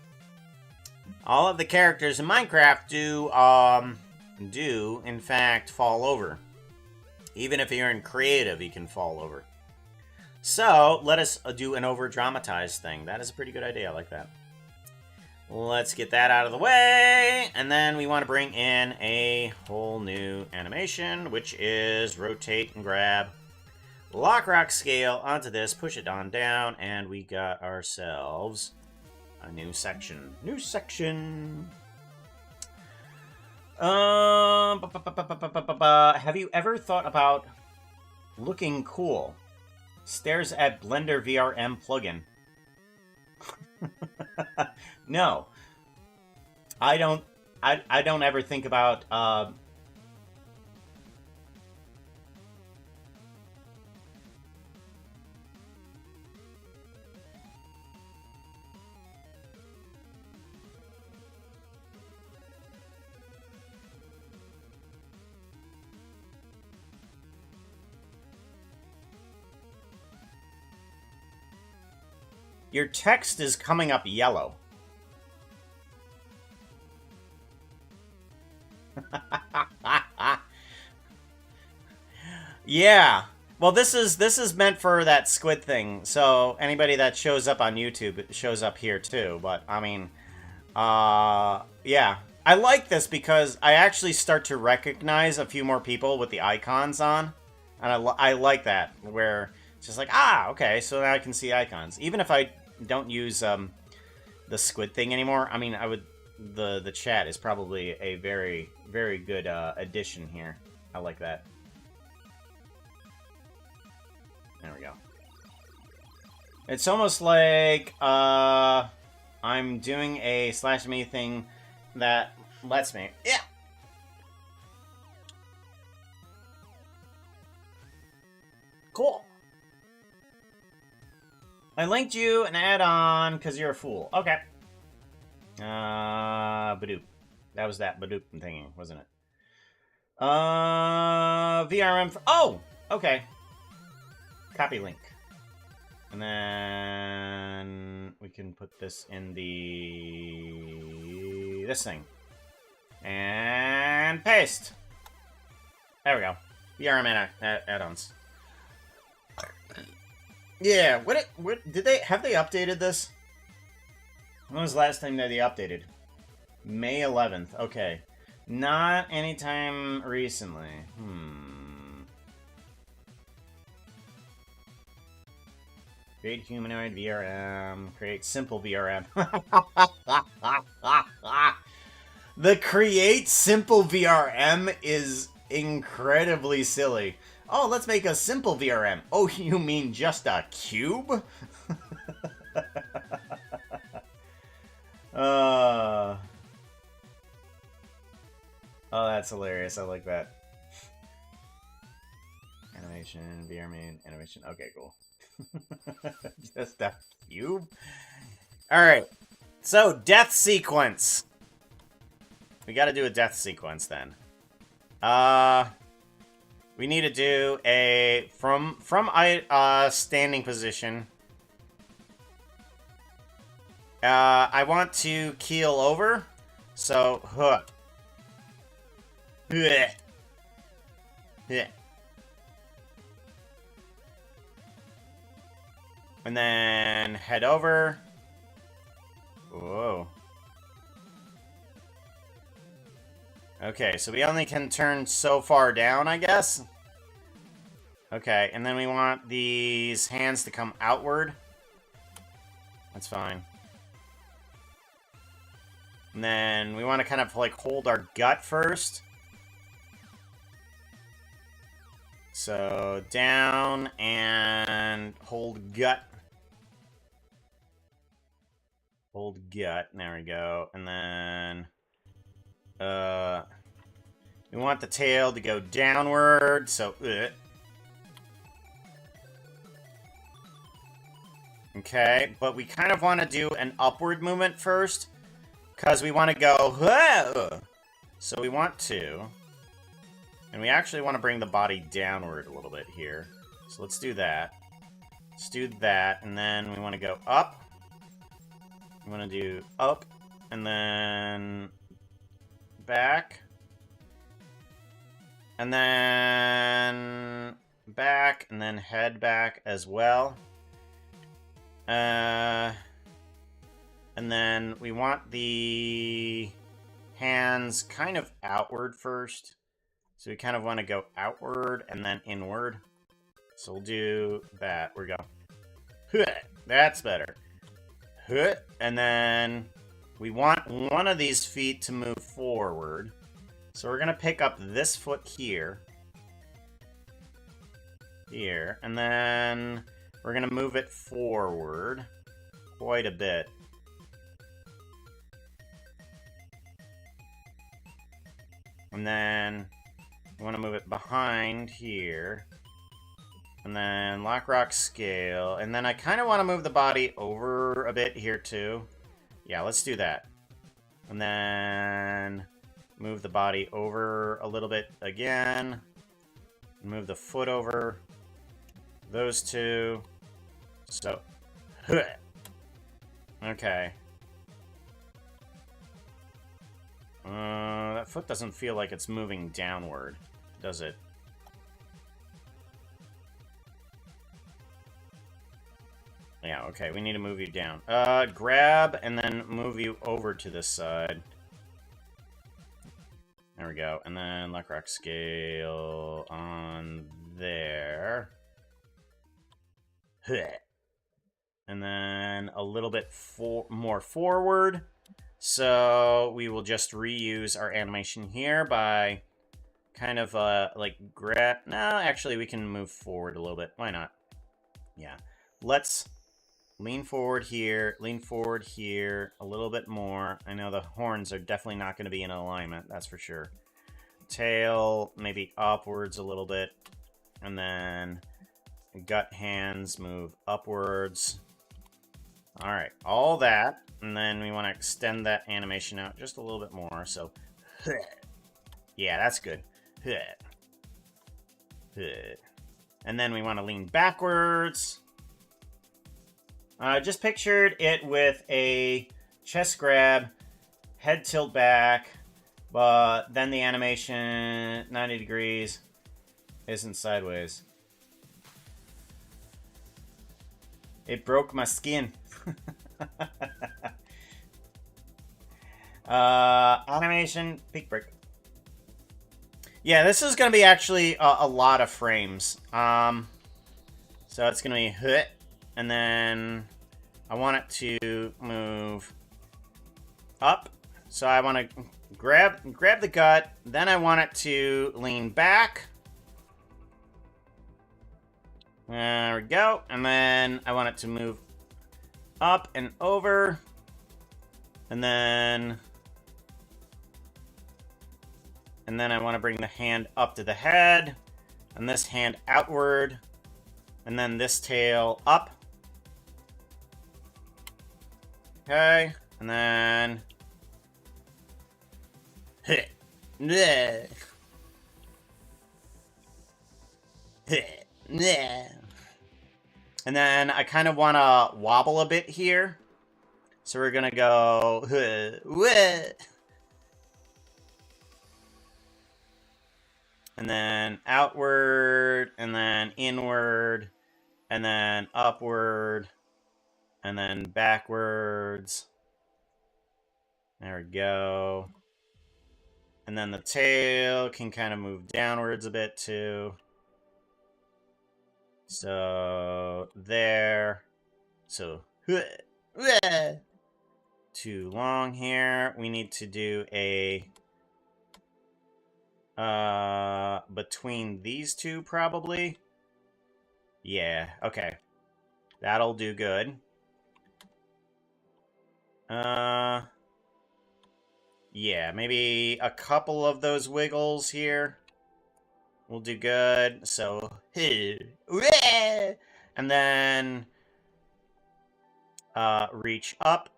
all of the characters in Minecraft do, in fact, fall over. Even if you're in creative, you can fall over. So, let us do an over-dramatized thing. That is a pretty good idea. I like that. Let's get that out of the way. And then we want to bring in a whole new animation, which is rotate and grab. Lock, rock, scale onto this. Push it on down. And we got ourselves a new section. Have you ever thought about looking cool? Stares at Blender VRM plugin. No. I don't ever think about your text is coming up yellow. Yeah. Well, this is meant for that squid thing. So anybody that shows up on YouTube, it shows up here too. But I mean, yeah. I like this because I actually start to recognize a few more people with the icons on. And I like that, where it's just like, ah, okay, so now I can see icons. Even if I don't use the squid thing anymore, I mean, I would... The chat is probably a very, very good addition here. I like that. There we go. It's almost like I'm doing a /me thing that lets me... Yeah! Cool. I linked you an add-on because you're a fool. Okay. Badoop. That was that Badoop thingy, wasn't it? VRM for... Oh! Okay. Copy link. And then we can put this in the... this thing. And paste. There we go. VRM add-ons. Yeah, what did they... Have they updated this? When was the last time that they updated? May 11th. Okay. Not anytime recently. Create humanoid VRM. Create simple VRM. The create simple VRM is incredibly silly. Oh, let's make a simple VRM. Oh, you mean just a cube? Oh, that's hilarious. I like that. Animation, VR main, animation. Okay, cool. Just a cube? Alright. So, death sequence. We gotta do a death sequence then. We need to do a... From standing position... I want to keel over, so, and then head over. Whoa. Okay, so we only can turn so far down, I guess. Okay, and then we want these hands to come outward. That's fine. And then we want to kind of, like, hold our gut first. So, down and hold gut. Hold gut. There we go. And then... we want the tail to go downward, so... Okay, but we kind of want to do an upward movement first. Because we want to go, whoa! So we want to. And we actually want to bring the body downward a little bit here. So let's do that. Let's do that, and then we want to go up. We want to do up, and then back. And then back, and then head back as well. And then we want the hands kind of outward first. So we kind of want to go outward and then inward. So we'll do that. We go. That's better. And then we want one of these feet to move forward. So we're going to pick up this foot here. Here. And then we're going to move it forward quite a bit. And then we want to move it behind here. And then lock, rock, scale. And then I kind of want to move the body over a bit here too. Yeah, let's do that. And then move the body over a little bit again. Move the foot over. Those two. So, Okay. That foot doesn't feel like it's moving downward, does it? Yeah, okay, we need to move you down. Grab and then move you over to this side. There we go. And then Luckrock scale on there. And then a little bit more forward. So we will just reuse our animation here by kind of like grab. No, actually we can move forward a little bit. Why not? Yeah. Let's lean forward here a little bit more. I know the horns are definitely not going to be in alignment, that's for sure. Tail maybe upwards a little bit. And then gut hands move upwards. Alright, all that. And then we want to extend that animation out just a little bit more. So, yeah, that's good. And then we want to lean backwards. Just pictured it with a chest grab, head tilt back, but then the animation, 90 degrees, isn't sideways. It broke my skin. Animation, peak break. Yeah, this is going to be actually a lot of frames. So it's going to be hit, and then I want it to move up. So I want to grab the gut, then I want it to lean back. There we go. And then I want it to move up and over. And then I want to bring the hand up to the head. And this hand outward. And then this tail up. Okay. And then and then I kind of want to wobble a bit here. So we're going to go and then outward, and then inward, and then upward, and then backwards. There we go. And then the tail can kind of move downwards a bit too. So there. So too long here. We need to do a between these two probably. Yeah, okay. That'll do good. Yeah, maybe a couple of those wiggles here will do good. So, and then reach up.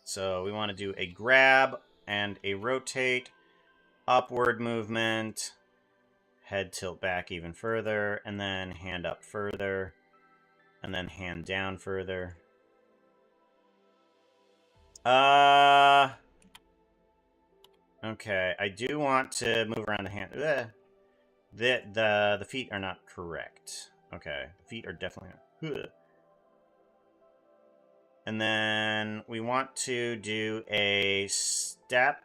So we want to do a grab and a rotate, upward movement, head tilt back even further, and then hand up further, and then hand down further. Okay, I do want to move around the hand. The feet are not correct. Okay, the feet are definitely not. And then we want to do a step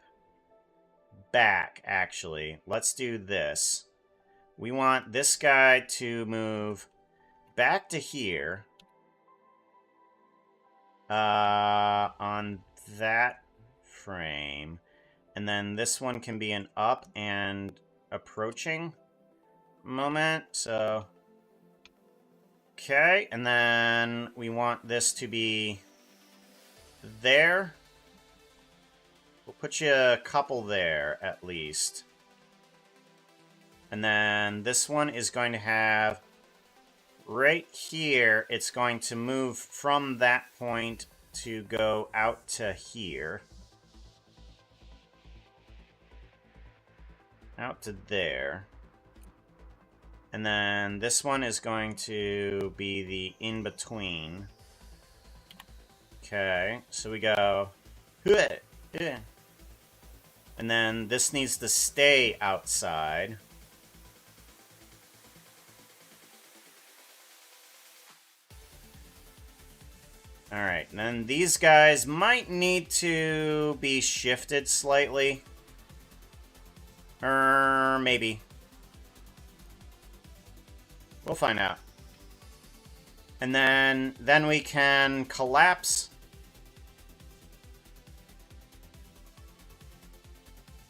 back, actually. Let's do this. We want this guy to move back to here. On that frame. And then this one can be an up and approaching moment. So, okay. And then we want this to be there. We'll put you a couple there, at least. And then this one is going to have, right here, it's going to move from that point to go out to here. Out to there. And then this one is going to be the in-between. Okay, so we go... And then this needs to stay outside. Alright, and then these guys might need to be shifted slightly. Maybe. We'll find out. And then we can collapse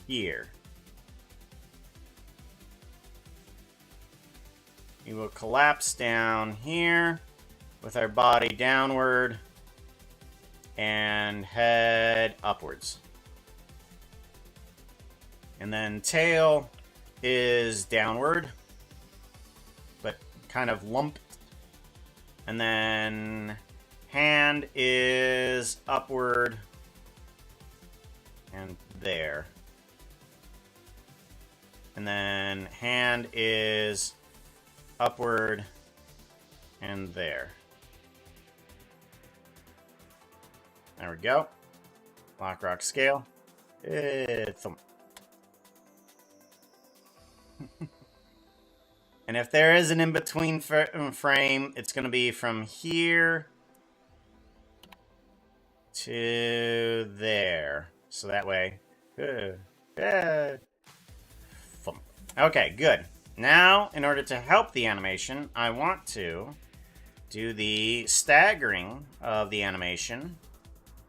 here. We will collapse down here with our body downward and head upwards. And then tail is downward, but kind of lumped. And then hand is upward and there. And then hand is upward and there. There we go. Lockrock scale. Thump. And if there is an in-between frame, it's going to be from here to there. So that way. Okay, good. Now, in order to help the animation, I want to do the staggering of the animation.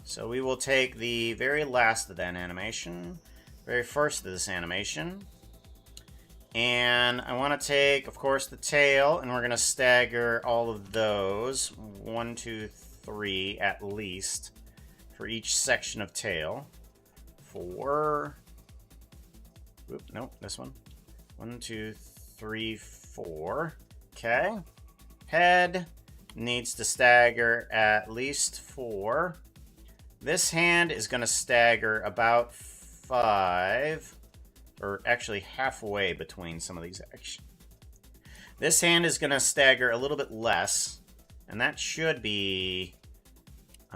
So we will take the very last of that animation, very first of this animation. And I want to take, of course, the tail, and we're going to stagger all of those. 1, 2, 3 at least for each section of tail. 4. Oop, nope, this one. 1, 2, 3, 4. Okay. Head needs to stagger at least 4. This hand is going to stagger about 5. Or actually halfway between some of these actions. This hand is going to stagger a little bit less. And that should be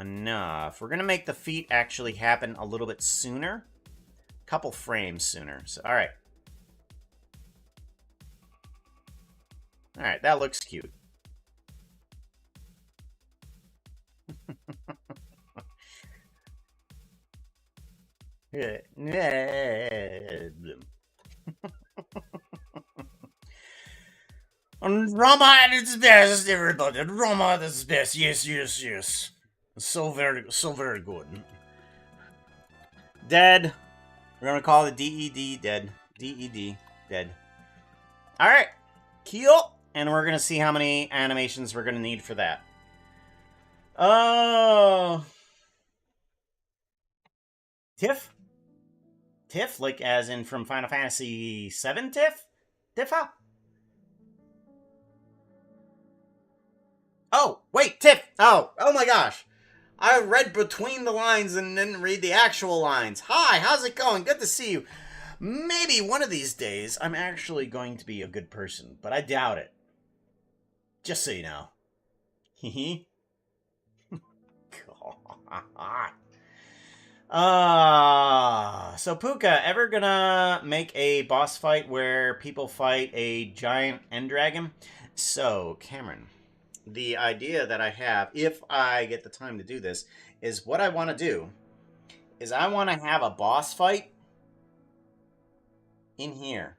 enough. We're going to make the feet actually happen a little bit sooner. A couple frames sooner. So, alright. Alright, that looks cute. Roma at its best, everybody. Roma at its best. Yes, yes, yes. So very good. Dead. We're gonna call it DED. Dead. DED. Dead. Alright. Kill. And we're gonna see how many animations we're gonna need for that. Oh. Tiff? Tiff? Like as in from Final Fantasy VII Tiff? Tiffa? Oh, wait, Tiff! Oh my gosh. I read between the lines and didn't read the actual lines. Hi, how's it going? Good to see you. Maybe one of these days I'm actually going to be a good person, but I doubt it. Just so you know. Hehe. God. So Puka, ever gonna make a boss fight where people fight a giant end dragon? So, Cameron, the idea that I have, if I get the time to do this, is what I want to do is I want to have a boss fight in here.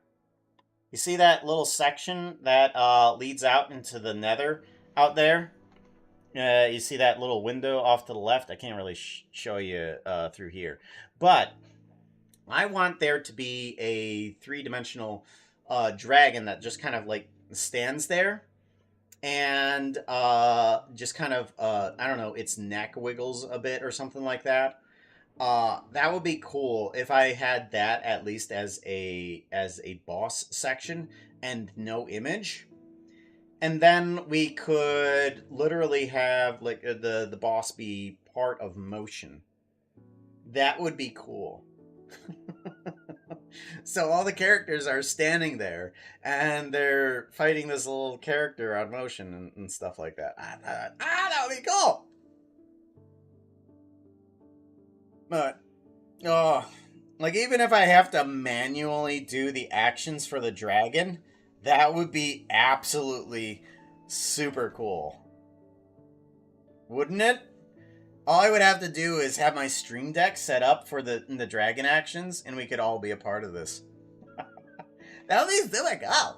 You see that little section that leads out into the nether out there? You see that little window off to the left? I can't really show you through here. But I want there to be a three-dimensional dragon that just kind of like stands there. And just kind of, I don't know, its neck wiggles a bit or something like that. That would be cool if I had that at least as a boss section and no image. And then we could literally have like the boss be part of motion. That would be cool. So all the characters are standing there and they're fighting this little character on motion and stuff like that. That would be cool. But, oh, like, even if I have to manually do the actions for the dragon, that would be absolutely super cool. Wouldn't it? All I would have to do is have my stream deck set up for the dragon actions, and we could all be a part of this. That would be so cool.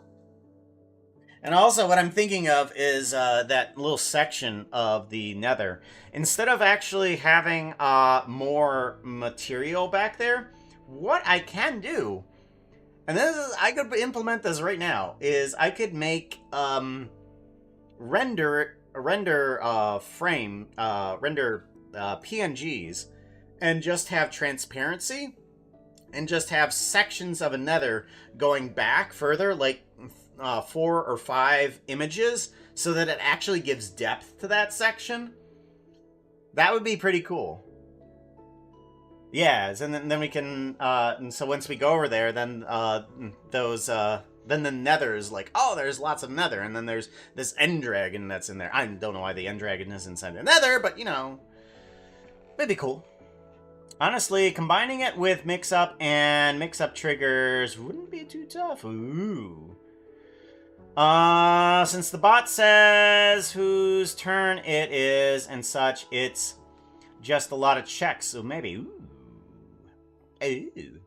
And also, what I'm thinking of is that little section of the nether. Instead of actually having more material back there, what I can do, and this is, I could implement this right now, is I could make render PNGs and just have transparency and just have sections of a nether going back further, like 4 or 5 images, so that it actually gives depth to that section. That would be pretty cool. Yes, and then we can, and so once we go over there, then then the nether's like, oh, there's lots of nether, and then there's this end dragon that's in there. I don't know why the end dragon is inside the nether, but, you know, it'd be cool. Honestly, combining it with mix-up and mix-up triggers wouldn't be too tough. Ooh. Since the bot says whose turn it is and such, it's just a lot of checks, so maybe, ooh. Ooh.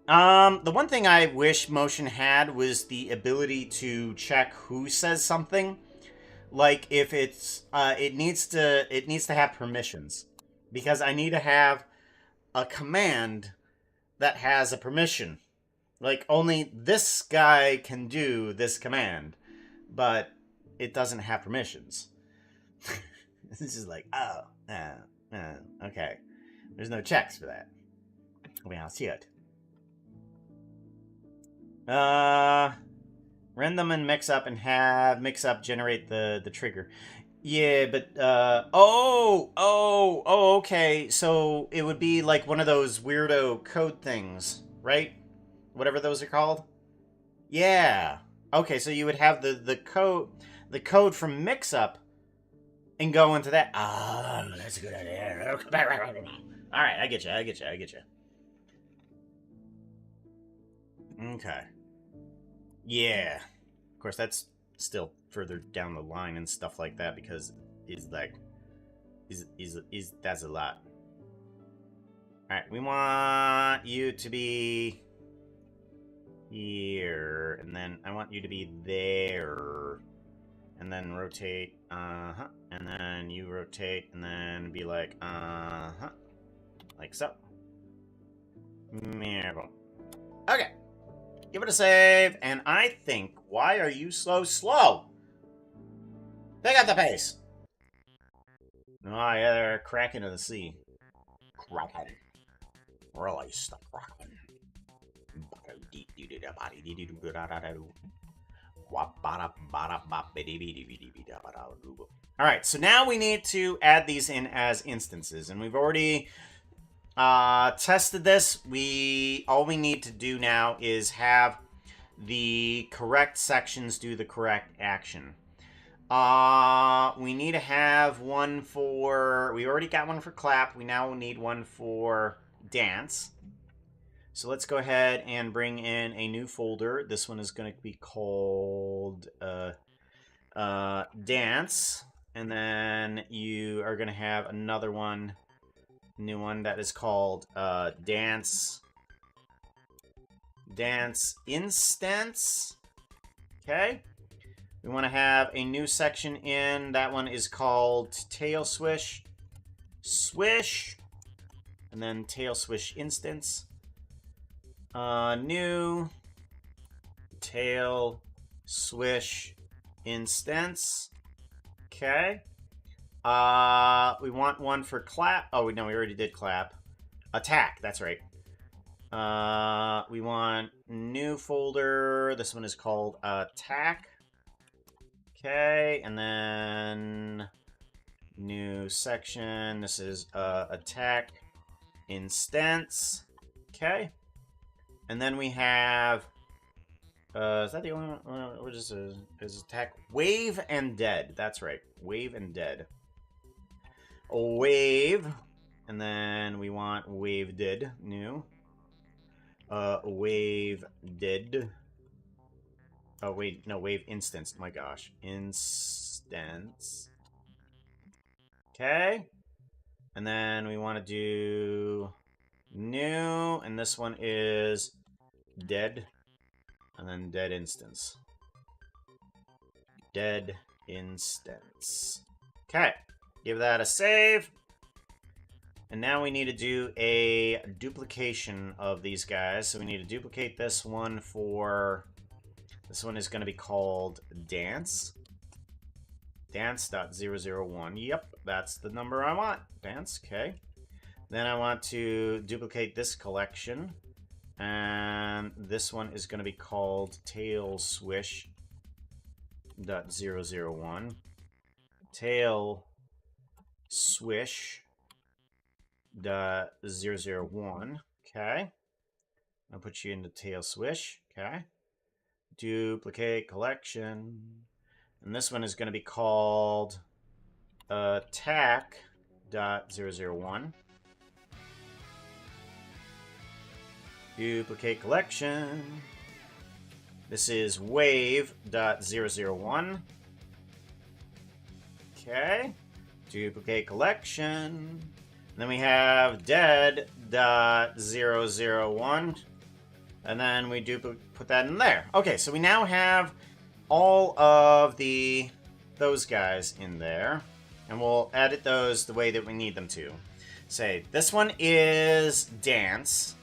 The one thing I wish Motion had was the ability to check who says something. Like, if it's, it needs to have permissions. Because I need to have a command that has a permission. Like, only this guy can do this command, but it doesn't have permissions. This is like, oh, okay. There's no checks for that. Well, see it. Random and mix up and have mix up generate the trigger. Yeah, but, okay. So it would be like one of those weirdo code things, right? Whatever those are called. Yeah. Okay, so you would have the code from mix-up and go into that. Ah, that's a good idea. All right, I get you. Okay. Yeah. Of course, that's still further down the line and stuff like that, because that's a lot. All right, we want you to be here, and then I want you to be there, and then rotate, and then you rotate, and then be like, like so. Okay. Give it a save, and I think, why are you so slow? Pick up the pace. Oh, yeah, they're cracking in the sea. Kraken. Release the Kraken. Alright, so now we need to add these in as instances, and we've already tested this. All we need to do now is have the correct sections do the correct action. We need to have one for... We already got one for clap. We now need one for dance. So let's go ahead and bring in a new folder. This one is going to be called dance. And then you are going to have another one, new one, that is called dance instance. Okay. We want to have a new section in. That one is called tail swish. Swish. And then tail swish instance. New tail swish instance. Okay. We want one for clap. Oh, no, we already did clap. Attack, that's right. We want new folder. This one is called attack. Okay, and then new section. This is attack instance. Okay. And then we have, is that the only one? What is attack? Wave and dead. That's right. Wave and dead. Wave. And then we want wave did new. Wave did. Oh wait, no, wave instance. My gosh, instance. Okay. And then we want to do new, and this one is dead, and then dead instance. Dead instance. Okay. Give that a save. And now we need to do a duplication of these guys. So we need to duplicate this one for... This one is going to be called dance. Dance.001. Yep, that's the number I want. Dance, okay. Then I want to duplicate this collection. And this one is going to be called tail swish.001. Tail swish.001. Okay. I'll put you into tail swish. Okay. Duplicate collection. And this one is going to be called attack.001. Duplicate collection. This is wave.001. Okay. Duplicate collection. And then we have dead.001. And then we put that in there. Okay, so we now have all of those guys in there. And we'll edit those the way that we need them to. Say, this one is dance.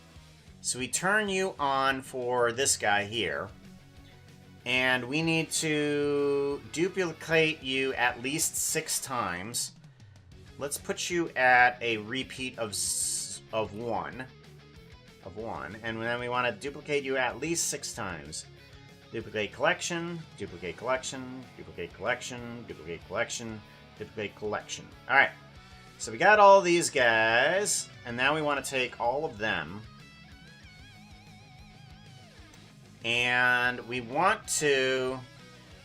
So we turn you on for this guy here. And we need to duplicate you at least 6 times. Let's put you at a repeat of 1. And then we want to duplicate you at least 6 times. Duplicate collection, duplicate collection, duplicate collection, duplicate collection, duplicate collection. Alright, so we got all these guys, and now we want to take all of them. And we want to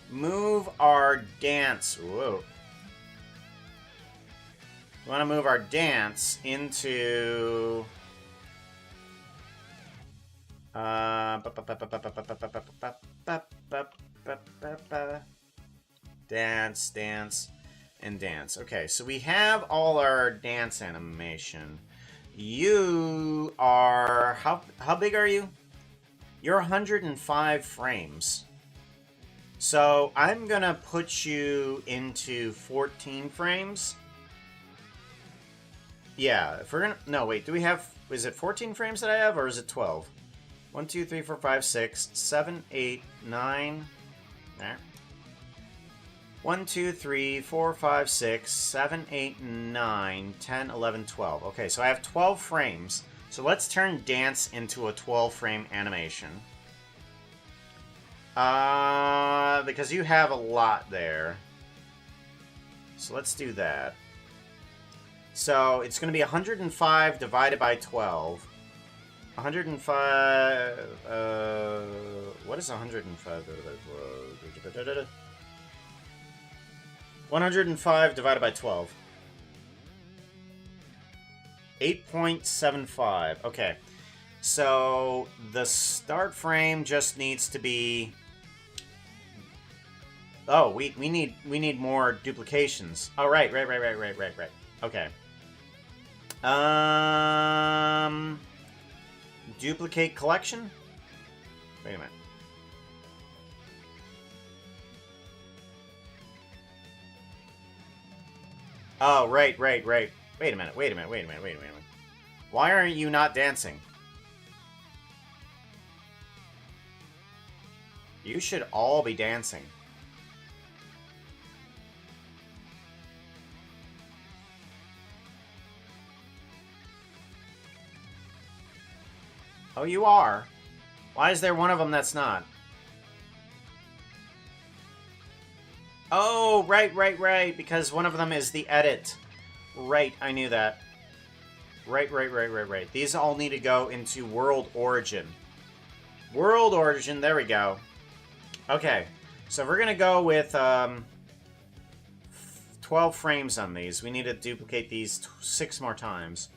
move our dance. Whoa. We want to move our dance into... Dance, dance, and dance. Okay, so we have all our dance animation. You are... How big are you? You're 105 frames. So I'm gonna put you into 14 frames. Yeah, if we're gonna... No, wait, do we have... Is it 14 frames that I have, or is it 12? 1, 2, 3, 4, 5, 6, 7, 8, 9... There. 1, 2, 3, 4, 5, 6, 7, 8, 9, 10, 11, 12. Okay, so I have 12 frames. So let's turn dance into a 12-frame animation. Because you have a lot there. So let's do that. So it's going to be 105 divided by 12. 105... what is 105 divided by 12? 105 divided by 12. 8.75. Okay. So the start frame just needs to be... Oh, we need more duplications. Oh, right. Okay. Duplicate collection? Wait a minute. Oh, right. Wait a minute. Why aren't you not dancing? You should all be dancing. Oh, you are? Why is there one of them that's not? Oh, right. Because one of them is the edit. Right, I knew that. Right. These all need to go into World Origin. World Origin, there we go. Okay, so we're going to go with 12 12 frames on these. We need to duplicate these 6 more times.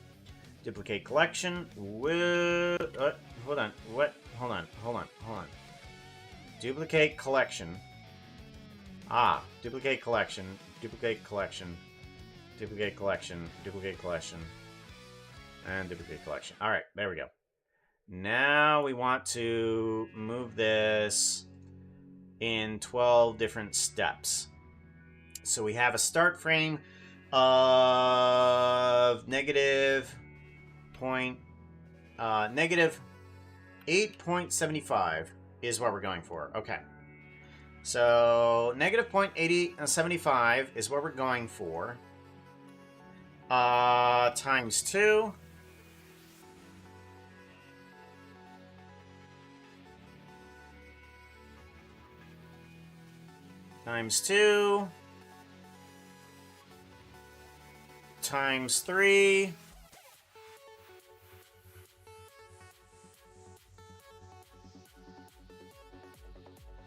Duplicate collection. Hold on. What? Hold on. Duplicate collection. Duplicate collection. Duplicate collection. Duplicate collection. Duplicate collection. And duplicate collection. Alright, there we go. Now we want to move this in 12 different steps. So we have a start frame of negative 8.75 is what we're going for. Okay. So negative 0.8075 is what we're going for. Times 2. Times 2. Times 3.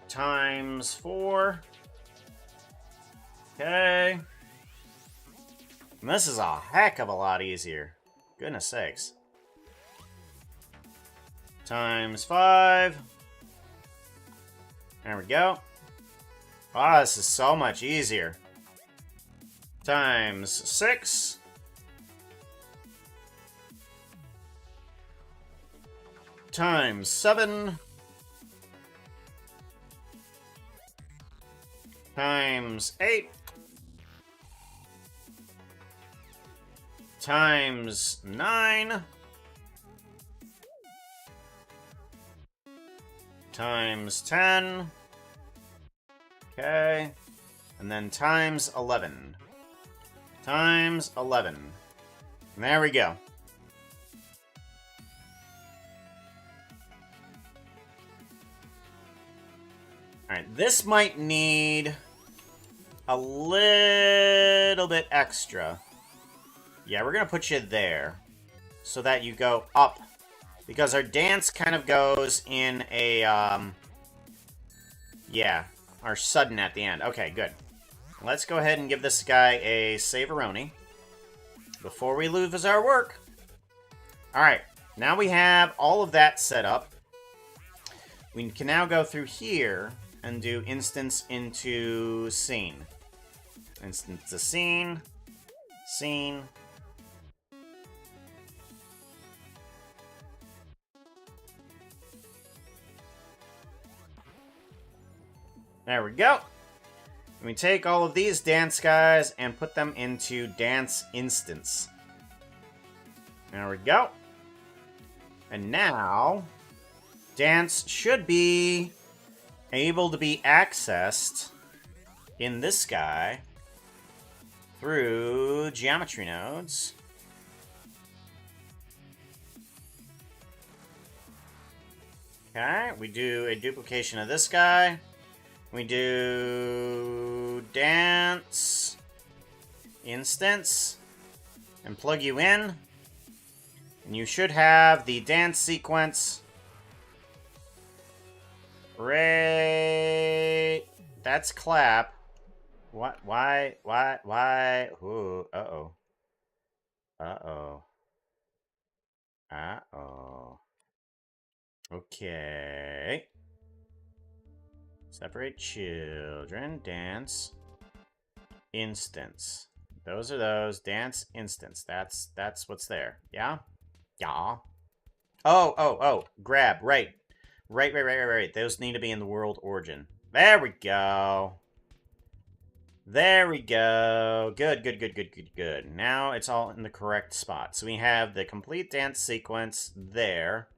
Times 4. Okay. And this is a heck of a lot easier. Goodness sakes. Times 5. There we go. Ah, this is so much easier. Times 6. Times 7. Times 8. Times 9. Times 10. Okay. And then times 11. Times 11. And there we go. Alright, this might need a little bit extra. Yeah, we're going to put you there so that you go up. Because our dance kind of goes in a, yeah, our sudden at the end. Okay, good. Let's go ahead and give this guy a Save-A-Roni before we lose our work. Alright, now we have all of that set up. We can now go through here and do instance into scene. Instance to scene. Scene. There we go. And we take all of these dance guys and put them into dance instance. There we go. And now, dance should be able to be accessed in this guy through geometry nodes. Okay, we do a duplication of this guy. We do dance instance and plug you in. And you should have the dance sequence right. That's clap. What? Why? Ooh, uh-oh. Uh-oh. Uh-oh. Okay. Separate children. Dance. Instance. Those are those. Dance instance. That's what's there. Yeah? Yeah. Oh. Grab. Right. Right. Those need to be in the world origin. There we go. There we go. Good. Now it's all in the correct spot. So we have the complete dance sequence there.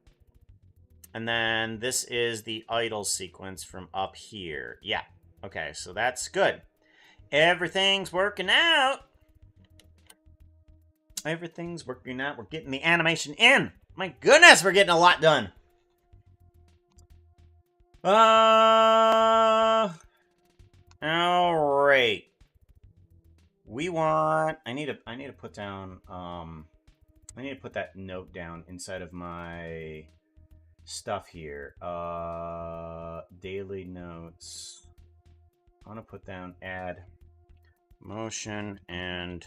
And then this is the idle sequence from up here. Yeah. Okay, so that's good. Everything's working out. Everything's working out. We're getting the animation in. My goodness, we're getting a lot done. Alright. We want... I need to put down, I need to put that note down inside of my stuff here. Daily notes. I want to put down add motion and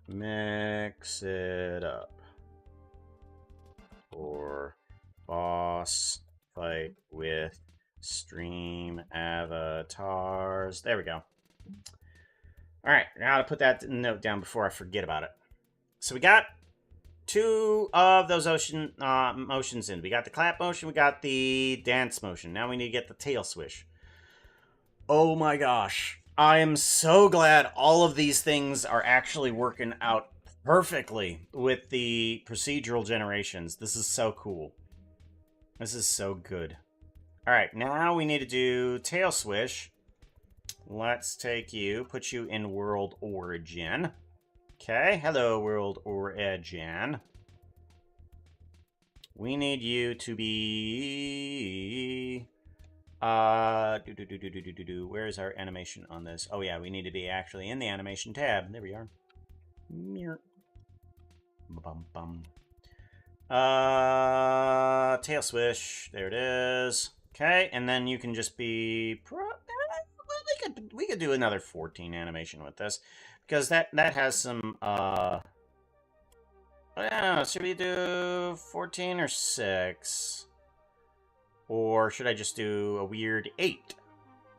mix it up. Or boss fight with stream avatars. There we go. Alright, now to put that note down before I forget about it. So we got 2 of those motions in. We got the clap motion, we got the dance motion. Now we need to get the tail swish. Oh my gosh. I am so glad all of these things are actually working out perfectly with the procedural generations. This is so cool. This is so good. Alright, now we need to do tail swish. Let's take you, put you in World Origin. Okay, hello World Origin. We need you to be... Where's our animation on this? Oh yeah, we need to be actually in the animation tab. There we are. Bum. Tail swish. There it is. Okay, and then you can just be... We could do another 14 animation with this. Because that has some... I don't know, should we do 14 or 6? Or should I just do a weird 8?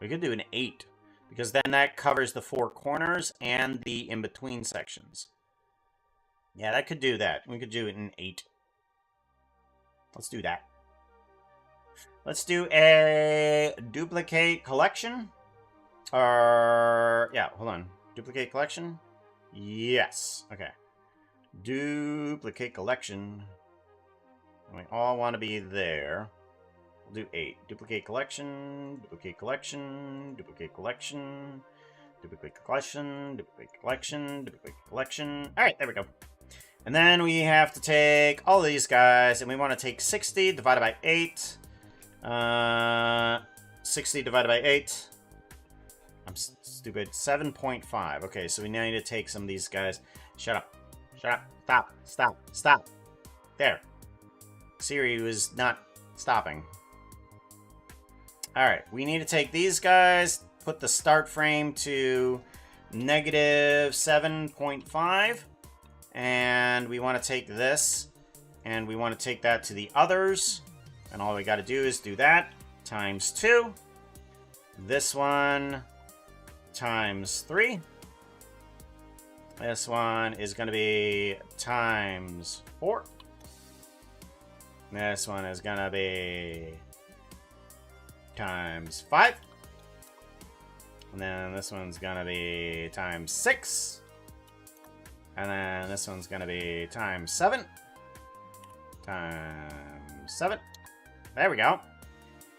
We could do an 8. Because then that covers the 4 corners and the in-between sections. Yeah, that could do that. We could do it in 8. Let's do that. Let's do a duplicate collection. Or, yeah, hold on. Duplicate collection? Yes. Okay. Duplicate collection. We all want to be there. We'll do 8. Duplicate collection, duplicate collection, duplicate collection, duplicate collection, duplicate collection, duplicate collection. Alright, there we go. And then we have to take all of these guys, and we want to take 60 divided by 8. 60 divided by 8. I'm stupid. 7.5. Okay, so we now need to take some of these guys. Shut up. Shut up. Stop. Stop. Stop. There. Siri was not stopping. Alright, we need to take these guys, put the start frame to -7.5. And we want to take this, and we want to take that to the others. And all we got to do is do that times 2. This one times 3. This one is going to be times 4. This one is going to be times 5. And then this one's going to be times 6. And then this one's going to be times 7. Times 7. There we go.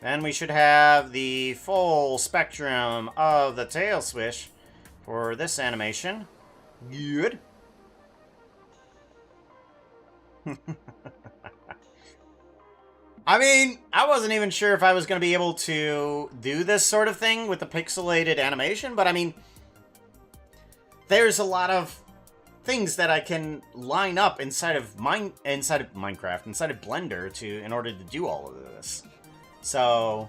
Then we should have the full spectrum of the tail swish for this animation. Good. I mean, I wasn't even sure if I was going to be able to do this sort of thing with the pixelated animation, but I mean, there's a lot of things that I can line up inside of Minecraft, inside of Blender in order to do all of this. So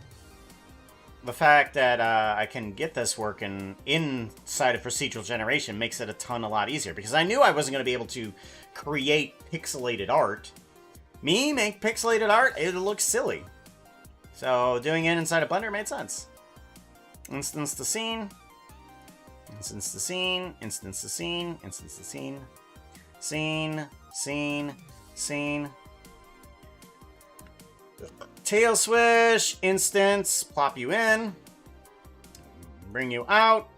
the fact that I can get this working inside of procedural generation makes it a lot easier, because I knew I wasn't going to be able to create pixelated art. Make pixelated art, it looks silly. So doing it inside of Blender made sense. Instance the scene. Instance the scene, instance the scene, instance the scene, scene, scene, scene. Tail swish, instance, plop you in, bring you out.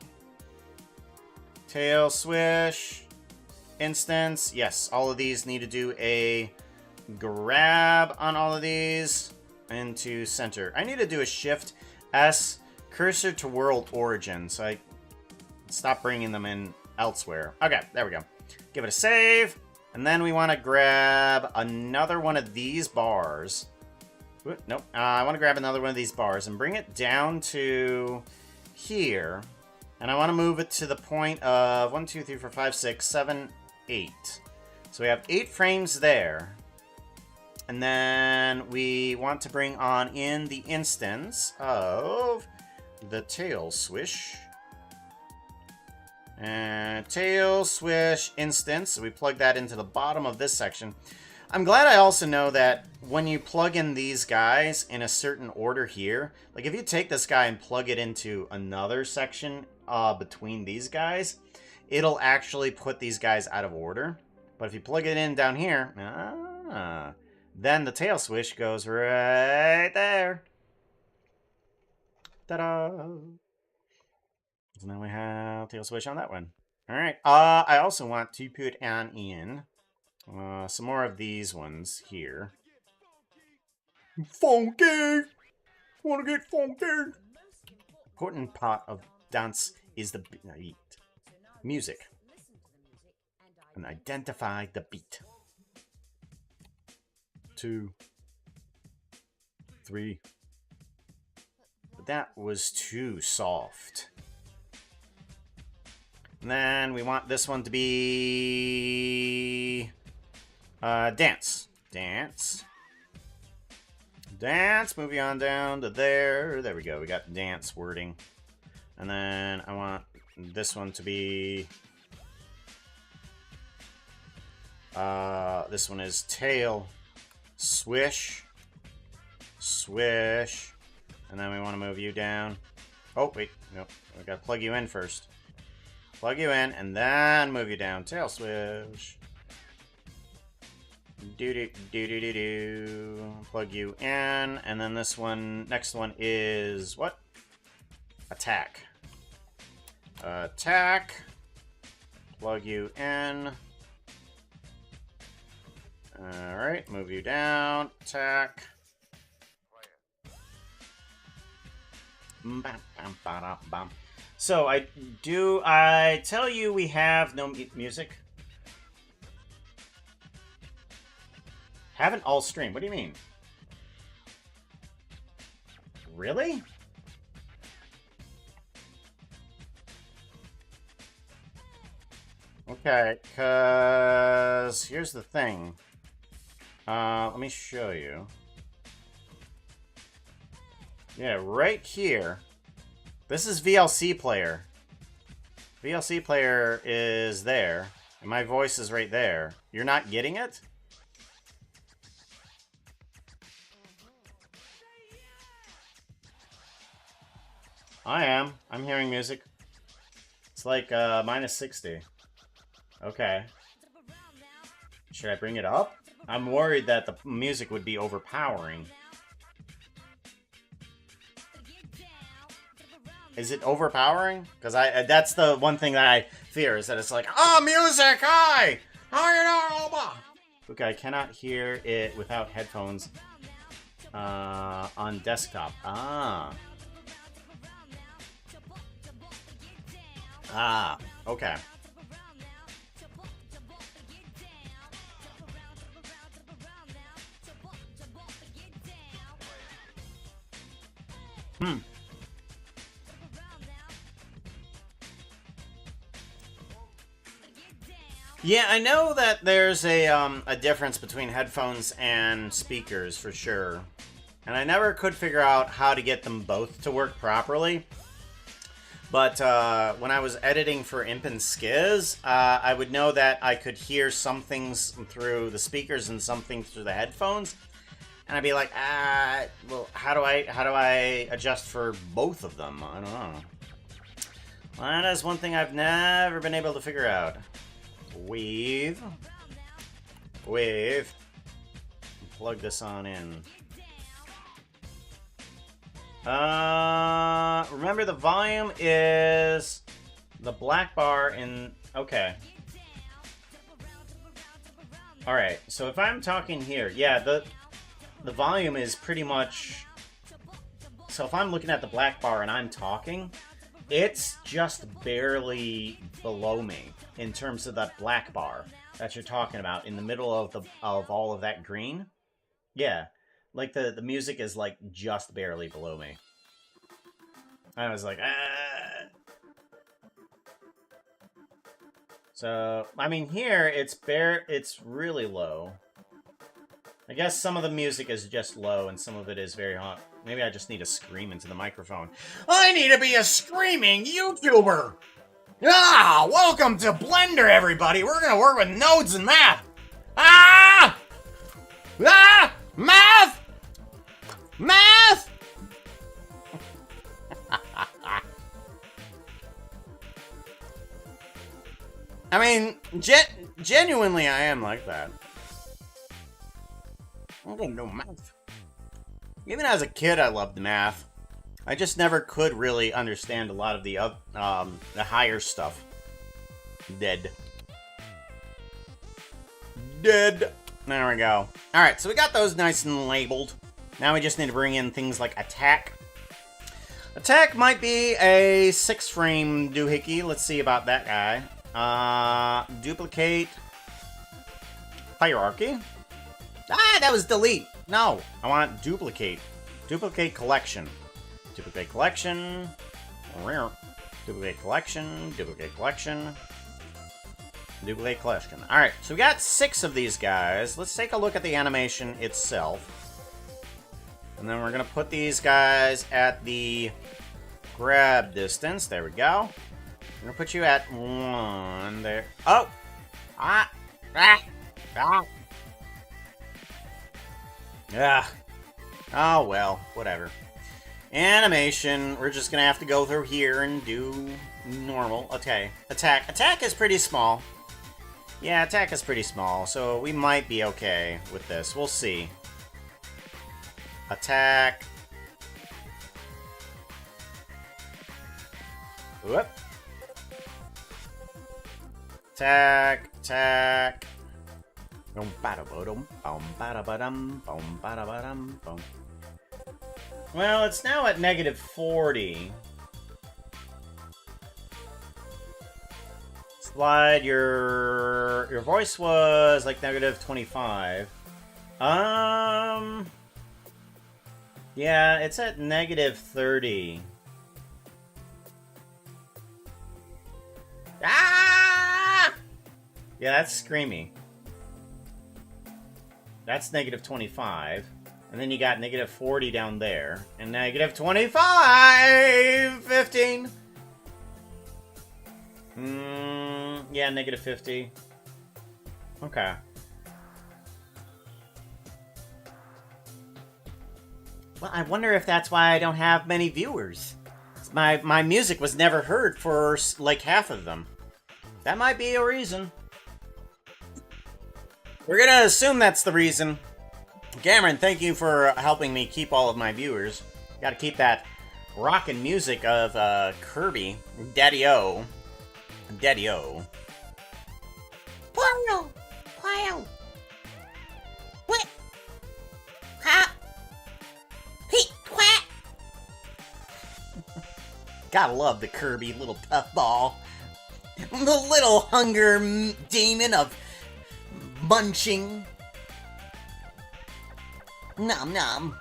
Tail swish, instance. Yes, all of these need to do a grab on all of these into center. I need to do a Shift S cursor to world origin, so I stop bringing them in elsewhere. Okay, there we go. Give it a save. And then we want to grab another one of these bars. Nope. I want to grab another one of these bars and bring it down to here. And I want to move it to the point of 1, 2, 3, 4, 5, 6, 7, 8. So we have 8 frames there. And then we want to bring on in the instance of the tail swish. And tail swish instance. We plug that into the bottom of this section. I'm glad I also know that when you plug in these guys in a certain order here, like if you take this guy and plug it into another section between these guys, it'll actually put these guys out of order. But if you plug it in down here, then the tail swish goes right there. Ta-da! So now we have tail swish on that one. All right. I also want to put on in some more of these ones here. Funky! Wanna get funky? Important part of dance is the beat. Music. And identify the beat. 2, 3. But that was too soft. And then we want this one to be dance. Dance. Dance. Moving on down to there. There we go. We got dance wording. And then I want this one to be this one is tail swish. Swish. And then we want to move you down. Oh, wait. Nope. We got to plug you in first. Plug you in, and then move you down. Tail swish. Do-do-do-do-do-do. Plug you in, and then this one, next one is what? Attack. Attack. Plug you in. Alright, move you down. Attack. So, I tell you we have no music? Haven't all stream. What do you mean? Really? Okay, because here's the thing. Let me show you. Yeah, right here. This is VLC player. VLC player is there. And my voice is right there. You're not getting it? I am. I'm hearing music. It's like minus 60. Okay. Should I bring it up? I'm worried that the music would be overpowering. Is it overpowering? Because that's the one thing that I fear, is that it's like, oh, music, hi! How you doing? Okay, I cannot hear it without headphones on desktop. Okay. Yeah, I know that there's a difference between headphones and speakers for sure. And I never could figure out how to get them both to work properly. But when I was editing for Imp and Skiz, I would know that I could hear some things through the speakers and some things through the headphones. And I'd be like, well, how do I adjust for both of them? I don't know. Well, that is one thing I've never been able to figure out. Weave. Plug this on in. Remember the volume is the black bar in... Okay. Alright, so if I'm talking here, yeah, the volume is pretty much... So if I'm looking at the black bar and I'm talking, it's just barely below me in terms of that black bar that you're talking about in the middle of all of that green. Yeah. Like, the music is, like, just barely below me. I was like, So, I mean, here, it's really low. I guess some of the music is just low, and some of it is very hot. Maybe I just need to scream into the microphone. I need to be a screaming YouTuber! Welcome to Blender, everybody. We're gonna work with nodes and math. Ah! Math! Math! I mean, genuinely, I am like that. I don't know math. Even as a kid, I loved math. I just never could really understand a lot of the higher stuff. Dead. There we go. Alright, so we got those nice and labeled. Now we just need to bring in things like attack. Attack might be a 6-frame doohickey. Let's see about that guy. Duplicate. Hierarchy. That was delete. No, I want duplicate. Duplicate collection. Duplicate collection. Duplicate collection. Duplicate collection. Duplicate collection. Alright, so we got 6 of these guys. Let's take a look at the animation itself. And then we're going to put these guys at the grab distance. There we go. I'm going to put you at 1 there. Oh! Oh, well, whatever. Animation, we're just going to have to go through here and do normal. Okay, attack. Attack is pretty small. Yeah, attack is pretty small, so we might be okay with this. We'll see. Attack. Whoop. Attack. Attack. Well, it's now at -40. Slide, your voice was like -25. Yeah, it's at -30. Ah! Yeah, that's screamy. That's -25. And then you got -40 down there. And -25! 15! Yeah, -50. Okay. Well, I wonder if that's why I don't have many viewers. My music was never heard for, like, half of them. That might be a reason. We're gonna assume that's the reason. Cameron, thank you for helping me keep all of my viewers. Gotta keep that rockin' music of Kirby. Daddy-O. Daddy-O. Porno! Porno! What? Ha! He! Quack! Gotta love the Kirby little puffball. The little hunger demon of munching. Nom nom.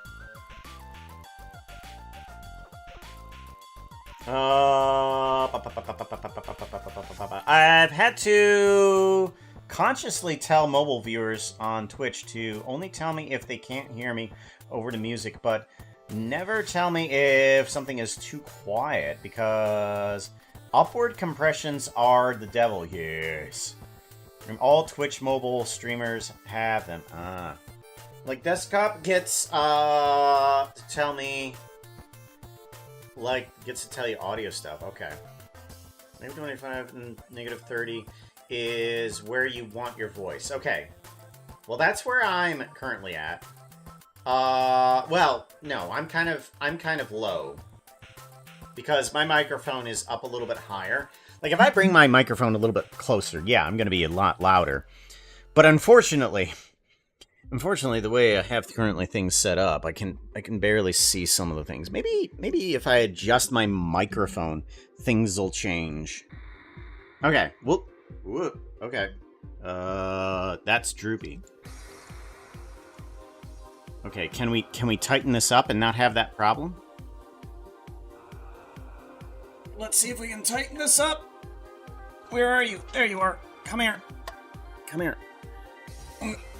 I've had to consciously tell mobile viewers on Twitch to only tell me if they can't hear me over the music, but never tell me if something is too quiet, because upward compressions are the devil, yes. And all Twitch mobile streamers have them. Like, desktop gets to tell me, like, gets to tell you audio stuff. Okay. -25 and -30 is where you want your voice. Okay. Well, that's where I'm currently at. Well, no, I'm kind of low. Because my microphone is up a little bit higher. Like, if I bring my microphone a little bit closer, yeah, I'm going to be a lot louder. But unfortunately, the way I have currently things set up, I can barely see some of the things. Maybe if I adjust my microphone, things will change. Okay. Whoop. Okay. That's droopy. Okay, can we tighten this up and not have that problem? Let's see if we can tighten this up. Where are you? There you are. Come here. Come here.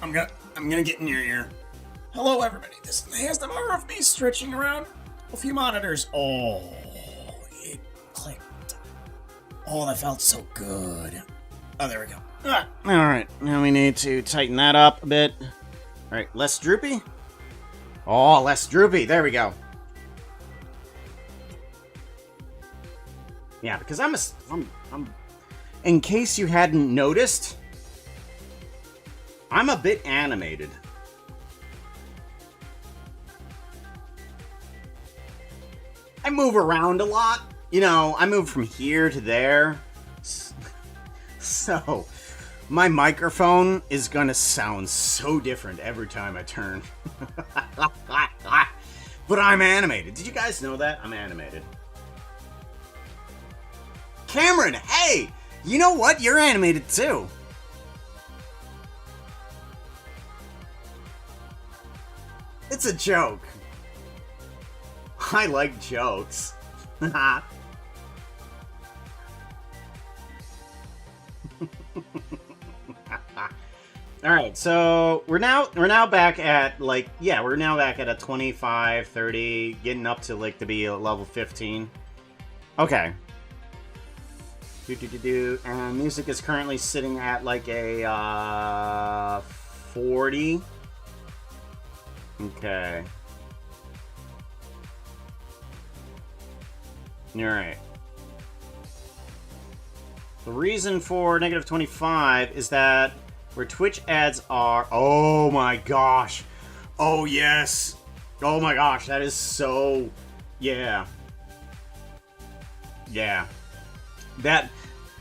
I'm gonna get in your ear. Hello, everybody. This is the ASMR of me stretching around a few monitors. Oh, it clicked. Oh, that felt so good. Oh, there we go. Alright, now we need to tighten that up a bit. Alright, less droopy? Oh, less droopy. There we go. Yeah, because I'm in case you hadn't noticed, I'm a bit animated. I move around a lot. You know, I move from here to there. So, my microphone is gonna sound so different every time I turn. But I'm animated. Did you guys know that? I'm animated. Cameron, hey! You know what? You're animated too. It's a joke. I like jokes. All right, so we're now back at like we're now back at a 25, 30, getting up to like to be a level 15. Okay. And music is currently sitting at like a 40. Okay. Alright. The reason for negative 25 is that where Twitch ads are... Oh my gosh! Oh yes! Oh my gosh, that is so... Yeah. Yeah. That...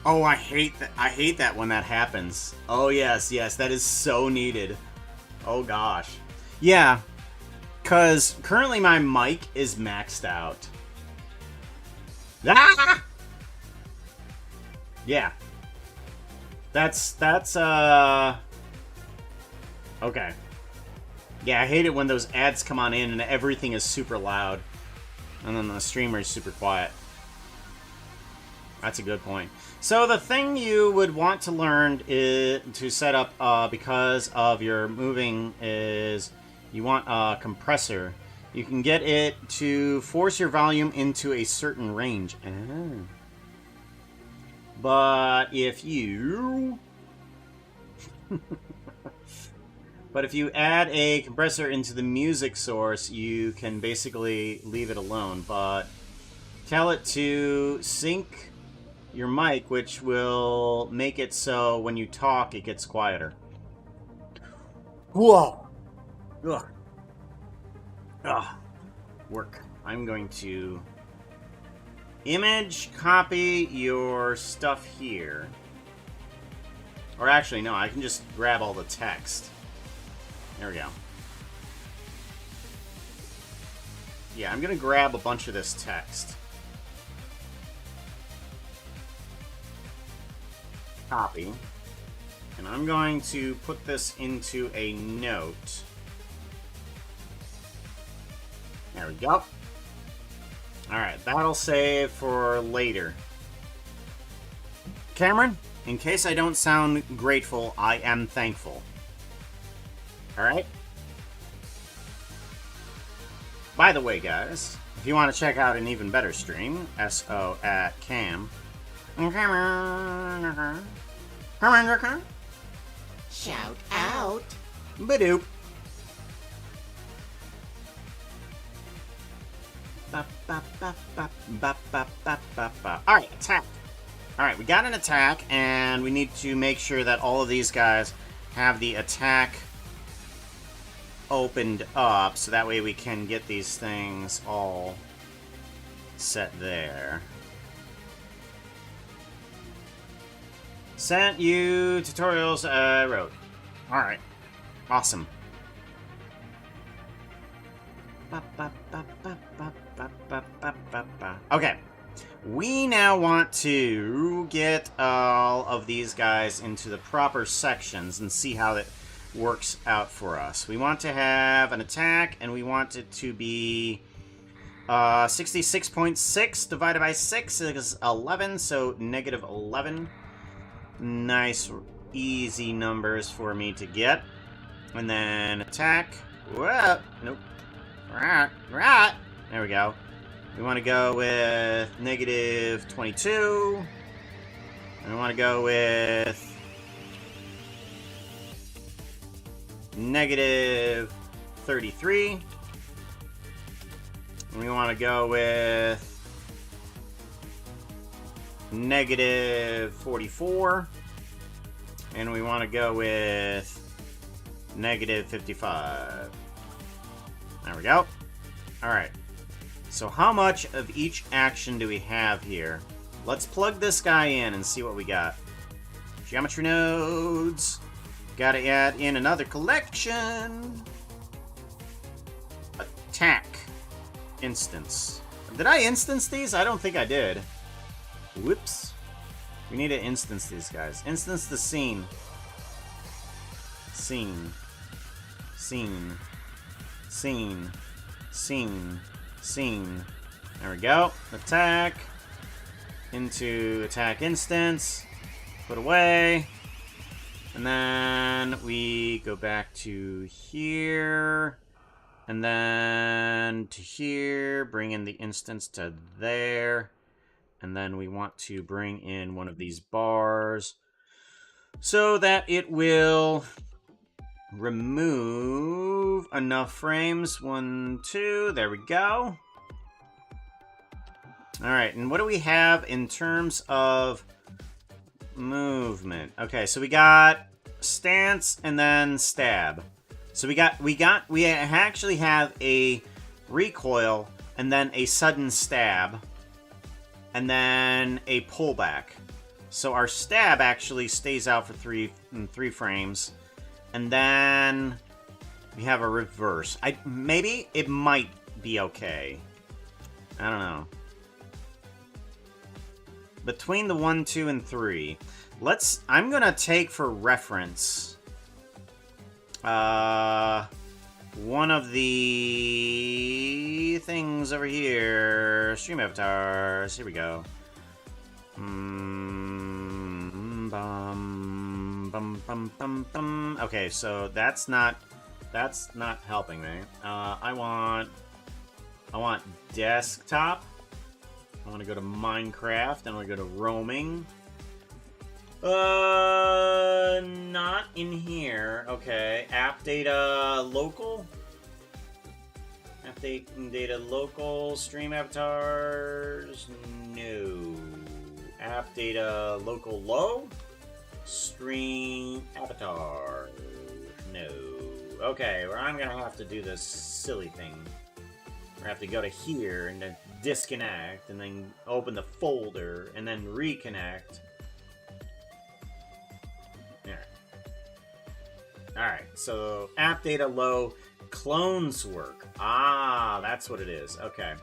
Oh, I hate that. I hate that when that happens. Oh yes, yes, that is so needed. Oh gosh. Yeah. Because currently my mic is maxed out. Ah! Yeah. That's okay. Yeah, I hate it when those ads come on in and everything is super loud. And then the streamer is super quiet. That's a good point. So the thing you would want to learn is to set up because of your moving is you want a compressor. You can get it to force your volume into a certain range. But if you... But if you add a compressor into the music source, you can basically leave it alone. But tell it to sync your mic, which will make it so when you talk, it gets quieter. Whoa! Ugh. Ugh. Work. I'm going to image copy your stuff here. Or actually, no, I can just grab all the text. There we go. Yeah, I'm going to grab a bunch of this text. Copy. And I'm going to put this into a note. There we go. Alright, that'll save for later. Cameron, in case I don't sound grateful, I am thankful. Alright? By the way, guys, if you want to check out an even better stream, SO at Cam. Shout out. Badoop. Alright, attack. Alright, we got an attack, and we need to make sure that all of these guys have the attack opened up, so that way we can get these things all set there. Sent you tutorials I wrote. Alright. Awesome. Okay. We now want to get all of these guys into the proper sections and see how that works out for us. We want to have an attack, and we want it to be 66.6 divided by 6 is 11, so negative 11. Nice, easy numbers for me to get. And then attack. Whoa, nope. Right. There we go. We want to go with negative 22. And we want to go with negative 33. And we want to go with negative 44. And we want to go with negative 55. There we go. Alright. So how much of each action do we have here? Let's plug this guy in and see what we got. Geometry nodes. Gotta add in another collection. Attack. Instance. Did I instance these? I don't think I did. Whoops. We need to instance these guys. Instance the scene. Scene. Scene. Scene. Scene. Scene. There we go. Attack. Into attack instance. Put away. And then we go back to here. And then to here. Bring in the instance to there. And then we want to bring in one of these bars so that it will remove enough frames. 1, 2. There we go. Alright, and what do we have in terms of movement? Okay, so we got stance and then stab. So we actually have a recoil and then a sudden stab and then a pullback. So our stab actually stays out for three frames. And then we have a reverse. Maybe it might be okay. I don't know. Between the 1, 2, and 3, I'm gonna take for reference one of the things over here. Stream avatars. Here we go. Okay, so that's not helping me. I want desktop. I want to go to Minecraft. I want to go to roaming. Not in here. Okay, app data local. App data local. Stream avatars. No. App data local low. Stream avatar. No. Okay, well, I'm gonna have to do this silly thing. I have to go to here and then disconnect and then open the folder and then reconnect. Alright, so app data low, clones work. Ah, that's what it is. Okay.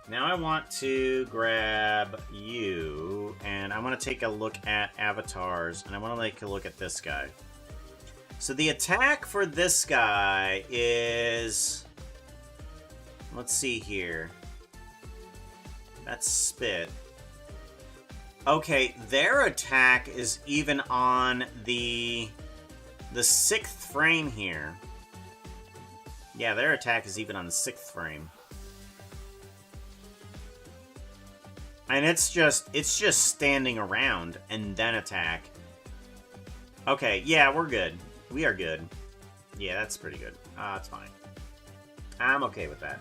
Now I want to grab you, and I want to take a look at avatars, and I want to take a look at this guy. So the attack for this guy is... Let's see here. That's spit. Okay, their attack is even on the 6th frame here. Yeah, their attack is even on the 6th frame. And it's just standing around and then attack. Okay, yeah, we're good. We are good. Yeah, that's pretty good. That's fine. I'm okay with that.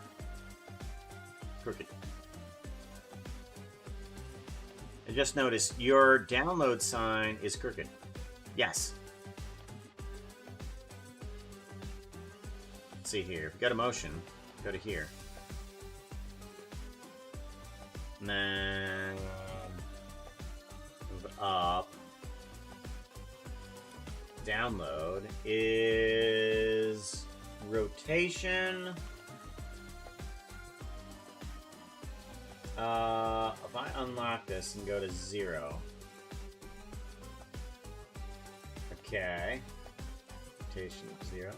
Crooked. I just noticed your download sign is crooked. Yes. Let's see here. If you go to motion, go to here. And then move up. Download is rotation. If I unlock this and go to 0. Okay. Rotation 0.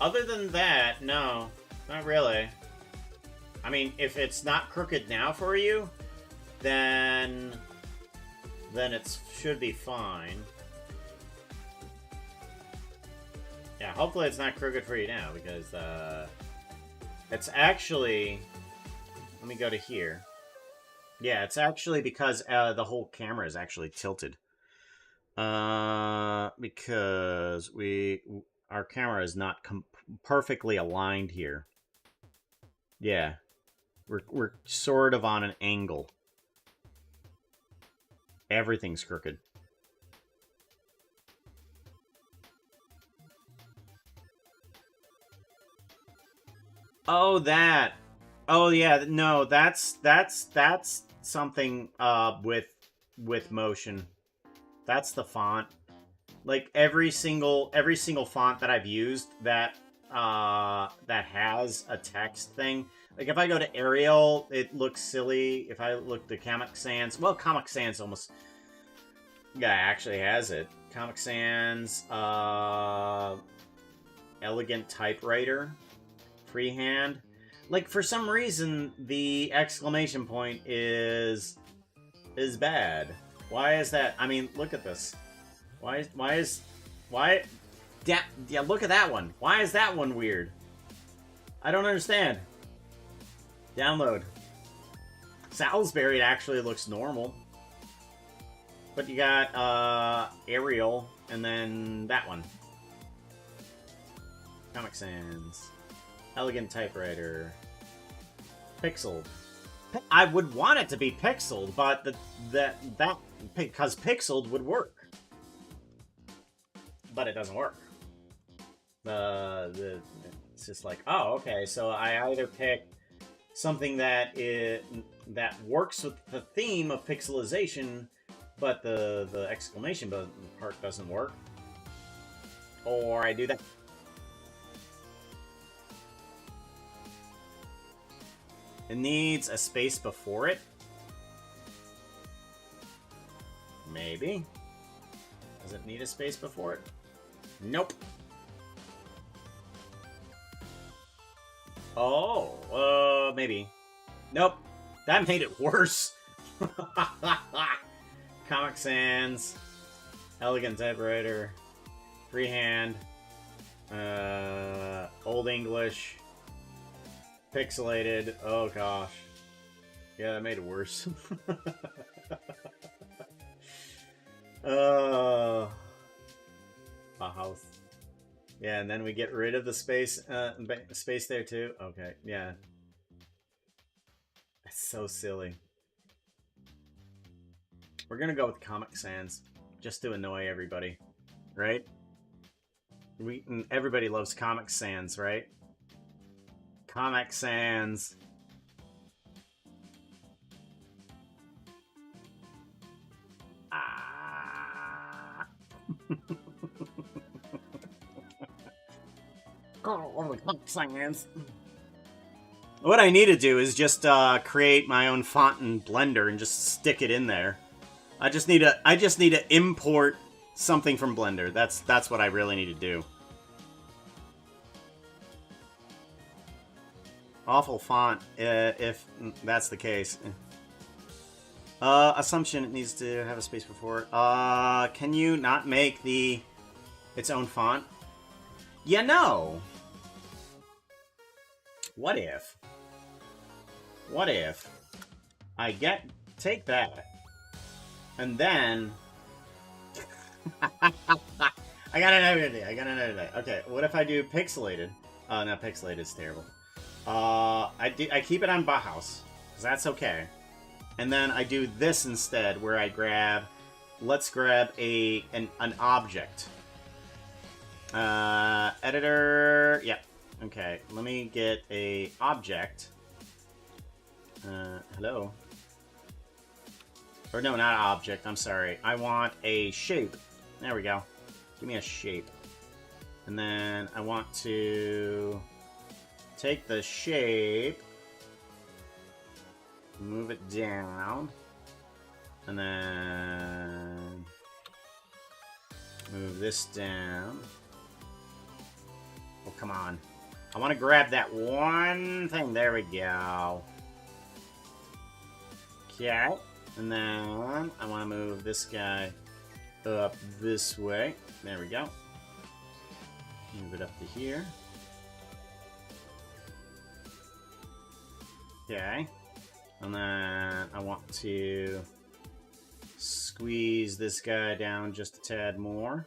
Other than that, no, not really. I mean, if it's not crooked now for you, then it should be fine. Yeah, hopefully it's not crooked for you now, because it's actually... Let me go to here. Yeah, it's actually because the whole camera is actually tilted. Because our camera is not perfectly aligned here. Yeah, we're sort of on an angle. Everything's crooked. Oh, that. Oh, yeah. No, that's something with motion. That's the font. Like every single font that I've used that has a text thing. Like if I go to Arial, it looks silly. If I look to Comic Sans, well, Comic Sans almost actually has it. Comic Sans, Elegant Typewriter, Freehand. Like for some reason, the exclamation point is bad. Why is that? I mean, look at this. Why? Yeah, look at that one. Why is that one weird? I don't understand. Download. Salisbury actually looks normal. But you got Arial and then that one. Comic Sans. Elegant Typewriter. Pixeled. I would want it to be pixeled, but that because pixeled would work. But it doesn't work. It's just like, oh, okay, so I either pick something that works with the theme of pixelization, but the exclamation part doesn't work, or I do that. It needs a space before it. Maybe. Does it need a space before it? Nope. Oh, maybe. Nope. That made it worse. Comic Sans, Elegant Typewriter, Freehand, Old English, Pixelated. Oh gosh. Yeah, that made it worse. Bauhaus. Yeah, and then we get rid of the space there too. Okay, yeah. That's so silly. We're gonna go with Comic Sans, just to annoy everybody, right? Everybody loves Comic Sans, right? Comic Sans. Comic Sans. What I need to do is just create my own font in Blender and just stick it in there. I just need to import something from Blender. That's what I really need to do. Awful font, if that's the case. Assumption it needs to have a space before it. Can you not make its own font? Yeah, no. What if I take that, and then I got another idea. Okay, what if I do pixelated? Oh, no, pixelated is terrible. I keep it on Bauhaus, because that's okay. And then I do this instead, where I let's grab an object. Editor, yep. Okay, let me get a object. Hello? Or no, not object, I'm sorry. I want a shape. There we go. Give me a shape. And then I want to take the shape, move it down, and then move this down. Oh, come on. I want to grab that one thing. There we go. Okay. And then I want to move this guy up this way. There we go. Move it up to here. Okay. And then I want to squeeze this guy down just a tad more.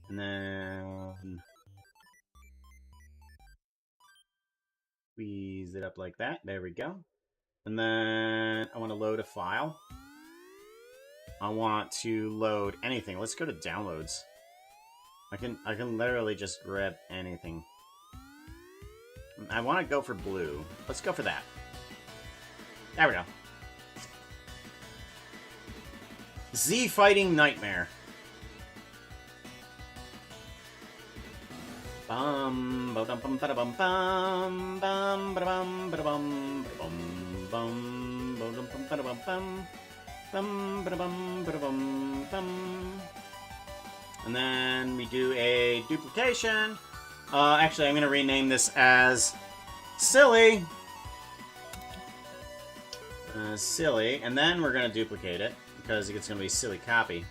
And then squeeze it up like that. There we go. And then I want to load a file. I want to load anything. Let's go to downloads. I can literally just grab anything. I want to go for blue. Let's go for that. There we go. Z Fighting Nightmare. Bum bum bum bum bum bum bum bum bum bum bum bum bum. And then we do a duplication. Actually, I'm going to rename this as Silly. Silly. And then we're going to duplicate it because it's going to be Silly Copy.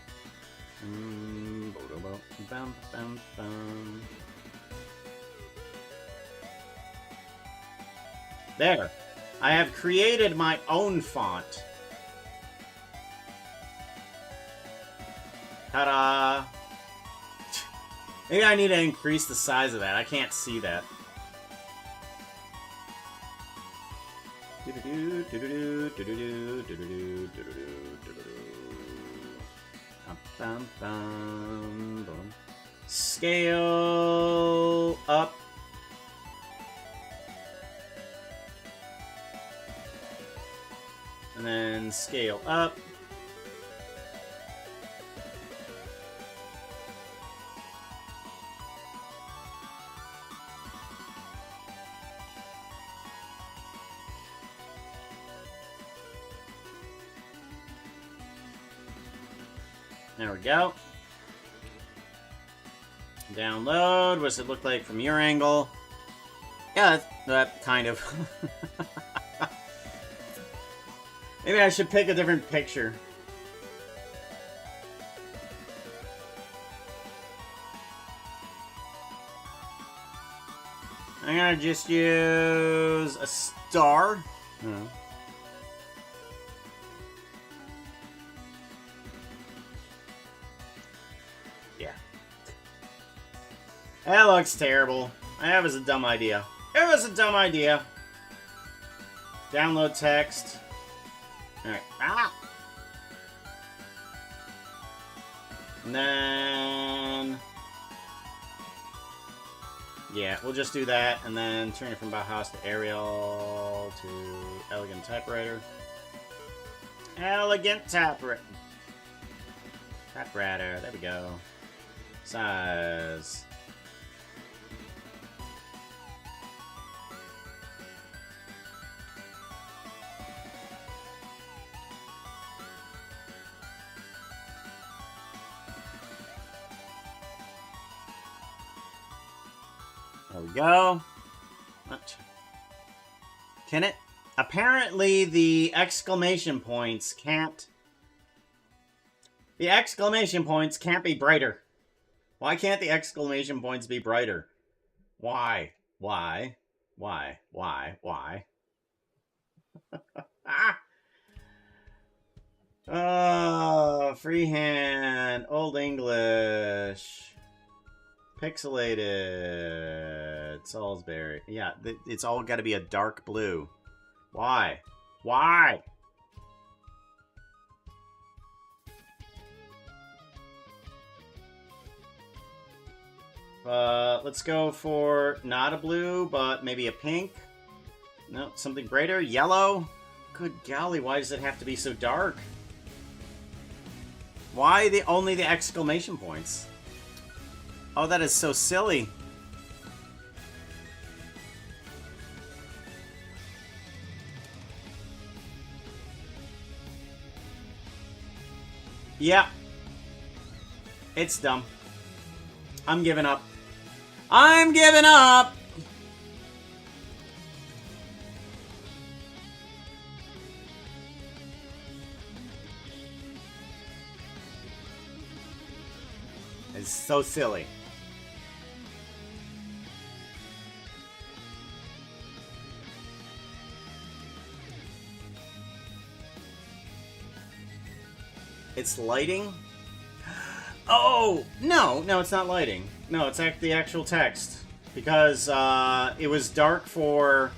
There. I have created my own font. Ta-da! Maybe I need to increase the size of that. I can't see that. Scale up. And then scale up. There we go. Download. What does it look like from your angle? Yeah, that kind of. Maybe I should pick a different picture. I'm gonna just use a star. Oh. Yeah. That looks terrible. That was a dumb idea. It was a dumb idea. Download text. Alright. Ah! And then... yeah, we'll just do that, and then turn it from Bauhaus to Arial to Elegant Typewriter. Elegant Typewriter. Typewriter, there we go. Size. There we go. What? Can it? Apparently the exclamation points can't... the exclamation points can't be brighter. Why can't the exclamation points be brighter? Why? Why? Why? Why? Why? Ah! Oh, freehand. Old English. Pixelated. Salisbury. Yeah, it's all got to be a dark blue. Why? Why? Let's go for not a blue, but maybe a pink. No, something brighter. Yellow. Good golly, why does it have to be so dark? Why only the exclamation points? Oh, that is so silly. Yeah. It's dumb. I'm giving up. I'm giving up! It's so silly. It's lighting? Oh! No, it's not lighting. No, it's the actual text. Because, it was dark for...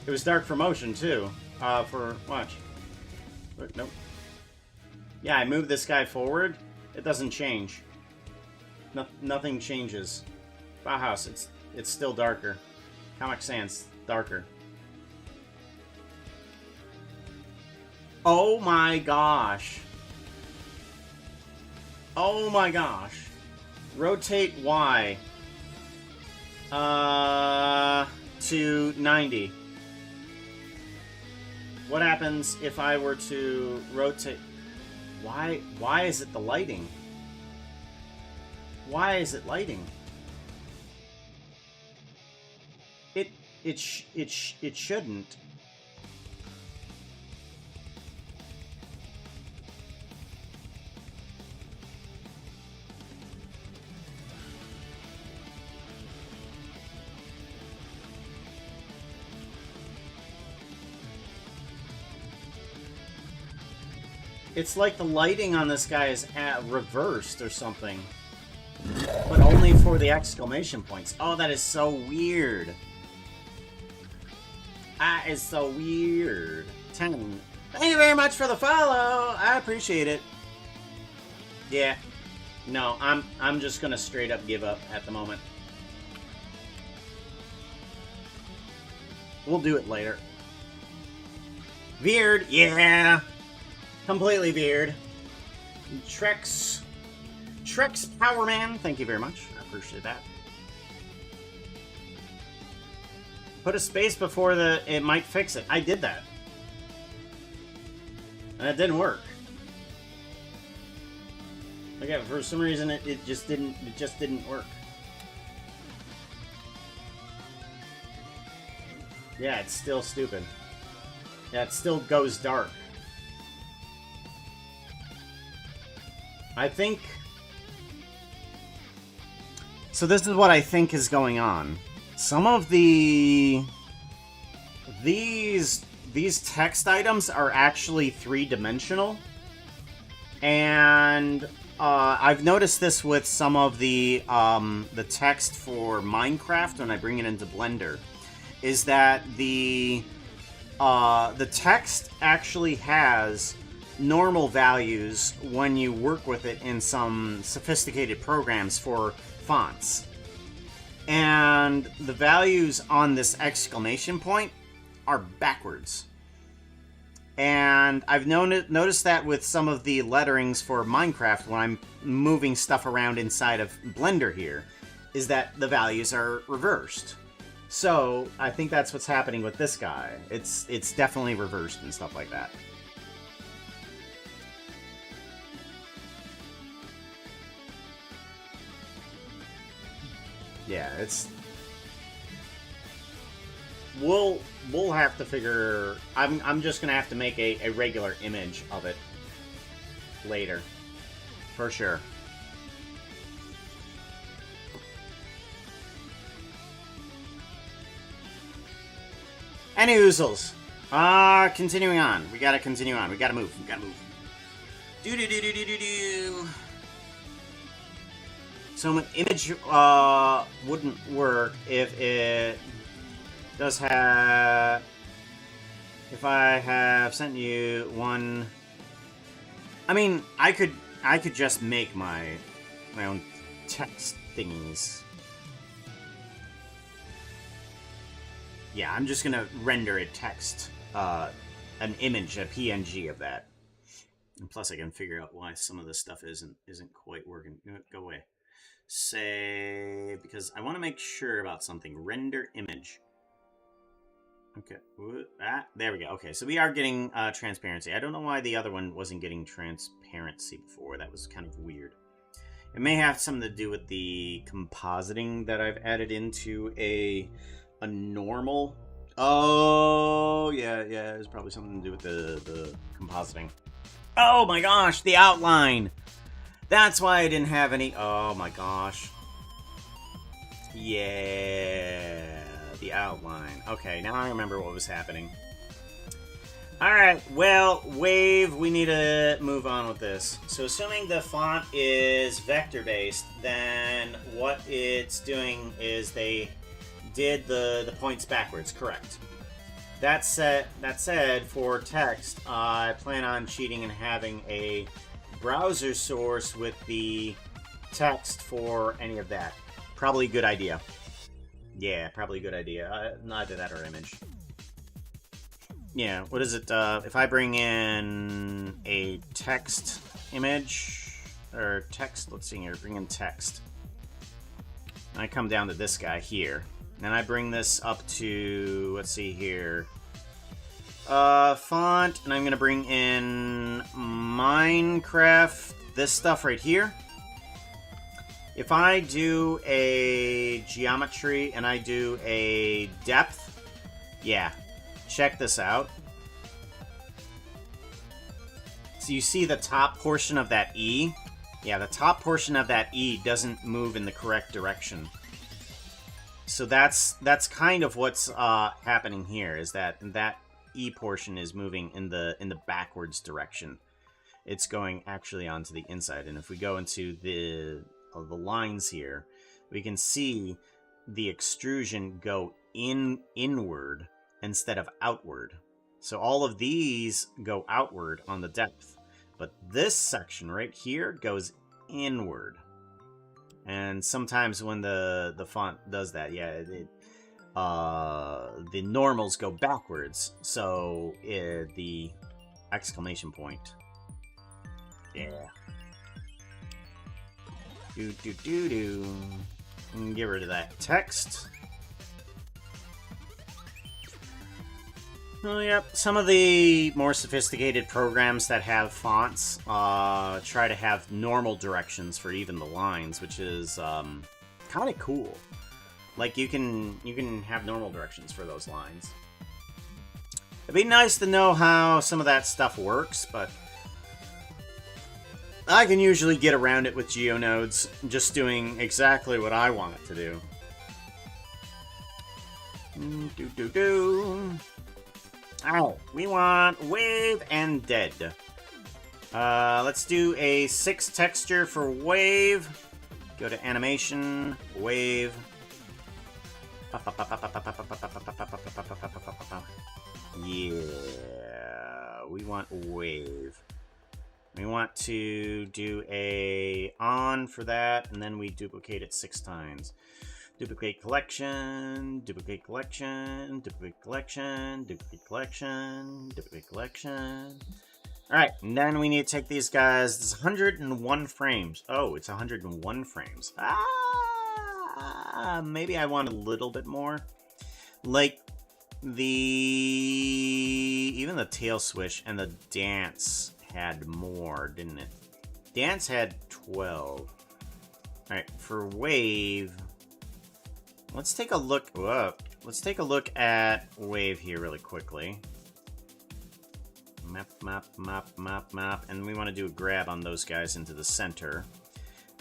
It was dark for motion, too. Watch. Nope. Yeah, I move this guy forward. It doesn't change. Nothing changes. Bauhaus, it's still darker. Comic Sans, darker. Oh my gosh. Oh my gosh. Rotate Y. To 90. What happens if I were to rotate... Why is it the lighting? Why is it lighting? It shouldn't. It's like the lighting on this guy is reversed or something. But only for the exclamation points. Oh, that is so weird. That is so weird. 10. Thank you very much for the follow. I appreciate it. Yeah. No, I'm just gonna straight up give up at the moment. We'll do it later. Veered, yeah. Completely veered. Trex Power Man, thank you very much. I appreciate that. Put a space before it might fix it. I did that. And it didn't work. Again, for some reason it just didn't work. Yeah, it's still stupid. Yeah, it still goes dark. I think... So this is what I think is going on. Some of these text items are actually three-dimensional. And I've noticed this with some of the text for Minecraft when I bring it into Blender. Is that the text actually has normal values when you work with it in some sophisticated programs for fonts. And the values on this exclamation point are backwards. And I've noticed that with some of the letterings for Minecraft when I'm moving stuff around inside of Blender here, is that the values are reversed. So I think that's what's happening with this guy. It's definitely reversed and stuff like that. Yeah, it's... We'll have to figure... I'm just gonna have to make a regular image of it later. For sure. Any oozles. Continuing on. We gotta continue on. We gotta move. We gotta move. Do. So an image wouldn't work if it does have... If I have sent you one... I mean, I could just make my own text thingies. Yeah, I'm just gonna render a text, an image, a PNG of that. And plus I can figure out why some of this stuff isn't quite working. Go away. Say, because I want to make sure about something. Render image. Okay. There we go. Okay, so we are getting transparency. I don't know why the other one wasn't getting transparency before. That was kind of weird. It may have something to do with the compositing that I've added into a normal. Oh, yeah. There's probably something to do with the compositing. Oh my gosh, the outline. That's why I didn't have any... Oh my gosh. Yeah, the outline. Okay, now I remember what was happening. Alright, well, Wave, we need to move on with this. So assuming the font is vector-based, then what it's doing is they did the points backwards, correct. That said, for text, I plan on cheating and having a browser source with the text for any of that. Probably a good idea. Yeah, probably a good idea. Neither that or image. Yeah, what is it? If I bring in a text image, or text, let's see here, bring in text. And I come down to this guy here. And I bring this up to, let's see here, font, and I'm going to bring in Minecraft, this stuff right here. If I do a geometry and I do a depth, yeah, check this out. So you see the top portion of that E? Yeah, the top portion of that E doesn't move in the correct direction. So that's kind of what's happening here, is that E portion is moving in the backwards direction. It's going actually onto the inside, and if we go into the lines here, we can see the extrusion go inward instead of outward. So all of these go outward on the depth, but this section right here goes inward. And sometimes when the font does that, yeah, the normals go backwards. So the exclamation point, yeah. And get rid of that text. Oh, yep. Some of the more sophisticated programs that have fonts try to have normal directions for even the lines, which is kind of cool. Like you can have normal directions for those lines. It'd be nice to know how some of that stuff works, but I can usually get around it with GeoNodes, just doing exactly what I want it to do. Oh, we want Wave and Dead. Let's do a 6 texture for Wave. Go to Animation, Wave. Yeah, we want Wave. We want to do a on for that, and then we duplicate it 6 times. Duplicate collection, duplicate collection, duplicate collection, duplicate collection, duplicate collection. Alright, and then we need to take these guys. This is 101 frames. Oh, it's 101 frames. Maybe I want a little bit more. Like, even the tail swish and the dance had more, didn't it? Dance had 12. Alright, for Wave, let's take a look. Whoa. Let's take a look at Wave here really quickly. Map, map, map, map, map. And we want to do a grab on those guys into the center.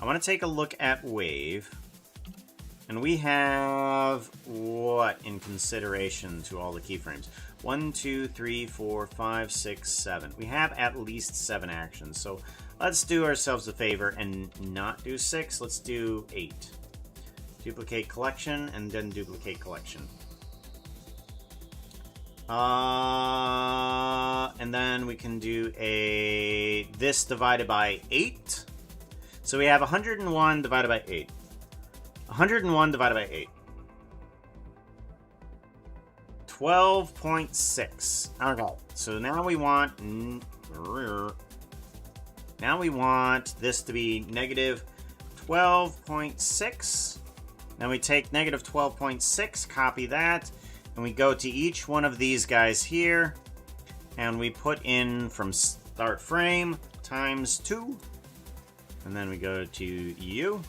I want to take a look at Wave. And we have what in consideration to all the keyframes? 1, 2, 3, 4, 5, 6, 7. We have at least 7 actions. So let's do ourselves a favor and not do 6. Let's do 8. Duplicate collection and then duplicate collection. And then we can do this divided by 8. So we have 101 divided by 8. 101 divided by 8. 12.6. Okay, so now we want this to be negative 12.6. Then we take negative 12.6, copy that, and we go to each one of these guys here, and we put in from start frame times 2, and then we go to U,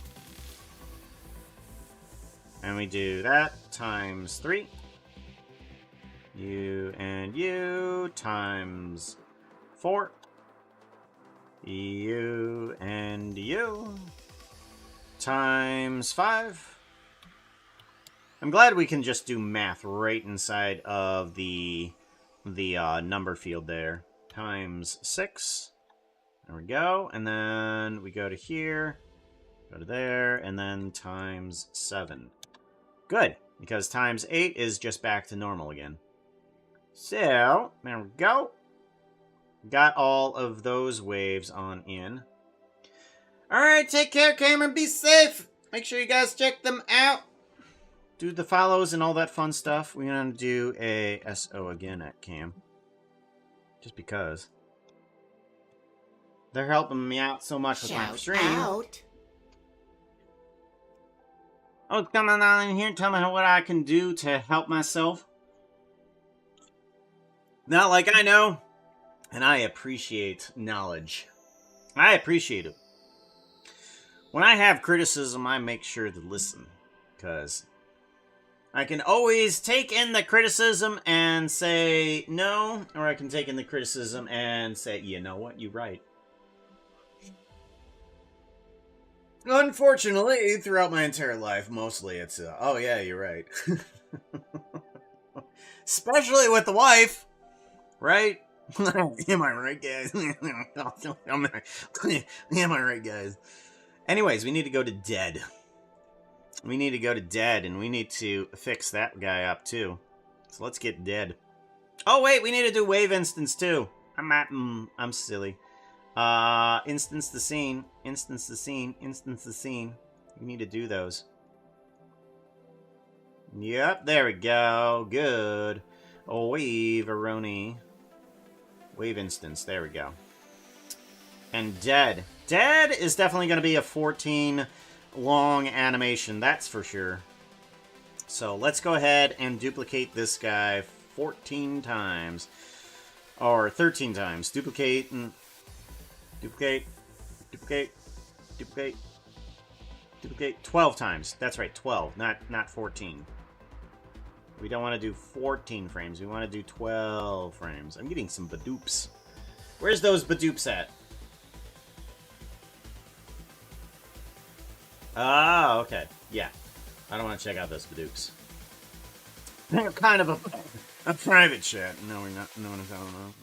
and we do that times 3. U and U times 4. U and U times 5. I'm glad we can just do math right inside of the the number field there. Times 6. There we go. And then we go to here, go to there, and then times 7. Good, because times 8 is just back to normal again. So, there we go. Got all of those waves on in. Alright, take care, Cameron. Be safe. Make sure you guys check them out. Do the follows and all that fun stuff. We're going to do a SO again at Cam. Just because. They're helping me out so much with my Shout stream. out. Oh, come on in here. Tell me what I can do to help myself. Not like I know. And I appreciate knowledge. I appreciate it. When I have criticism, I make sure to listen. Because I can always take in the criticism and say no. Or I can take in the criticism and say, you know what, you're right. Unfortunately, throughout my entire life, mostly it's, oh yeah, you're right. Especially with the wife, right? Am I right, guys? Am I right, guys? Anyways, we need to go to Dead. We need to go to Dead, and we need to fix that guy up, too. So let's get Dead. Oh, wait, we need to do Wave Instance, too. I'm silly. Instance the scene. Instance the scene. Instance the scene. We need to do those. Yep, there we go. Good. Oh, wave, Aroni. Wave instance. There we go. And Dead. Dead is definitely going to be a 14 long animation. That's for sure. So let's go ahead and duplicate this guy 14 times. Or 13 times. Duplicate and... Duplicate. Duplicate. Duplicate. Duplicate. 12 times. That's right, 12. Not 14. We don't want to do 14 frames. We want to do 12 frames. I'm getting some badoops. Where's those badoops at? Ah, okay. Yeah. I don't want to check out those badoops. They're kind of a private chat. No, we're not. No one is talking about.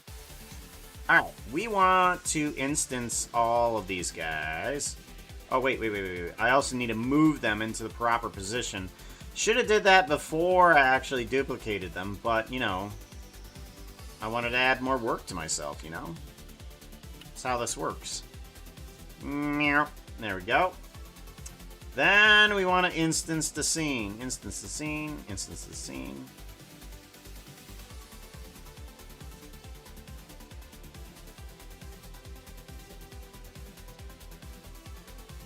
Alright. We want to instance all of these guys. Oh, wait. I also need to move them into the proper position. Should have did that before I actually duplicated them, but, you know, I wanted to add more work to myself, you know? That's how this works. There we go. Then we want to instance the scene. Instance the scene. Instance the scene.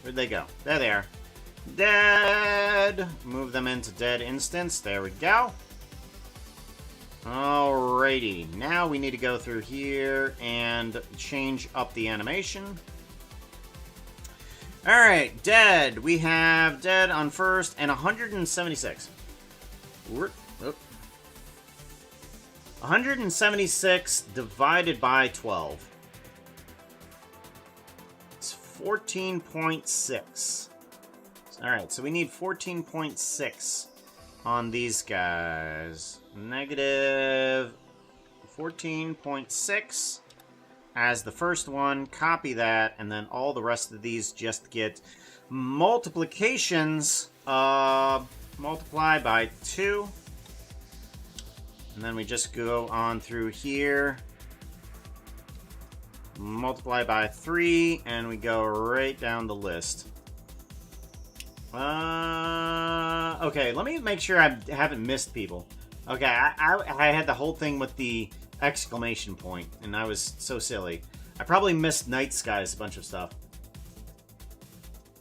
Where'd they go? There they are. Dead! Move them into Dead instance. There we go. Alrighty. Now we need to go through here and change up the animation. Alright, Dead. We have Dead on first and 176. 176 divided by 12. It's 14.6. Alright, so we need 14.6 on these guys. Negative 14.6 as the first one. Copy that, and then all the rest of these just get multiplications. Multiply by 2. And then we just go on through here. Multiply by 3, and we go right down the list. Okay, let me make sure I haven't missed people. Okay, I had the whole thing with the exclamation point, and I was so silly. I probably missed Night Skies, a bunch of stuff.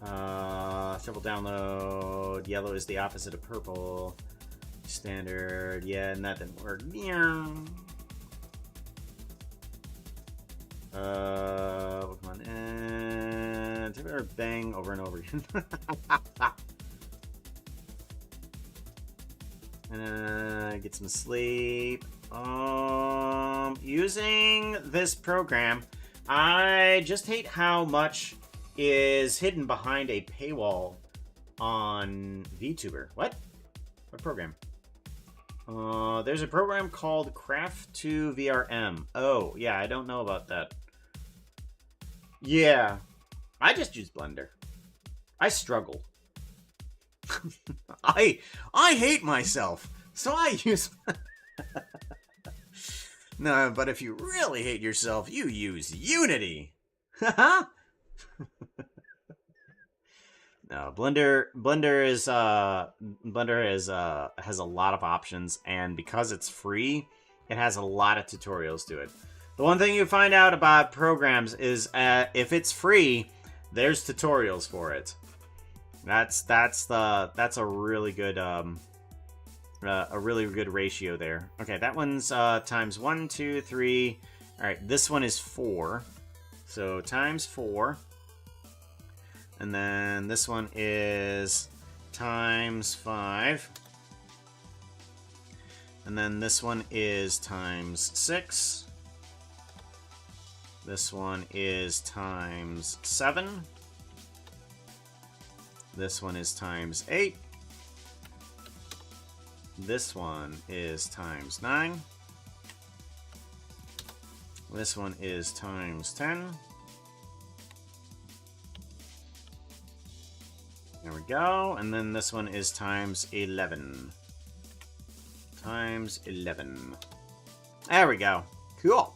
Triple download. Yellow is the opposite of purple. Standard. Yeah, and that didn't work. Come on, and bang over and over again. And get some sleep. Using this program, I just hate how much is hidden behind a paywall on VTuber. What program? There's a program called Craft2 VRM. Oh, yeah, I don't know about that. Yeah, I just use Blender. I struggle. I hate myself, so I use... No, but if you really hate yourself, you use Unity. Haha. No, Blender has a lot of options, and because it's free, it has a lot of tutorials to it. The one thing you find out about programs is if it's free, there's tutorials for it. That's a really good ratio there. Okay, that one's times 1, 2, 3. All right, this one is 4, so times 4. And then this one is times 5. And then this one is times 6. This one is times 7. This one is times 8. This one is times 9. This one is times 10. There we go. And then this one is times 11. Times 11. There we go. Cool.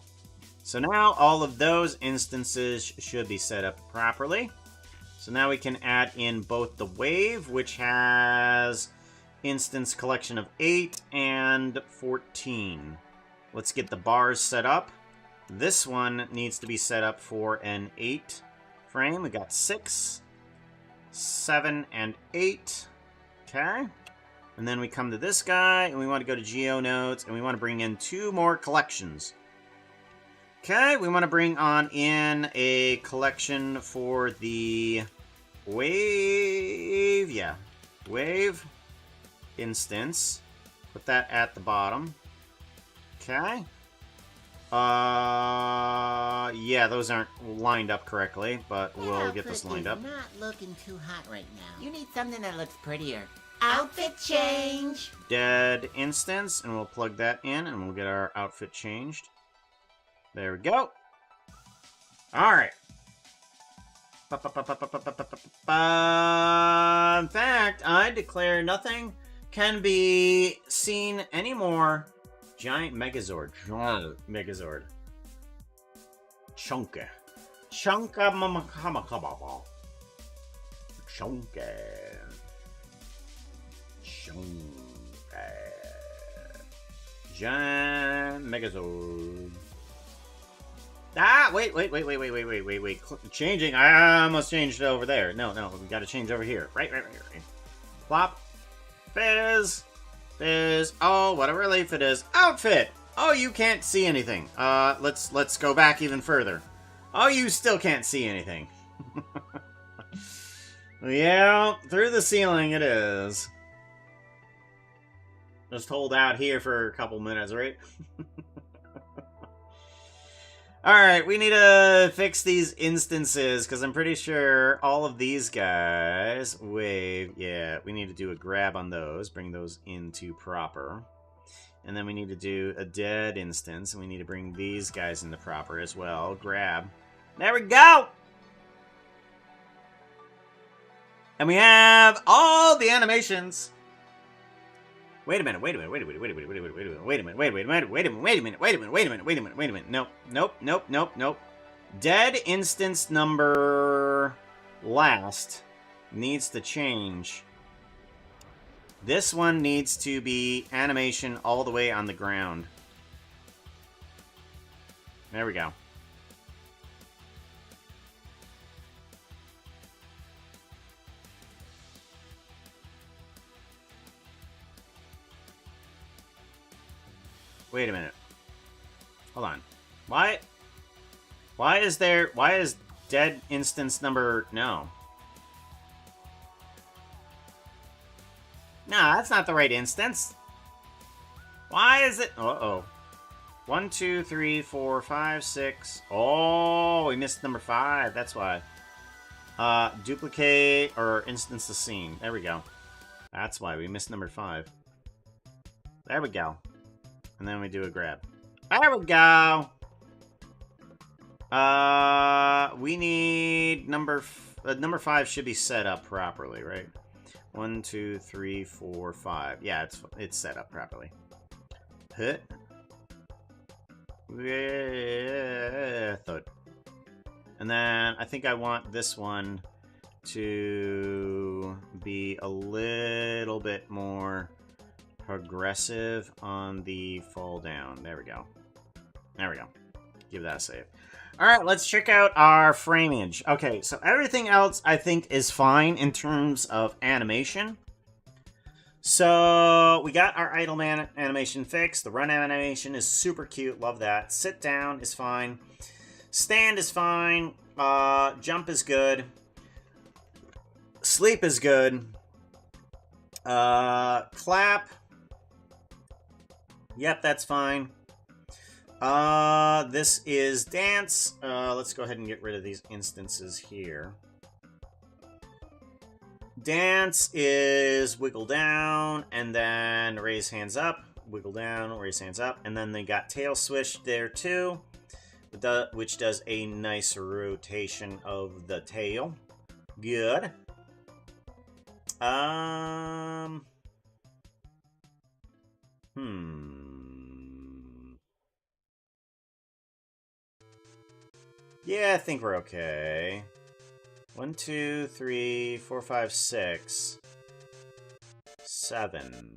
So now all of those instances should be set up properly. So now we can add in both the wave, which has instance collection of 8 and 14. Let's get the bars set up. This one needs to be set up for an 8 frame. We got 6, 7, and 8. Okay. And then we come to this guy, and we want to go to GeoNodes, and we want to bring in 2 more collections. Okay, we want to bring on in a collection for the wave. Yeah, wave instance. Put that at the bottom. Okay. Yeah, those aren't lined up correctly, but we'll get this lined up. Not looking too hot right now. You need something that looks prettier. Outfit change. Dead instance, and we'll plug that in, and we'll get our outfit changed. There we go. All right. In fact, I declare nothing can be seen anymore. Giant Megazord. Megazord. Chunka. Chunka mamakamakabaба. Chunka. Chunka. Giant Megazord. Ah, wait. Changing. I almost changed it over there. No, we gotta change over here. Right. Plop. Fizz. Oh, what a relief it is. Outfit! Oh, you can't see anything. Let's go back even further. Oh, you still can't see anything. Yeah, through the ceiling it is. Just hold out here for a couple minutes, right? Alright, we need to fix these instances, because I'm pretty sure all of these guys, wave, yeah, we need to do a grab on those, bring those into proper. And then we need to do a dead instance, and we need to bring these guys into proper as well. Grab. There we go! And we have all the animations. Wait a minute. Nope. Dead instance number last needs to change. This one needs to be animation all the way on the ground. There we go. Wait a minute. Hold on. Why is dead instance number... No. No, that's not the right instance. Why is it... Uh-oh. 1, 2, 3, 4, 5, 6. Oh, we missed number 5. That's why. Duplicate or instance the scene. There we go. That's why we missed number 5. There we go. And then we do a grab. There we go! We need number 5 should be set up properly, right? 1, 2, 3, 4, 5. Yeah, it's set up properly. Hit. Yeah, thud. And then I think I want this one to be a little bit more progressive on the fall down. There we go. There we go. Give that a save. Alright, let's check out our framage. Okay, so everything else I think is fine in terms of animation. So, we got our idle man animation fixed. The run animation is super cute. Love that. Sit down is fine. Stand is fine. Jump is good. Sleep is good. Clap. Yep, that's fine. This is dance. Let's go ahead and get rid of these instances here. Dance is wiggle down, and then raise hands up. Wiggle down, raise hands up. And then they got tail swish there too, which does a nice rotation of the tail. Good. Yeah, I think we're okay. 1, 2, 3, 4, 5, 6, 7.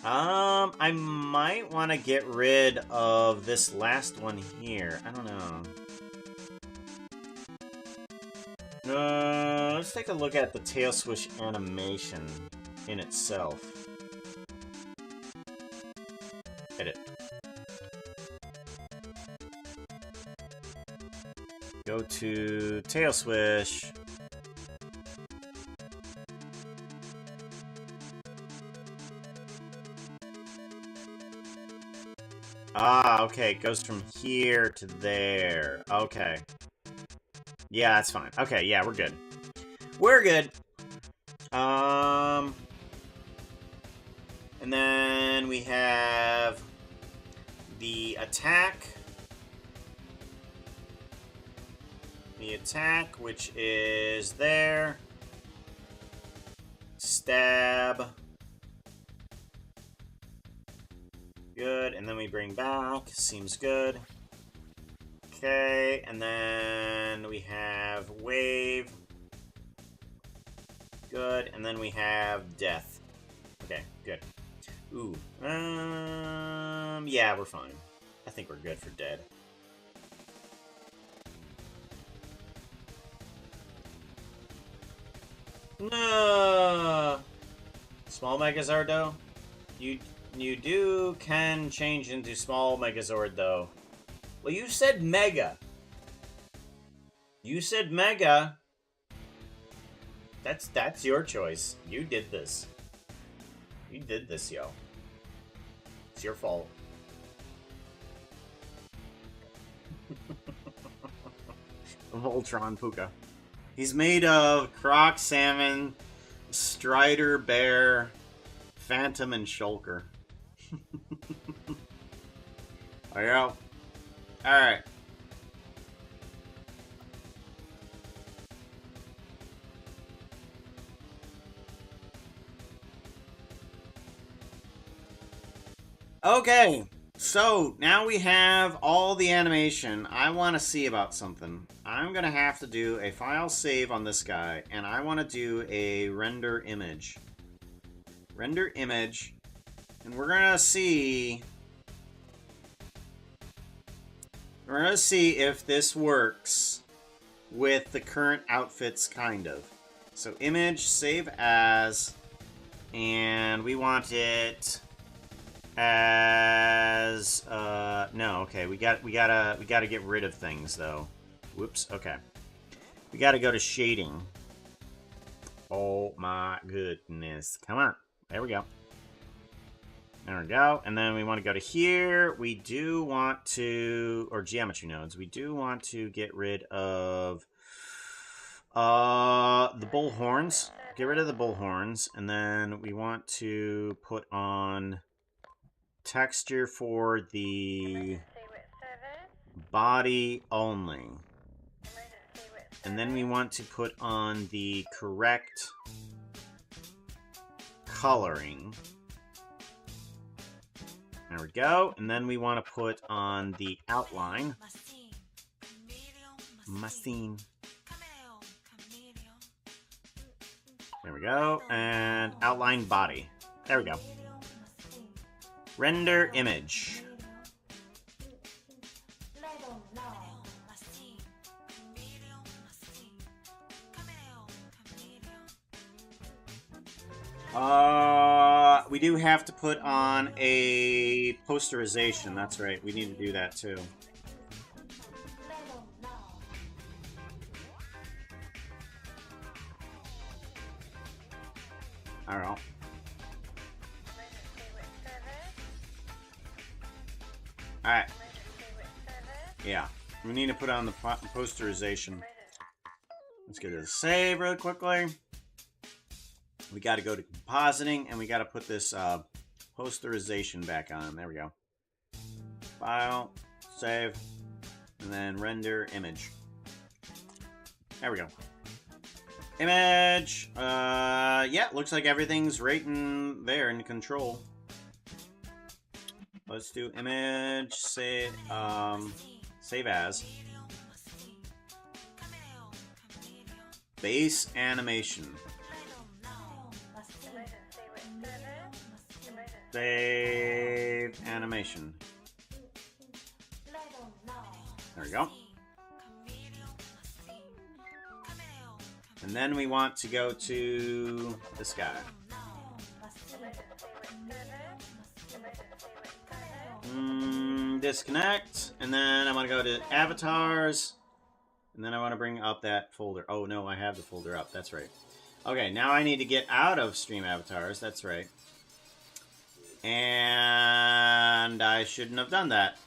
I might want to get rid of this last one here. I don't know. Let's take a look at the tail swish animation in itself. Edit. Go to tail swish. Ah, okay, it goes from here to there. Okay. Yeah, that's fine. Okay, yeah, we're good. We're good. And then we have the attack. The attack, which is there. Stab. Good, and then we bring back. Seems good. Okay, and then we have wave. Good, and then we have death. Okay, good. Ooh. Yeah, we're fine. I think we're good for dead. No. Small Megazord though. You can change into small Megazord though. Well, you said Mega. You said Mega. That's your choice. You did this. You did this, yo. It's your fault. Voltron Puka. He's made of Croc, Salmon, Strider, Bear, Phantom, and Shulker. There you go. Alright. Okay, so now we have all the animation. I want to see about something. I'm going to have to do a file save on this guy, and I want to do a render image. Render image, and we're going to see... We're going to see if this works with the current outfits, kind of. So image, save as, and we want it... as no, okay, we gotta get rid of things though. Whoops, okay. We gotta go to shading. Oh my goodness. Come on. There we go. There we go. And then we want to go to here. We do want to, or geometry nodes, we do want to get rid of the bull horns. get rid of the bullhorns, and then we want to put on texture for the body only. And then we want to put on the correct coloring. There we go. And then we want to put on the outline. Machine. There we go. And outline body. There we go. Render image. We do have to put on a posterization. That's right. We need to do that too. I don't know. Alright. Yeah. We need to put on the posterization. Let's get this save real quickly. We got to go to compositing, and we got to put this posterization back on. There we go. File, save, and then render image. There we go. Image. Yeah, looks like everything's right in there in control. Let's do image, save as. Base animation. Save animation. There we go. And then we want to go to this guy. Disconnect. And then I want to go to avatars. And then I want to bring up that folder. Oh no, I have the folder up. That's right. Okay, now I need to get out of Stream Avatars. That's right. And I shouldn't have done that.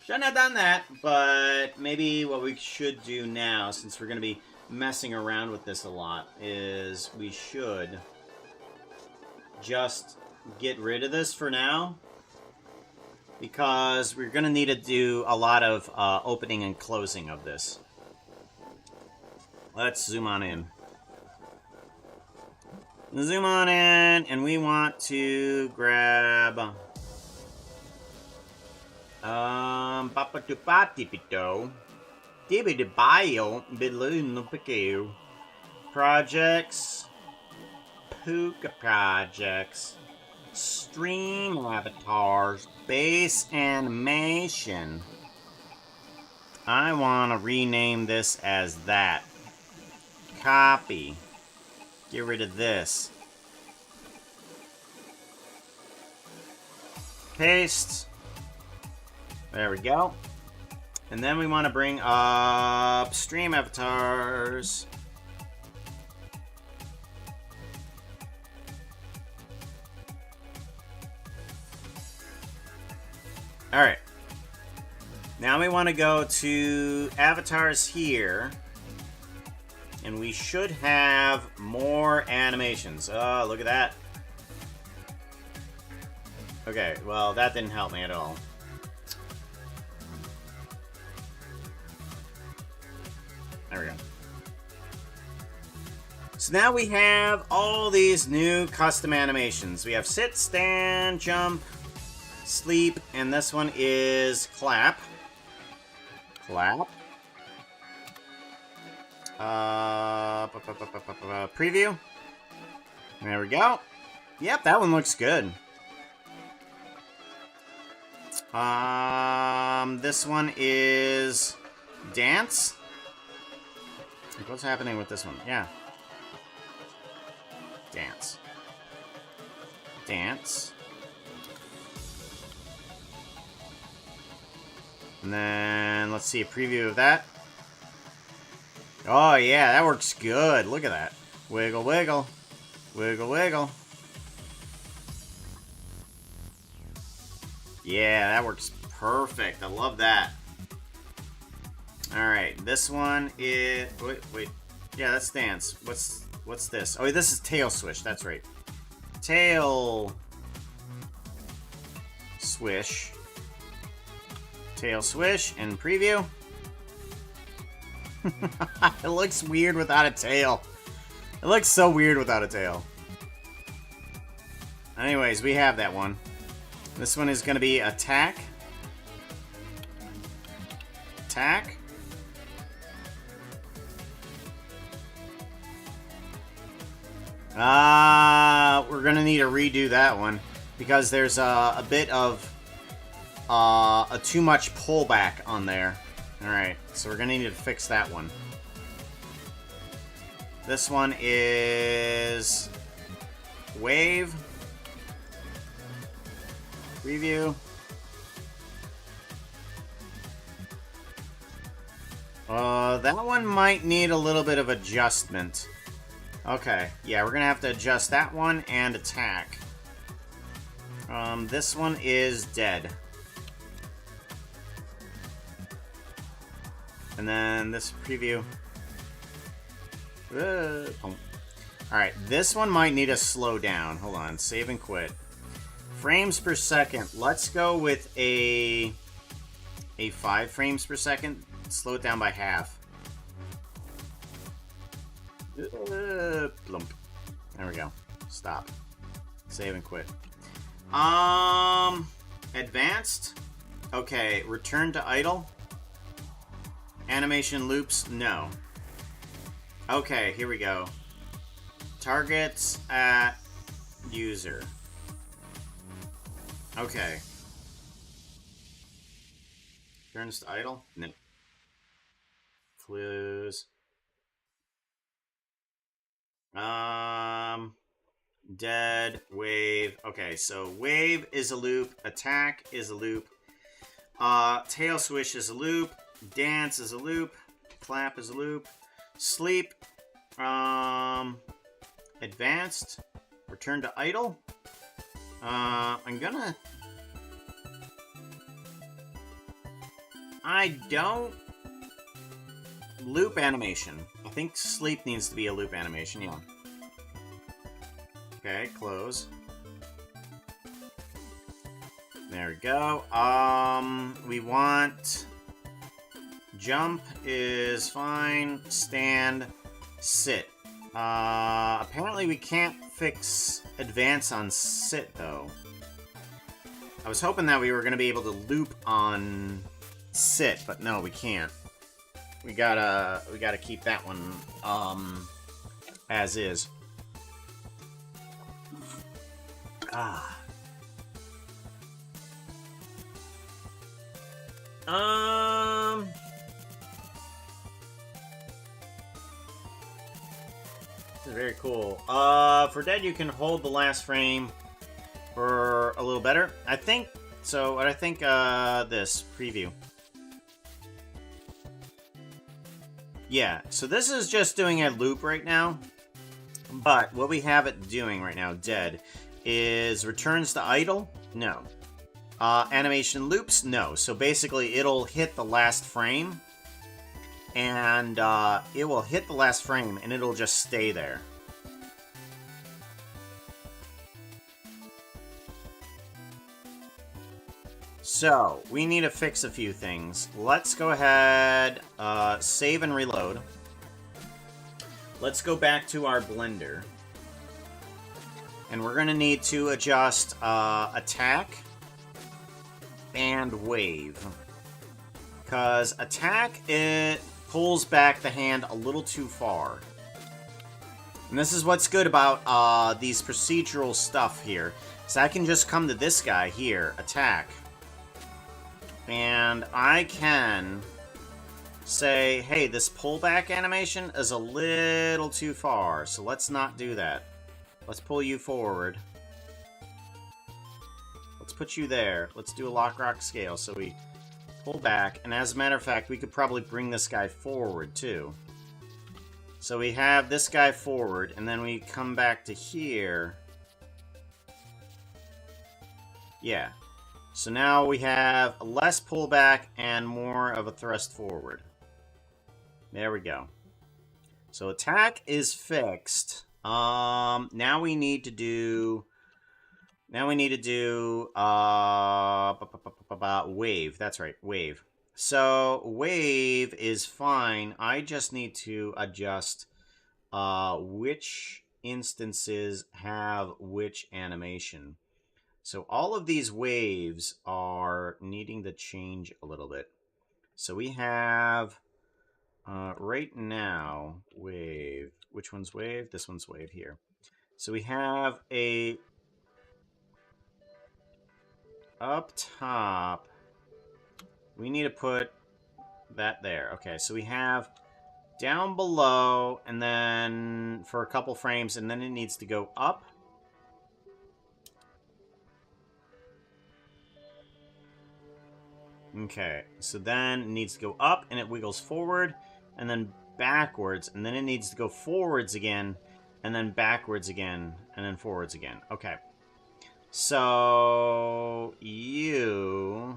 Shouldn't have done that, but maybe what we should do now, since we're going to be messing around with this a lot, is we should just get rid of this for now. Because we're going to need to do a lot of opening and closing of this. Let's zoom on in. Zoom on in, and we want to grab projects, Puka projects, stream avatars, base animation. I want to rename this as that. Copy. Get rid of this. Paste. There we go. And then we want to bring up stream avatars. Alright. Now we want to go to avatars here. And we should have more animations. Oh, look at that. Okay, well, that didn't help me at all. There we go. So now we have all these new custom animations. We have sit, stand, jump, sleep, and this one is clap. Clap. Preview. There we go. Yep, that one looks good. This one is dance. What's happening with this one? Yeah. Dance. Dance. And then let's see a preview of that. Oh yeah, that works good. Look at that. Wiggle, wiggle. Wiggle, wiggle. Yeah, that works perfect. I love that. Alright, this one is... Wait. Yeah, that's dance. What's What's this? Oh, this is tail swish. That's right. Tail swish. Tail swish and preview. It looks weird without a tail. It looks so weird without a tail. Anyways, we have that one. This one is going to be attack. Attack. We're going to need to redo that one because there's a bit of a too much pullback on there. Alright, so we're going to need to fix that one. This one is wave. Preview. That one might need a little bit of adjustment. Okay, yeah, we're gonna have to adjust that one and attack. This one is dead. And then this preview. Alright, this one might need to slow down. Hold on, save and quit. Frames per second. Let's go with a 5 frames per second. Slow it down by half. Plump. There we go. Stop. Save and quit. Advanced. Okay, return to idle. Animation loops, no. Okay, here we go. Targets at user. Okay. Turns to idle? No. Clues. Dead, wave. Okay, so wave is a loop, attack is a loop, tail swish is a loop, dance is a loop, clap is a loop, sleep, advanced, return to idle. I'm gonna... I don't... Loop animation. I think sleep needs to be a loop animation, yeah. Okay, close. There we go. We want... Jump is fine. Stand. Sit. Apparently we can't fix advance on sit, though. I was hoping that we were going to be able to loop on sit, but no, we can't. We gotta keep that one, as is. Ah. This is very cool. For dead, you can hold the last frame for a little better. I think, so I think, this preview. Yeah, so this is just doing a loop right now. But what we have it doing right now, dead, is returns to idle? No. Animation loops? No. So basically, it'll hit the last frame. And it will hit the last frame, and it'll just stay there. So, we need to fix a few things. Let's go ahead, save and reload. Let's go back to our Blender. And we're going to need to adjust attack and wave. Because attack, it pulls back the hand a little too far. And this is what's good about these procedural stuff here. So I can just come to this guy here, attack. And I can say, hey, this pullback animation is a little too far, so let's not do that. Let's pull you forward. Let's put you there. Let's do a lock rock scale, so we pull back. And as a matter of fact, we could probably bring this guy forward, too. So we have this guy forward, and then we come back to here. Yeah. So now we have less pullback and more of a thrust forward. There we go. So attack is fixed. Now we need to do wave. That's right, wave. So wave is fine. I just need to adjust which instances have which animation. So all of these waves are needing to change a little bit. So we have right now wave. Which one's wave? This one's wave here. So we have a up top. We need to put that there. Okay, so we have down below, and then for a couple frames, and then it needs to go up. Okay, so then it needs to go up, and it wiggles forward, and then backwards, and then it needs to go forwards again, and then backwards again, and then forwards again. Okay. So, you...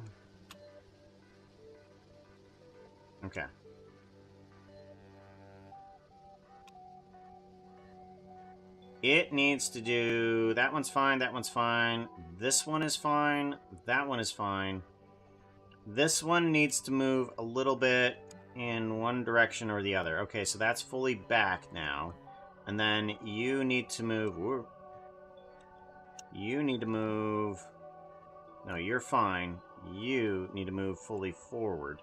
Okay. It needs to do... That one's fine, that one's fine. This one is fine, that one is fine. This one needs to move a little bit in one direction or the other. Okay, so that's fully back now. And then you need to move... Whoa. You need to move... No, you're fine. You need to move fully forward.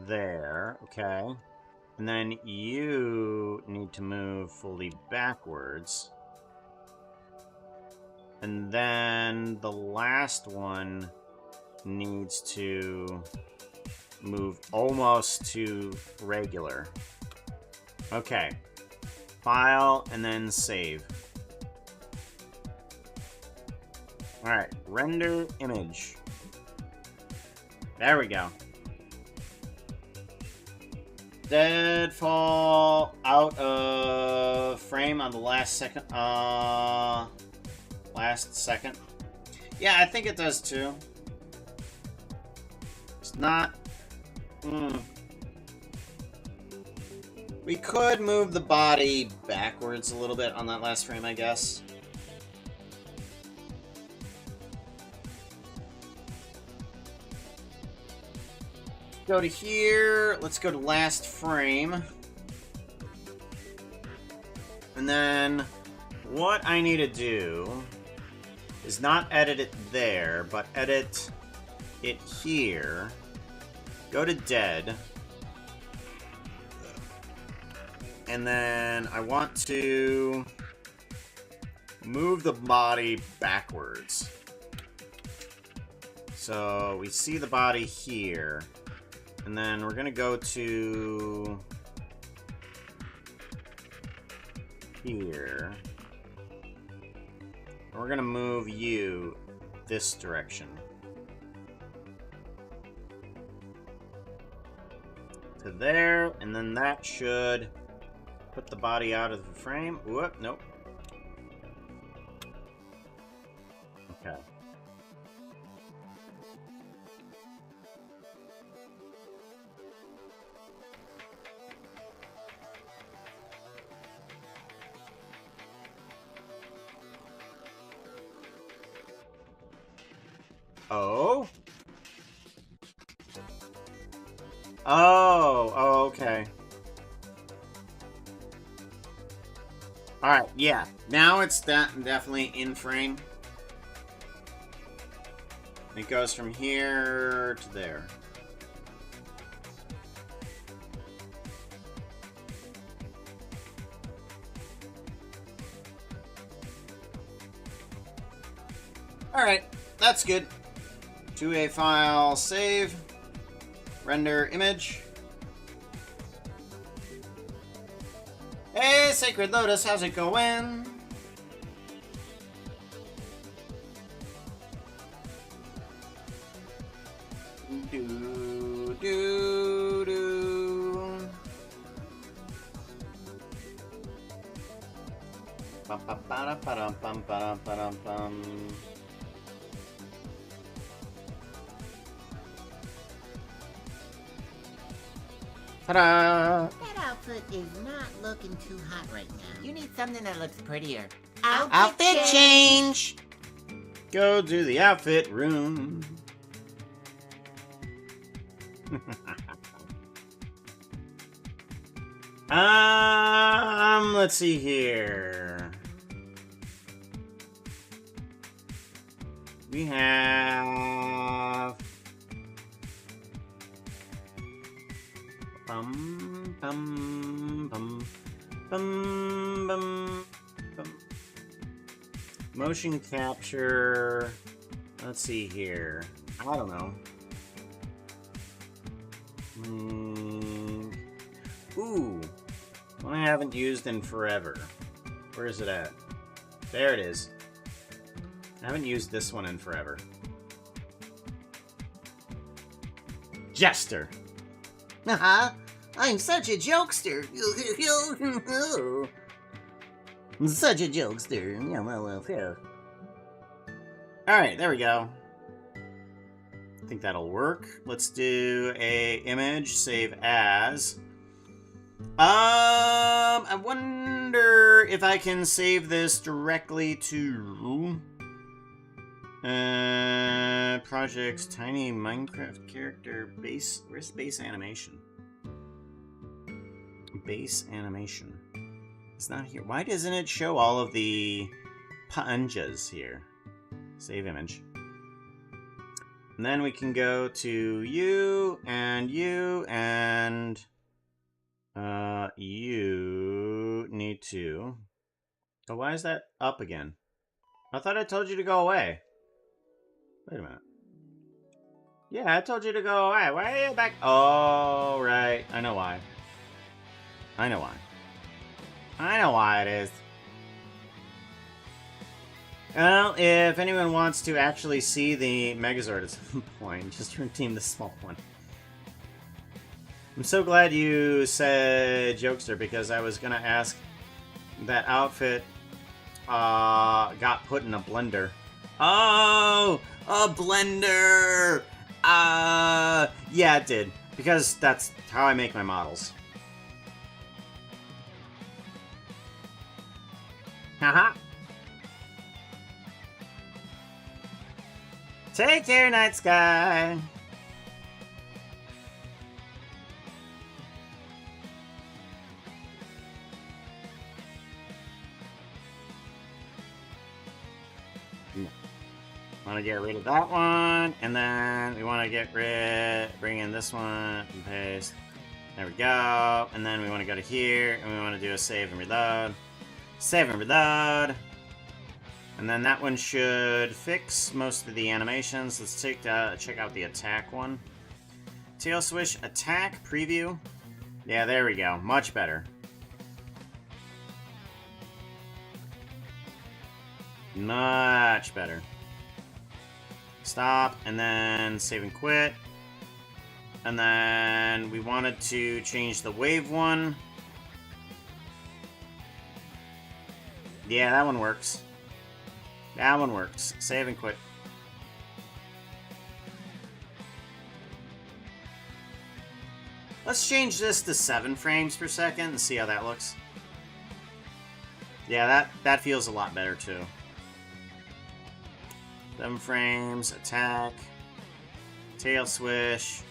There, okay. And then you need to move fully backwards. And then the last one needs to move almost to regular. Okay. File, and then save. Alright, render image. There we go. Deadfall out of frame on the last second. Last second. Yeah, I think it does too. It's not... We could move the body backwards a little bit on that last frame, I guess. Go to here. Let's go to last frame. And then what I need to do is not edit it there, but edit it here. Go to dead. And then I want to move the body backwards. So we see the body here. And then we're gonna go to here. And we're gonna move you this direction. To there, and then that should put the body out of the frame. Whoop, nope. Okay. Oh? Oh, okay. Alright, yeah. Now it's definitely in frame. It goes from here to there. Alright, that's good. To a file, save, render image. Hey, Sacred Lotus, how's it going? Do, do, do. Bum, bum, ba, da, bum, ba, da, bum. Ta-da! That outfit is not looking too hot right now. You need something that looks prettier. Outfit change! Go to the outfit room. Let's see here. We have bum bum bum bum bum bum. Motion capture. Let's see here. I don't know. Ooh, one I haven't used in forever. Where is it at? There it is. I haven't used this one in forever. Jester. I'm such a jokester. Such a jokester. Alright, there we go. I think that'll work. Let's do a image, save as. I wonder if I can save this directly to projects, tiny Minecraft character base. Where's base animation? Base animation. It's not here. Why doesn't it show all of the panjas here? Save image. And then we can go to you and you need to. Oh, why is that up again? I thought I told you to go away. Wait a minute. Yeah, I told you to go away. Why are you back? Oh, right. I know why. I know why. I know why it is. Well, if anyone wants to actually see the Megazord at some point, just redeem the small one. I'm so glad you said Jokester, because I was going to ask that outfit got put in a blender. Oh, a blender! Yeah, it did. Because that's how I make my models. Haha. Take care, Night Sky. Want to get rid of that one, and then we want to bring in this one and paste. There we go. And then we want to go to here, and we want to do a save and reload. Save and reload. And then that one should fix most of the animations. Let's check out the attack one. Tail swish attack preview. Yeah, there we go. Much better. Much better. Stop, and then save and quit. And then we wanted to change the wave one. Yeah, that one works. That one works. Save and quit. Let's change this to 7 frames per second and see how that looks. Yeah, that feels a lot better too. 7 frames, attack, tail swish.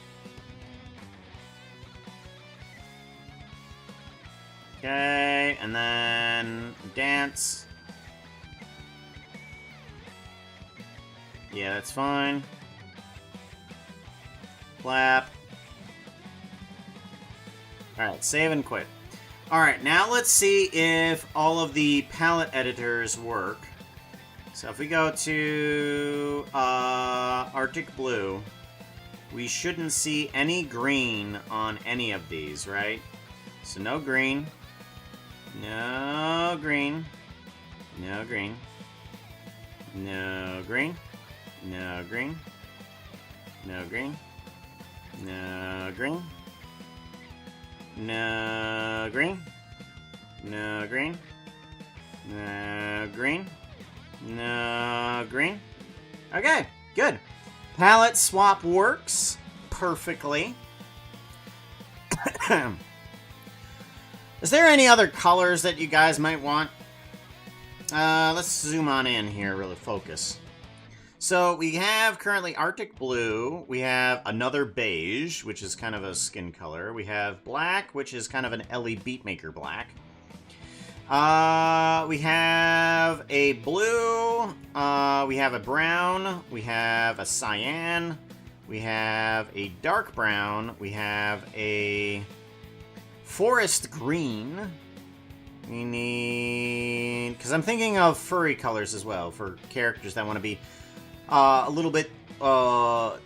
Okay, and then dance. Yeah, that's fine. Clap. Alright, save and quit. Alright, now let's see if all of the palette editors work. So if we go to Arctic Blue, we shouldn't see any green on any of these, right? So no green. No green. No green. No green. No green. No green. No green. No green. No green. No green. No green. Okay, good. Palette swap works perfectly. Is there any other colors that you guys might want? Let's zoom on in here, really focus. So we have currently Arctic Blue. We have another beige, which is kind of a skin color. We have black, which is kind of an Ellie Beatmaker black. We have a blue. We have a brown. We have a cyan. We have a dark brown. We have a forest green. We need... Because I'm thinking of furry colors as well for characters that want to be a little bit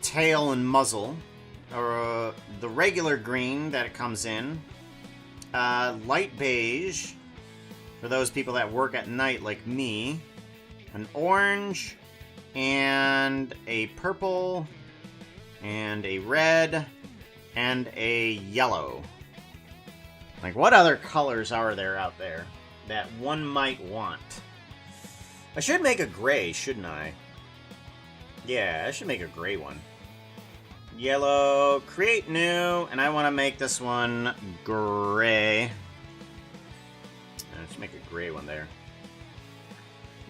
tail and muzzle. Or the regular green that it comes in. Light beige for those people that work at night like me. An orange and a purple and a red and a yellow. Like, what other colors are there out there that one might want? I should make a gray, shouldn't I? Yeah, I should make a gray one. Yellow, create new, and I want to make this one gray. Let's make a gray one there.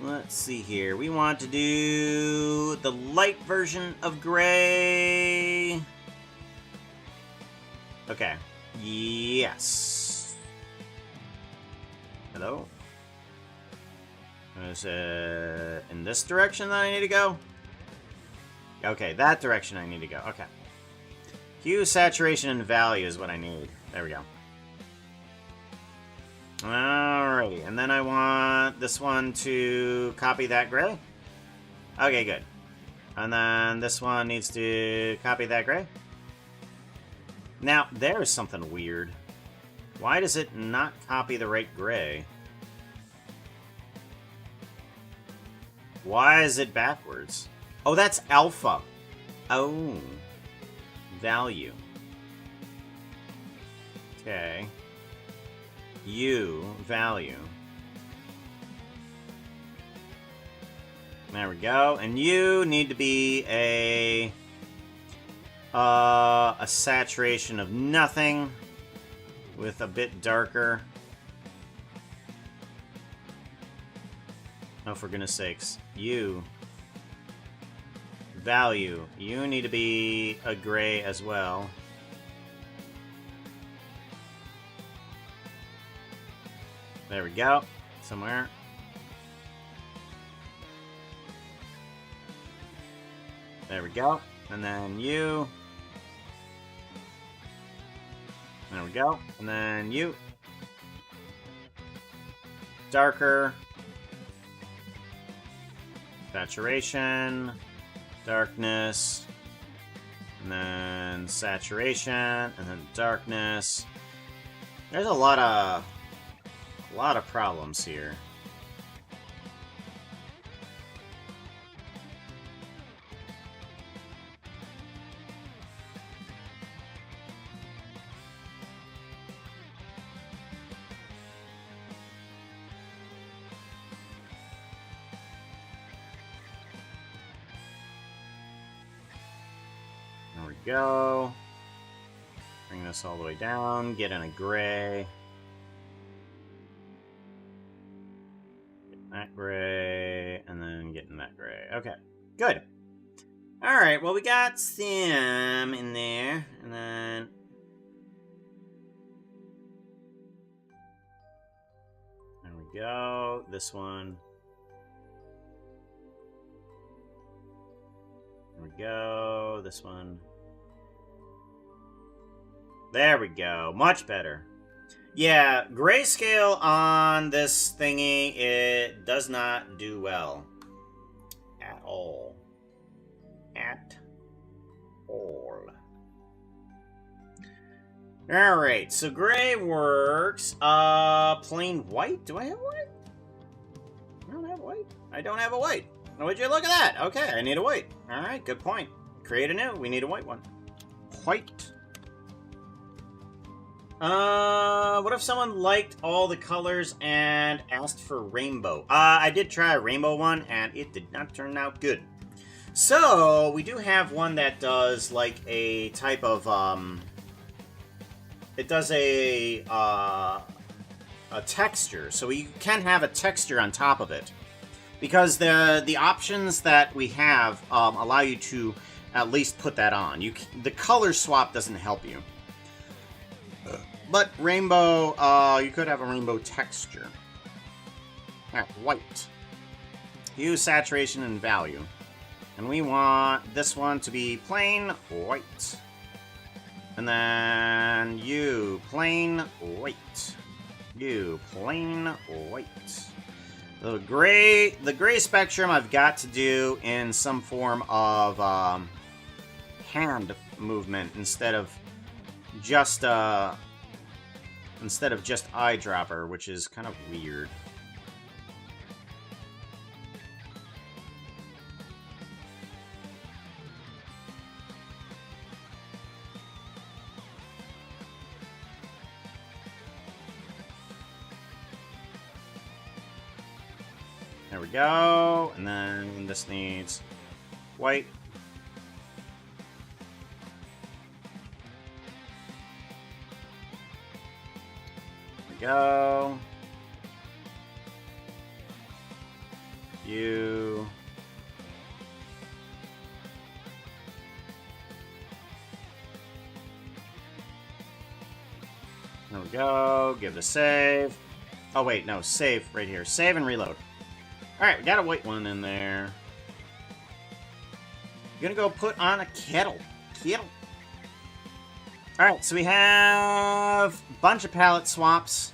Let's see here. We want to do the light version of gray. Okay. Yes. Hello? Is it in this direction that I need to go? Okay, that direction I need to go. Okay. Hue, saturation, and value is what I need. There we go. Alrighty, and then I want this one to copy that gray. Okay, good. And then this one needs to copy that gray. Now, there's something weird. Why does it not copy the right gray? Why is it backwards? Oh, that's alpha. Oh. Value. Okay. U, value. There we go. And you need to be a saturation of nothing with a bit darker. Oh, for goodness sakes. You. Value. You need to be a gray as well. There we go. Somewhere. There we go. And then you. There we go. And then you. Darker. Saturation. Darkness. And then saturation. And then darkness. There's a lot of problems here. There we go. Bring this all the way down. Get in a gray. That gray, and then getting that gray. Okay, good. Alright, well, we got Sam in there, and then... There we go. This one. There we go. This one. There we go. Much better. Yeah, grayscale on this thingy, it does not do well. At all. At all. Alright, so gray works. Plain white? Do I have white? I don't have white. I don't have a white. Would you look at that? Okay, I need a white. Alright, good point. Create a new. We need a white one. White. What if someone liked all the colors and asked for rainbow? I did try a rainbow one, and it did not turn out good. So, we do have one that does, like, a type of, it does a a texture, so we can have a texture on top of it. Because the options that we have allow you to at least put that on. The color swap doesn't help you. But rainbow, you could have a rainbow texture. Alright, white. Hue, saturation, and value. And we want this one to be plain white. And then you, plain white. You, plain white. The gray spectrum I've got to do in some form of hand movement instead of just eyedropper, which is kind of weird. There we go, and then this needs white. There we go. You. There we go, give it a save. Oh wait, no, save right here. Save and reload. Alright, we got a white one in there. Gonna go put on a kettle. Alright, so we have a bunch of palette swaps.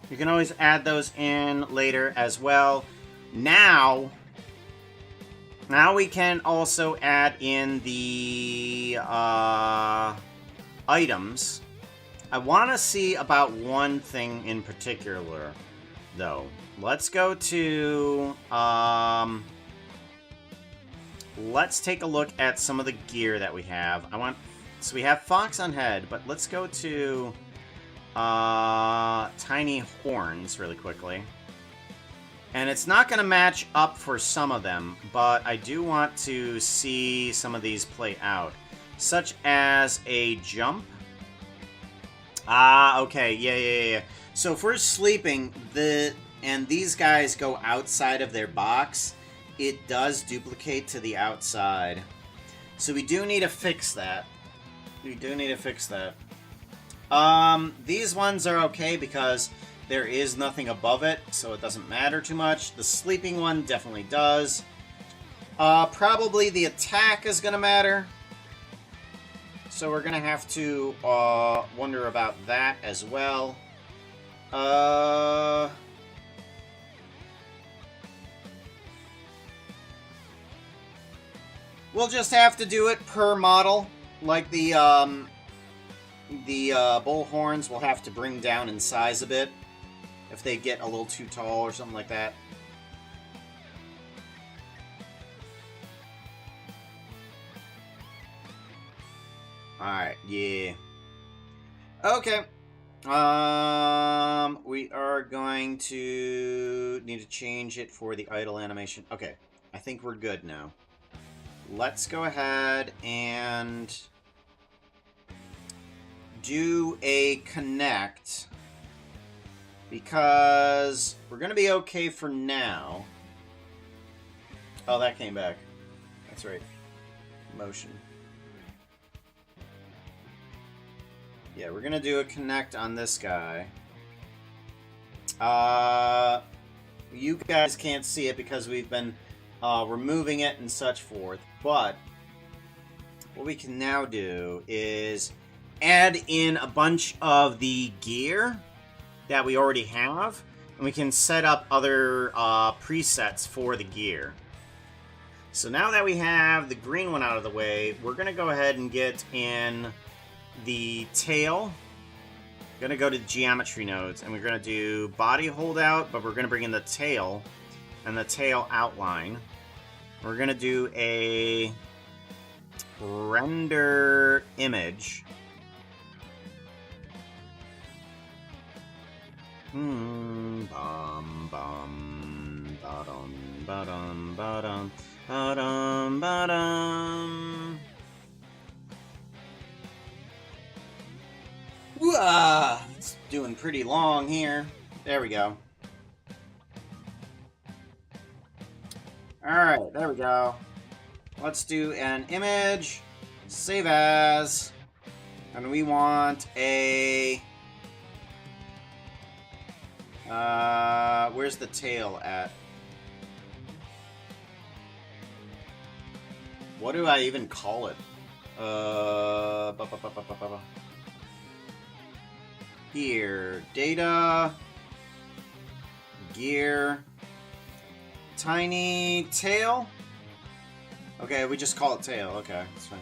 You can always add those in later as well. Now we can also add in the items. I want to see about one thing in particular, though. Let's go to, let's take a look at some of the gear that we have. So we have Fox on head, but let's go to, Tiny Horns really quickly. And it's not going to match up for some of them, but I do want to see some of these play out. Such as a jump. Ah, okay, yeah. So if we're sleeping, and these guys go outside of their box, it does duplicate to the outside. So we do need to fix that. These ones are okay because there is nothing above it, so it doesn't matter too much. The sleeping one definitely does. Probably the attack is going to matter. So we're going to have to wonder about that as well. We'll just have to do it per model. Like the bullhorns will have to bring down in size a bit if they get a little too tall or something like that. Alright, yeah. Okay. We are going to need to change it for the idle animation. Okay, I think we're good now. Let's go ahead and do a connect, because we're going to be okay for now. Oh, that came back. That's right. Motion. Yeah, we're going to do a connect on this guy. You guys can't see it because we've been removing it and such forth, but what we can now do is add in a bunch of the gear that we already have, and we can set up other presets for the gear. So now that we have the green one out of the way, we're going to go ahead and get in the tail. Going to go to geometry nodes, and we're going to do body holdout, but we're going to bring in the tail and the tail outline. We're going to do a render image. Bum bum ba-dum ba-dum ba-dum ba-dum ba-dum. It's doing pretty long here. There we go. Alright, there we go. Let's do an image. Save as. And we want a... where's the tail at? What do I even call it? Here, data, gear, tiny tail. Okay, we just call it tail. Okay, that's fine.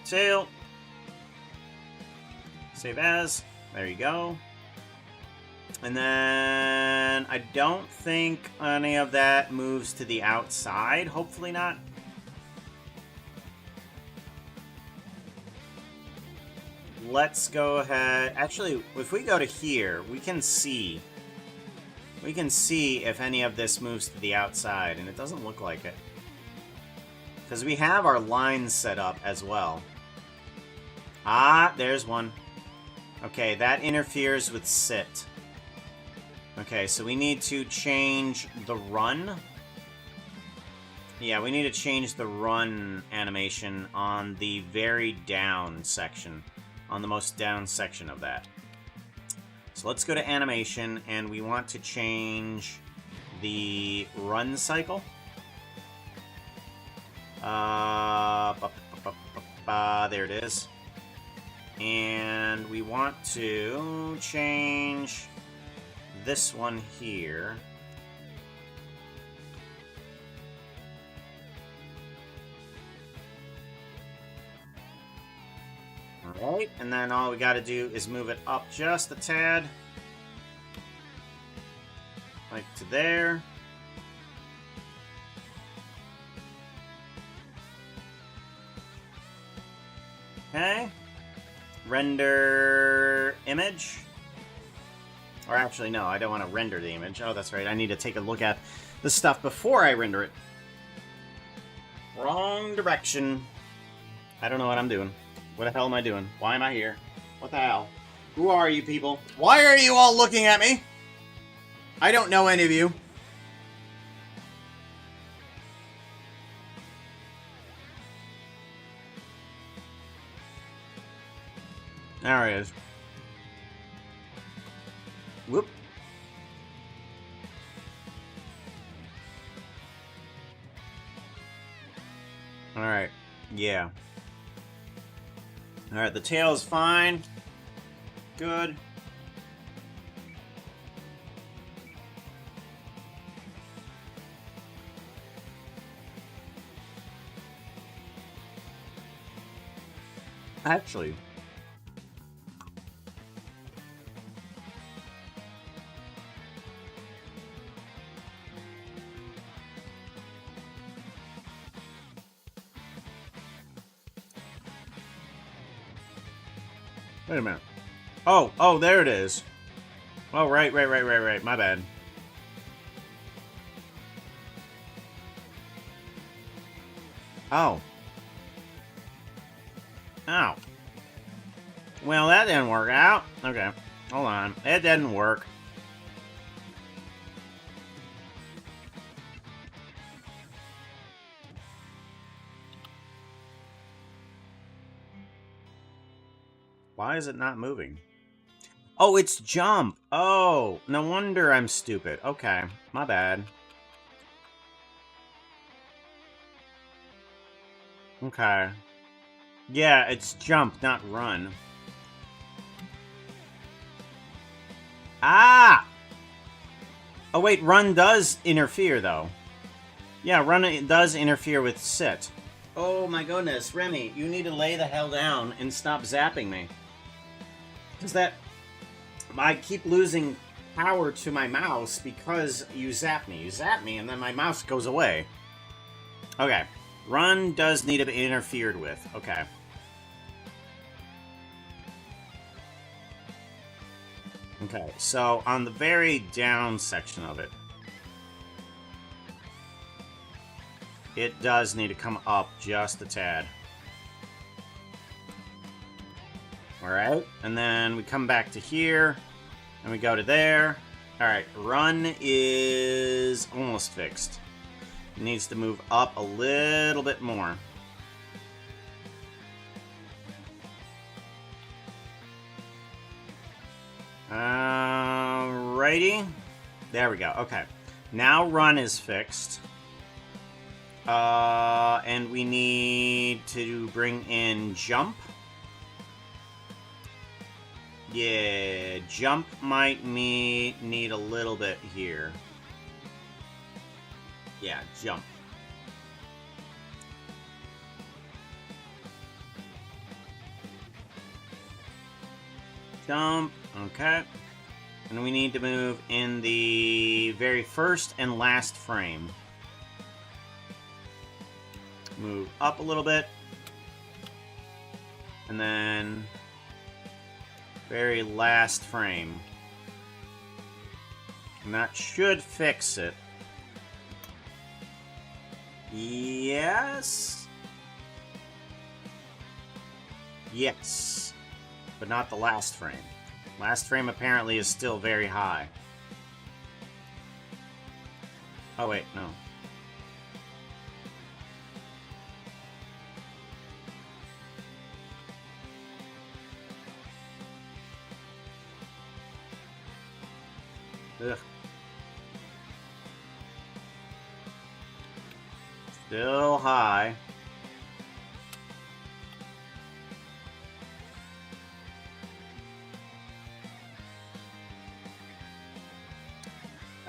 Tail. Save as. There you go. And then I don't think any of that moves to the outside. Hopefully not. Let's go ahead. Actually, if we go to here, we can see. We can see if any of this moves to the outside, and it doesn't look like it. Because we have our lines set up as well. Ah, there's one. Okay, that interferes with sit. Okay, so we need to change the run. Yeah, we need to change the run animation on the very down section. On the most down section of that. So let's go to animation, and we want to change the run cycle. There it is. And we want to change this one here. Alright, and then all we gotta do is move it up just a tad. Like to there. Okay. Render image. Or actually, no, I don't want to render the image. Oh, that's right. I need to take a look at the stuff before I render it. Wrong direction. I don't know what I'm doing. What the hell am I doing? Why am I here? What the hell? Who are you people? Why are you all looking at me? I don't know any of you. There he is. Whoop. Alright. Yeah. Alright, the tail is fine. Good. Actually... Wait a minute. Oh, there it is. Oh, right. My bad. Oh. Ow. Well, that didn't work out. Okay. Hold on. It didn't work. Why is it not moving? Oh, it's jump. Oh, no wonder I'm stupid. Okay, my bad. Okay. Yeah, it's jump, not run. Ah! Oh, wait, run does interfere, though. Yeah, run does interfere with sit. Oh my goodness, Remy, you need to lay the hell down and stop zapping me. Because I keep losing power to my mouse because you zap me. You zap me and then my mouse goes away. Okay. Run does need to be interfered with. Okay. Okay, so on the very down section of it, it does need to come up just a tad. Alright, and then we come back to here, and we go to there. Alright, run is almost fixed. It needs to move up a little bit more. Alrighty. There we go, okay. Now run is fixed. And we need to bring in jump. Yeah, jump might need a little bit here. Yeah, jump. Jump, okay. And we need to move in the very first and last frame. Move up a little bit. And then very last frame. And that should fix it. Yes. Yes. But not the last frame. Last frame apparently is still very high. Oh wait, no. Ugh. Still high.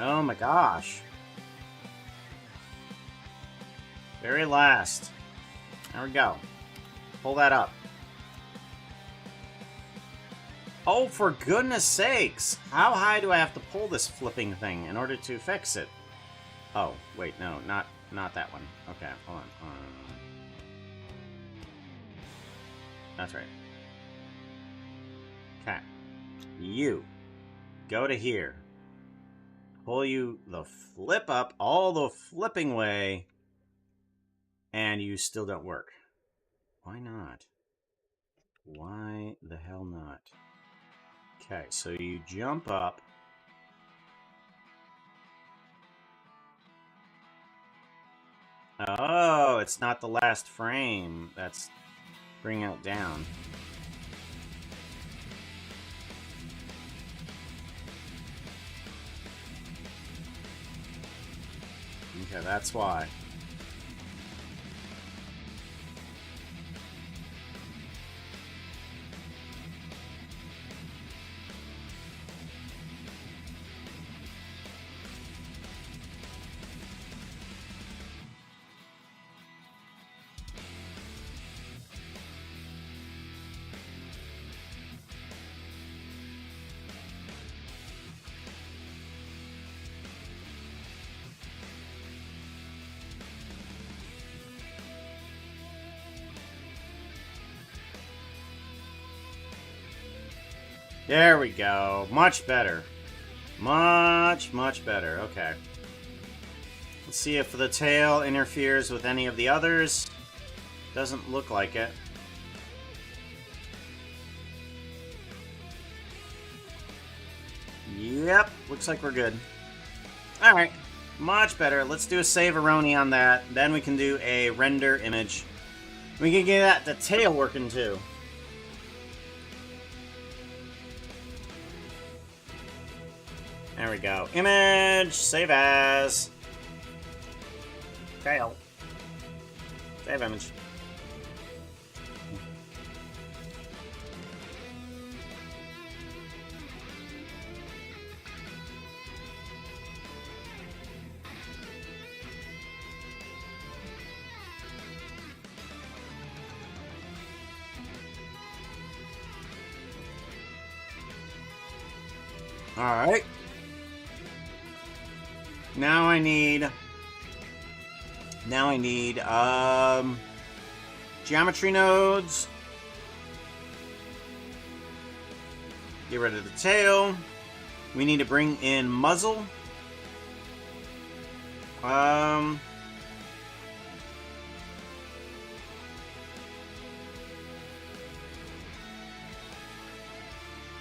Oh my gosh. Very last. There we go. Pull that up. Oh, for goodness sakes! How high do I have to pull this flipping thing in order to fix it? Oh, wait, no, not that one. Okay, hold on. That's right. Okay. You. Go to here. Pull you the flip up all the flipping way, and you still don't work. Why not? Why the hell not? Okay, so you jump up. Oh, it's not the last frame. That's bringing it down. Okay, that's why. There we go. Much better. Much, much better. Okay. Let's see if the tail interferes with any of the others. Doesn't look like it. Yep. Looks like we're good. Alright. Much better. Let's do a save-a-roni on that. Then we can do a render image. We can get the tail working too. There we go. Image, save as. Tail. Save image. All right. Now I need geometry nodes. Get rid of the tail. We need to bring in muzzle.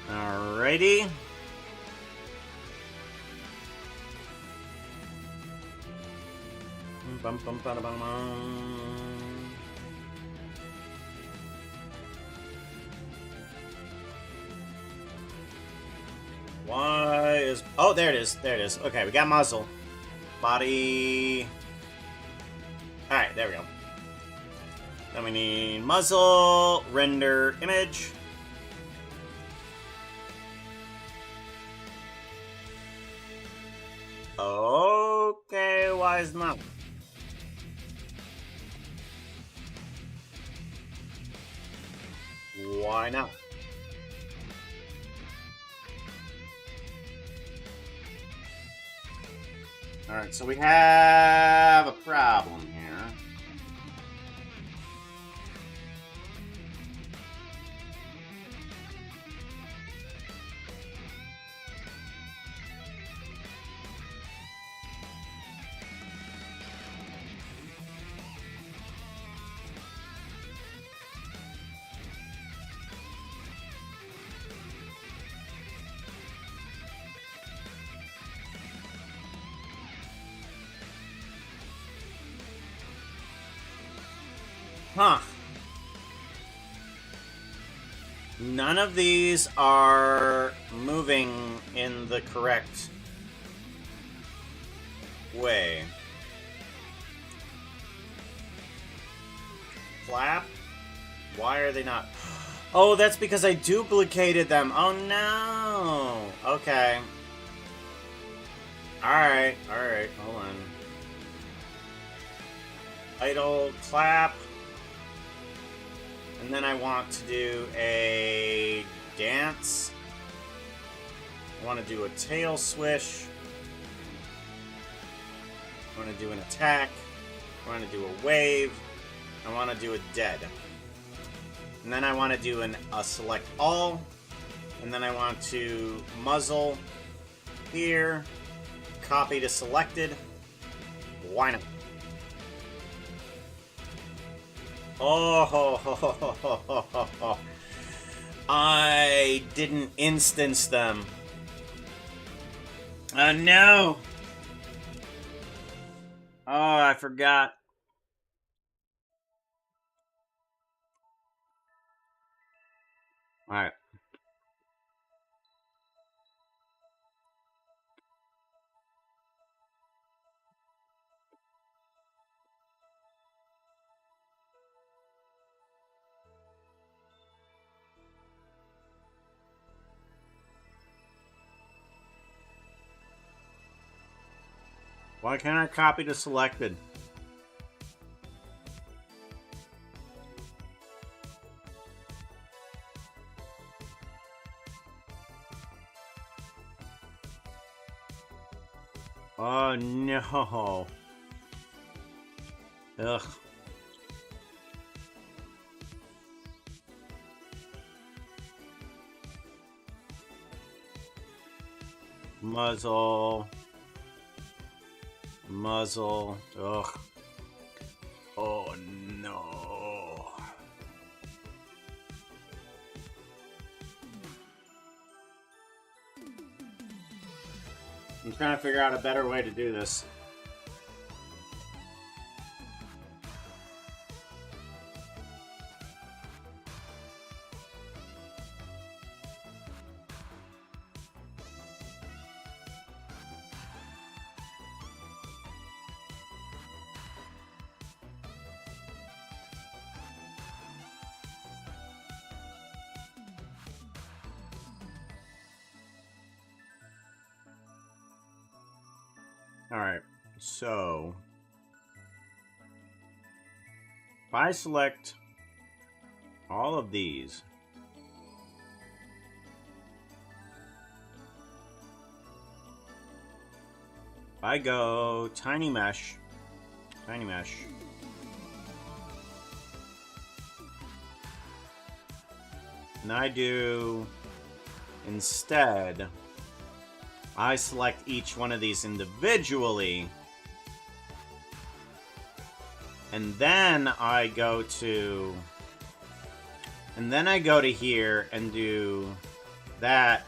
Alrighty. Bum, bum, bum, bum, bum. Why is... Oh, there it is. There it is. Okay, we got muzzle. Body... Alright, there we go. Then we need muzzle, render image. Okay, why is not? Why not? Alright, so we have a problem here. Huh. None of these are moving in the correct way. Flap? Why are they not? Oh, that's because I duplicated them. Oh no. Okay. Alright, hold on. Idle, clap. And then I want to do a dance. I want to do a tail swish. I want to do an attack. I want to do a wave. I want to do a dead. And then I want to do a select all. And then I want to muzzle here. Copy to selected. Why not? Oh, I didn't instance them. Oh, no. Oh, I forgot. All right. Why can't I copy to selected? Oh no. Ugh. Muzzle. Muzzle. Ugh. Oh no. I'm trying to figure out a better way to do this. Alright, so if I select all of these, if I go tiny mesh, and I do instead, I select each one of these individually, and then I go to here and do That.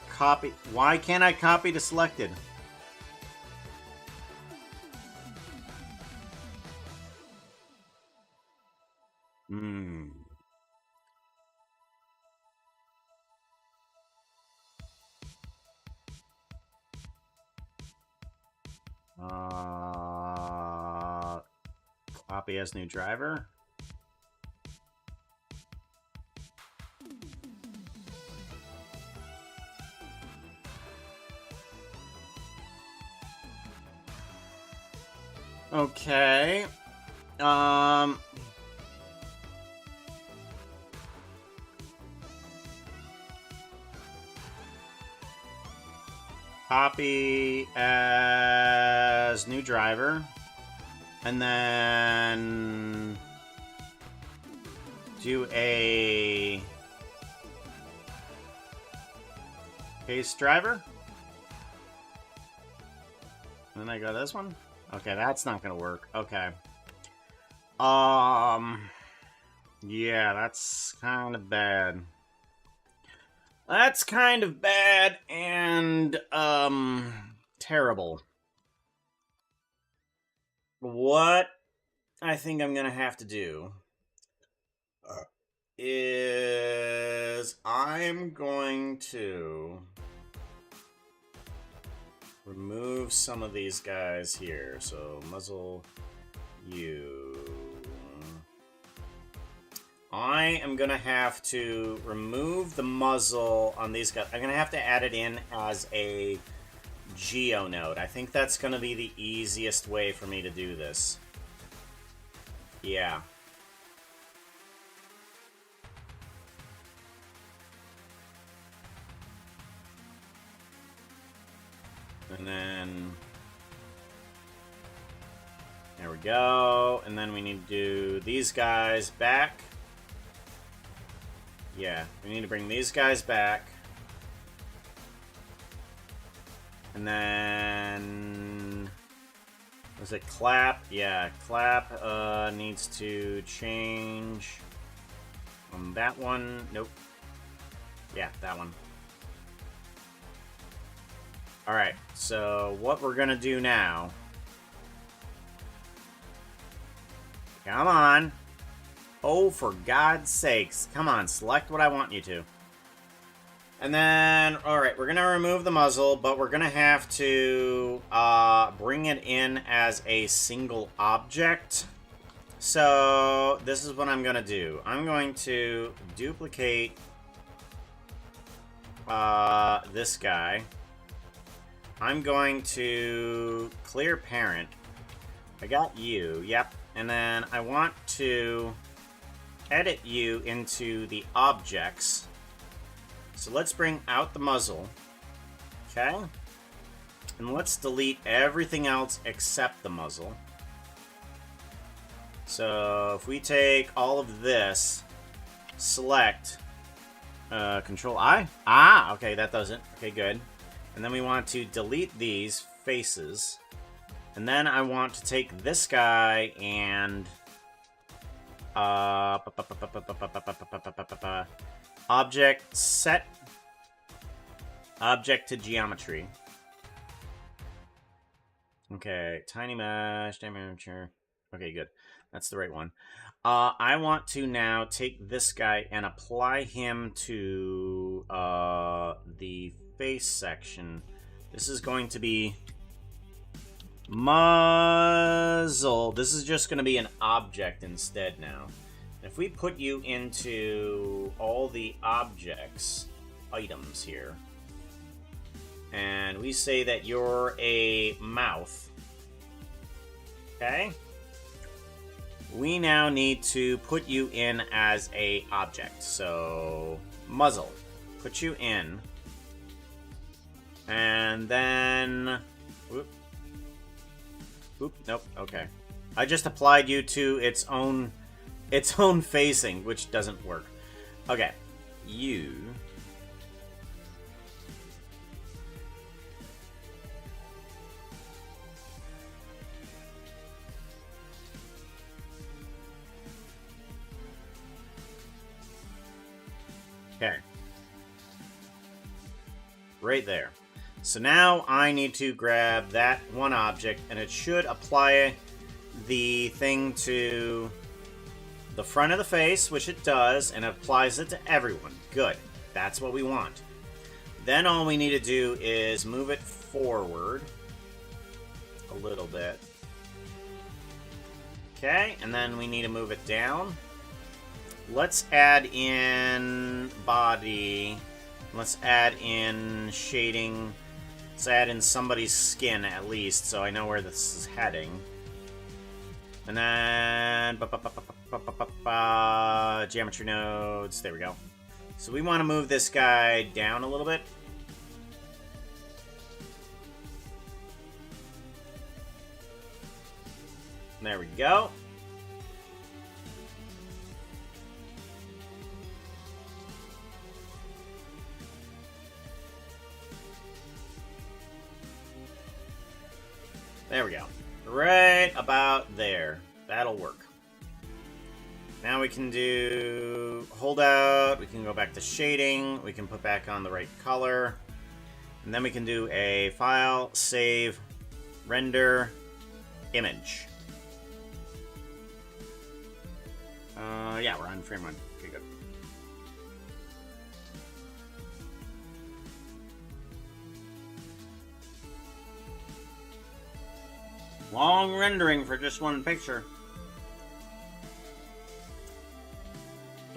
Copy. Why can't I copy to selected? Hmm. Copy as new driver. Okay. Copy as new driver. And then do a paste driver. And then I go this one. Okay, that's not gonna work. Okay. Yeah, that's kind of bad. That's kind of bad and, terrible. What I think I'm gonna have to do is I'm going to remove some of these guys here. So muzzle you. I am gonna have to remove the muzzle on these guys. I'm gonna have to add it in as a geo node. I think that's gonna be the easiest way for me to do this. Yeah. And then there we go. And then we need to do these guys back. Yeah, we need to bring these guys back. And then was it clap? Yeah, clap needs to change on that one. Nope. Yeah, that one. Alright, so what we're gonna do now. Come on. Oh, for God's sakes. Come on, select what I want you to. And then, alright, we're gonna remove the muzzle, but we're gonna have to bring it in as a single object. So, this is what I'm gonna do. I'm going to duplicate this guy. I'm going to clear parent. I got you, yep. And then I want to edit you into the objects. So let's bring out the muzzle. Okay. And let's delete everything else except the muzzle. So if we take all of this, select Control I. Ah, okay, that does it. Okay, good. And then we want to delete these faces. And then I want to take this guy and object set object to geometry. Okay, tiny mesh, dimension. Okay, good. That's the right one. I want to now take this guy and apply him to the face section. This is going to be muzzle. This is just going to be an object instead now. If we put you into all the objects, items here, and we say that you're a mouth, okay? We now need to put you in as a object. So, muzzle. Put you in. And then... Whoop. Oop, nope, okay. I just applied you to its own facing, which doesn't work. Okay. You... Okay. right there. So now I need to grab that one object, and it should apply the thing to the front of the face, which it does, and it applies it to everyone. Good. That's what we want. Then all we need to do is move it forward a little bit. Okay, and then we need to move it down. Let's add in body. Let's add in shading. Let's add in somebody's skin at least, so I know where this is heading. And then geometry nodes. There we go. So we want to move this guy down a little bit. There we go. There we go. Right about there. That'll work. Now we can do holdout. We can go back to shading. We can put back on the right color. And then we can do a file, save, render, image. Yeah, we're on frame 1. Okay, good. Long rendering for just one picture.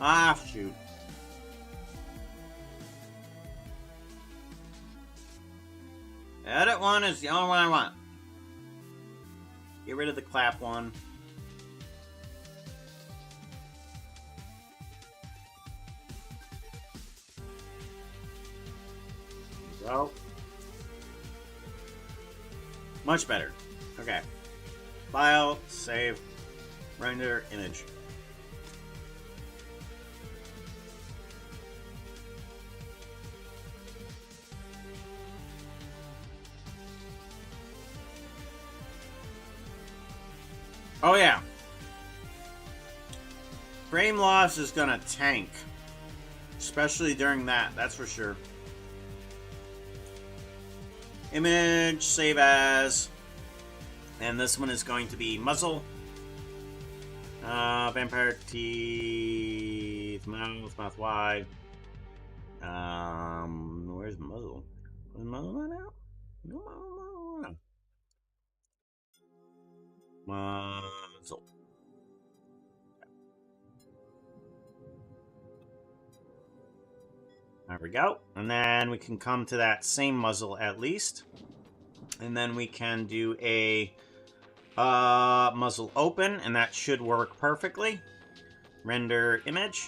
Ah, shoot. Edit one is the only one I want. Get rid of the clap one. Go. Much better. Okay. File, save, render, image. Oh yeah. Frame loss is gonna tank. Especially during that, that's for sure. Image, save as. And this one is going to be muzzle. Vampire teeth, mouth wide. Where's muzzle? Is muzzle not out? No muzzle. Muzzle. There we go. And then we can come to that same muzzle at least. And then we can do a muzzle open, and that should work perfectly. Render image.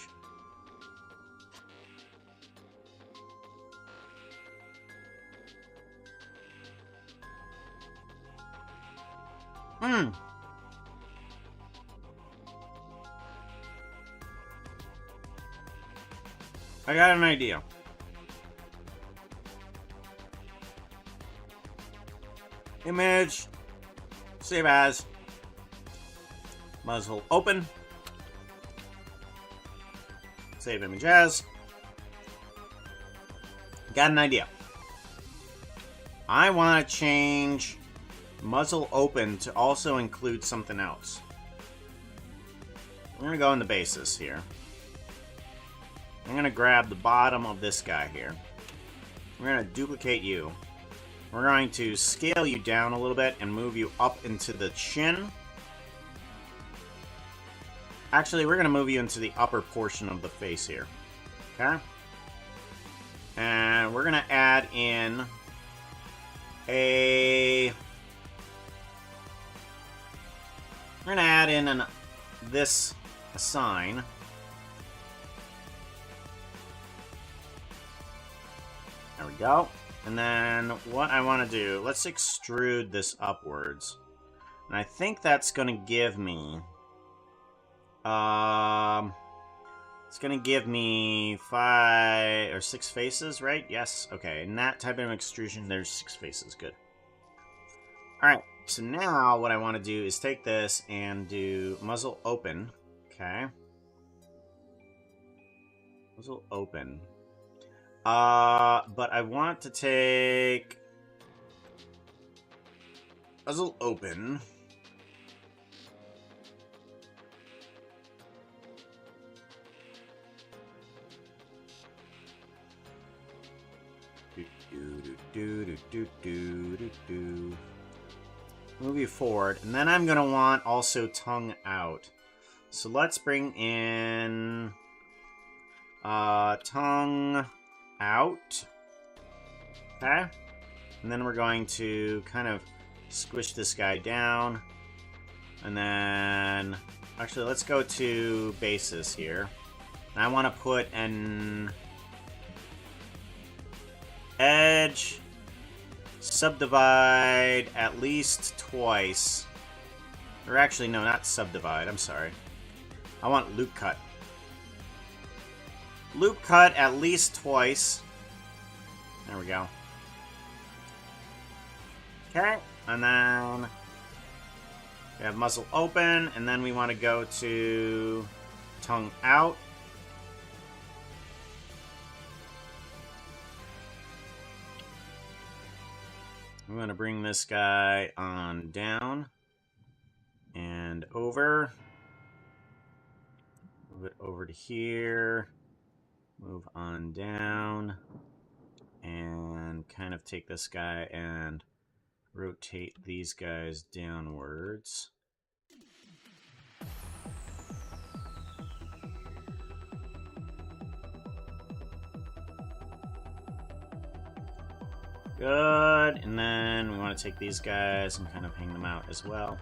I got an idea. Image, save as, muzzle open, save image as. Got an idea. I want to change muzzle open to also include something else. We're going to go in the basis here. I'm going to grab the bottom of this guy here. We're going to duplicate you. We're going to scale you down a little bit and move you up into the chin. Actually, we're going to move you into the upper portion of the face here. Okay? And we're going to add in a... We're going to add in a sign. There we go. And then what I want to do, let's extrude this upwards. And I think that's going to give me... it's going to give me 5 or 6 faces, right? Yes. Okay. In that type of extrusion, there's 6 faces. Good. Alright. So now what I want to do is take this and do muzzle open. Okay. Muzzle open. But I want to take Puzzle Open. Move you forward, and then I'm gonna want also Tongue Out. So let's bring in Tongue Out. Okay, and then we're going to kind of squish this guy down, and then actually let's go to bases here. And I want to put an edge. Subdivide at least twice. Or actually, no, not subdivide. I'm sorry. I want loop cut. Loop cut at least twice. There we go. Okay, and then we have muzzle open, and then we want to go to tongue out. I'm going to bring this guy on down and over. Move it over to here. Move on down. And kind of take this guy and rotate these guys downwards. Good, and then we want to take these guys and kind of hang them out as well.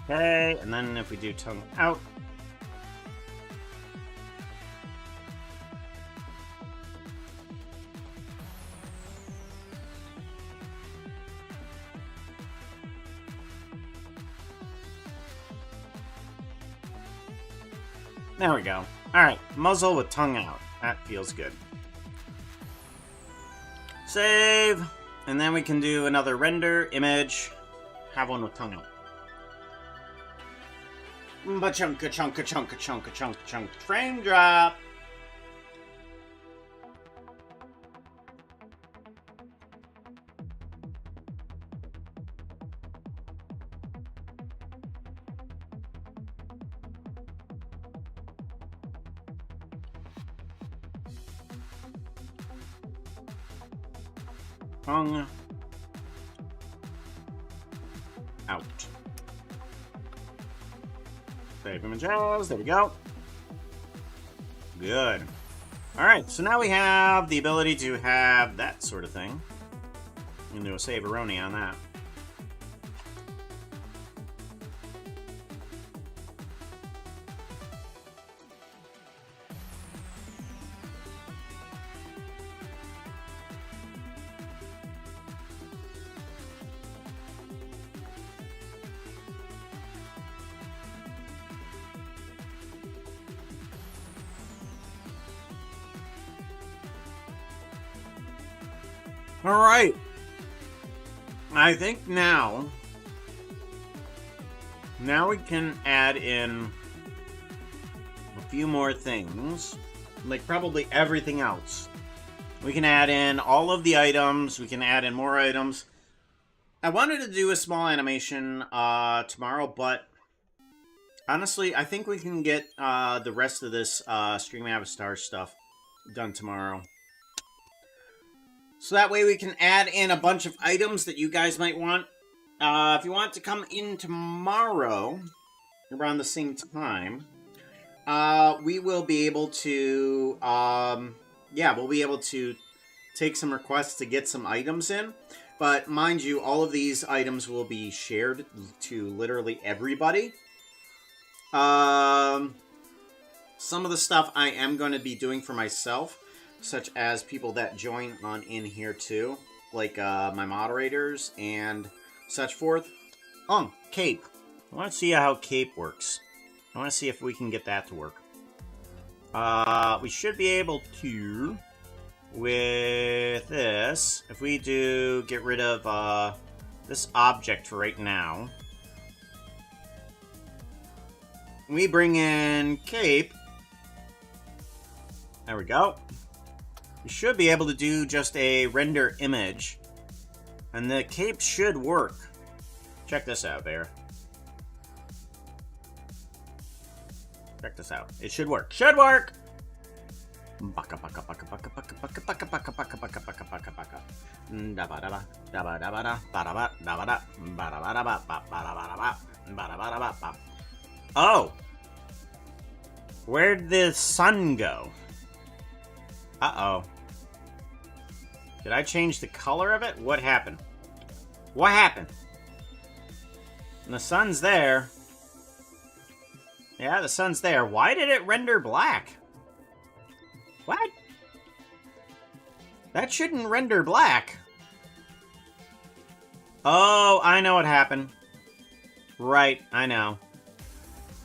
Okay, and then if we do tongue out. There we go. Alright, muzzle with tongue out. That feels good. Save. And then we can do another render, image, have one with tongue out. Ba-chunka, chunka, chunka, chunka, chunka, chunka. Frame drop. Tongue out. Save images. There we go. Good. Alright, so now we have the ability to have that sort of thing. I'm going to do a save-a-roni on that. Alright. I think now we can add in a few more things. Like probably everything else. We can add in all of the items. We can add in more items. I wanted to do a small animation tomorrow, but honestly, I think we can get the rest of this Stream Avatar stuff done tomorrow. So that way we can add in a bunch of items that you guys might want. If you want to come in tomorrow, around the same time, we will be able to, we'll be able to take some requests to get some items in. But mind you, all of these items will be shared to literally everybody. Some of the stuff I am going to be doing for myself, such as people that join on in here too, like my moderators and such forth. Cape. I want to see how Cape works. I want to see if we can get that to work. We should be able to, with this, if we do get rid of this object for right now. We bring in Cape. There we go. We should be able to do just a render image. And the Cape should work. Check this out, Bear. Check this out. It should work. Should work! Baka baka baka baka baka baka baka baka baka baka baka baka baka. Dabadaba dabadabada badaba dabada badabadaba badabadaba badabadaba. Oh! Where'd the sun go? Uh-oh. Did I change the color of it? What happened? What happened? And the sun's there. Yeah, the sun's there. Why did it render black? What? That shouldn't render black. Oh, I know what happened. Right, I know.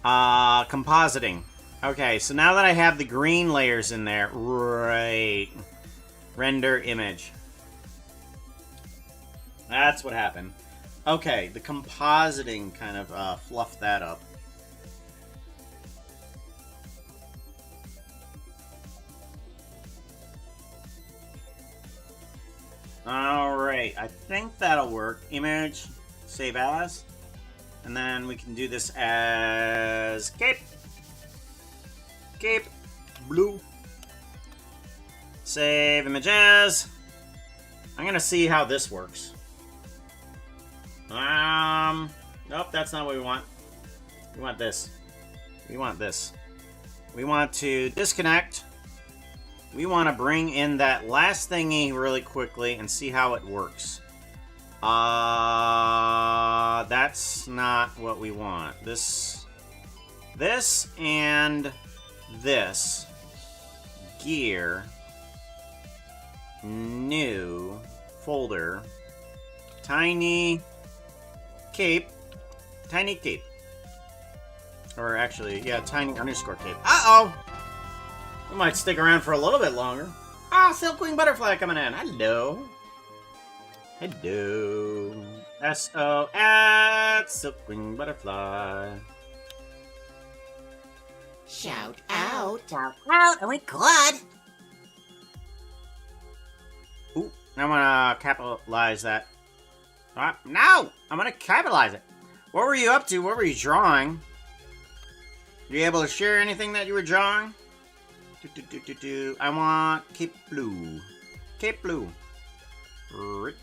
Compositing. Okay, so now that I have the green layers in there, right. Render image. That's what happened. Okay, the compositing kind of fluffed that up. Alright, I think that'll work. Image, save as. And then we can do this as Cape. Cape, blue. Save images. I'm gonna see how this works. Nope, that's not what we want. We want this. We want this. We want to disconnect. We want to bring in that last thingy really quickly and see how it works. That's not what we want. This and this. Gear. New. Folder. Tiny. Cape. Tiny cape. Or actually, yeah, tiny underscore cape. Uh-oh! We might stick around for a little bit longer. Ah, Silkwing Butterfly coming in. Hello. Hello. S-O at Silkwing Butterfly. Shout out. Shout out. Oh my god. Ooh, I'm gonna capitalize that. No! I'm gonna capitalize it. What were you up to? What were you drawing? Were you able to share anything that you were drawing? I want Cape Blue. Cape Blue. Right.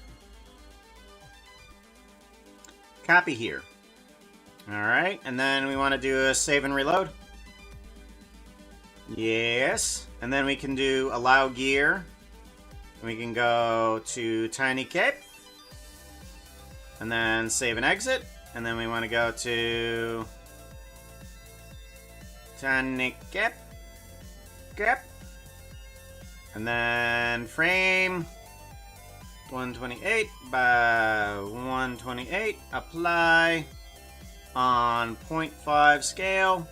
Copy here. Alright, and then we want to do a save and reload. Yes. And then we can do allow gear. We can go to Tiny Cape. And then save and exit. And then we want to go to Tiny Cape. And then frame 128 by 128. Apply on 0.5 scale.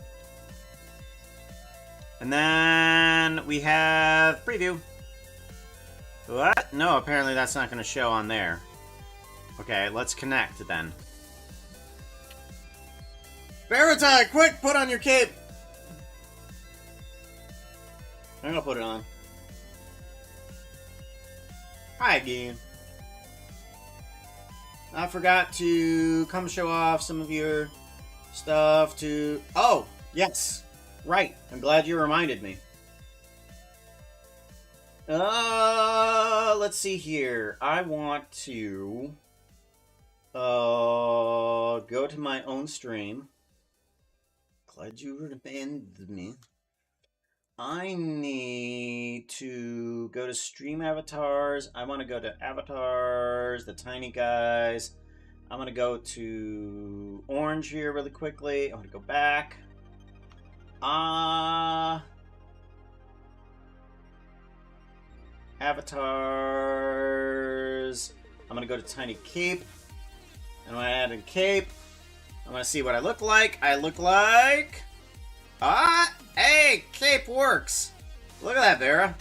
And then we have preview. What? No, apparently that's not going to show on there. Okay, let's connect then. Veritai, quick, put on your cape. I'm gonna put it on. Hi again. I forgot to come show off some of your stuff to... Oh, yes. Right. I'm glad you reminded me. Let's see here. I want to go to my own stream. Glad you reminded me. I need to go to stream avatars. I want to go to avatars, the tiny guys. I'm going to go to orange here really quickly. I want to go back. Avatars. I'm gonna go to Tiny Cape. And I'm gonna add a cape. I'm gonna see what I look like. I look like... hey! Cape works! Look at that, Vera.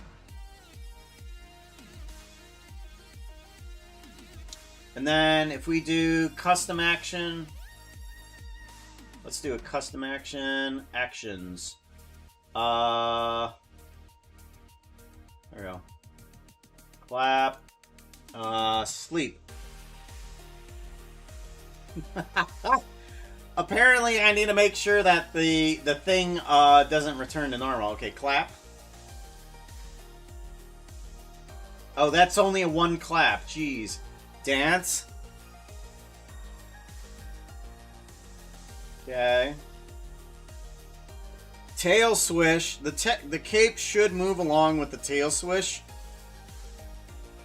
And then if we do custom action... Let's do a custom action. Actions. There we go. Clap. Sleep. Apparently, I need to make sure that the thing doesn't return to normal. Okay, clap. Oh, that's only a one clap. Jeez. Dance. Okay. Tail swish. The cape should move along with the tail swish.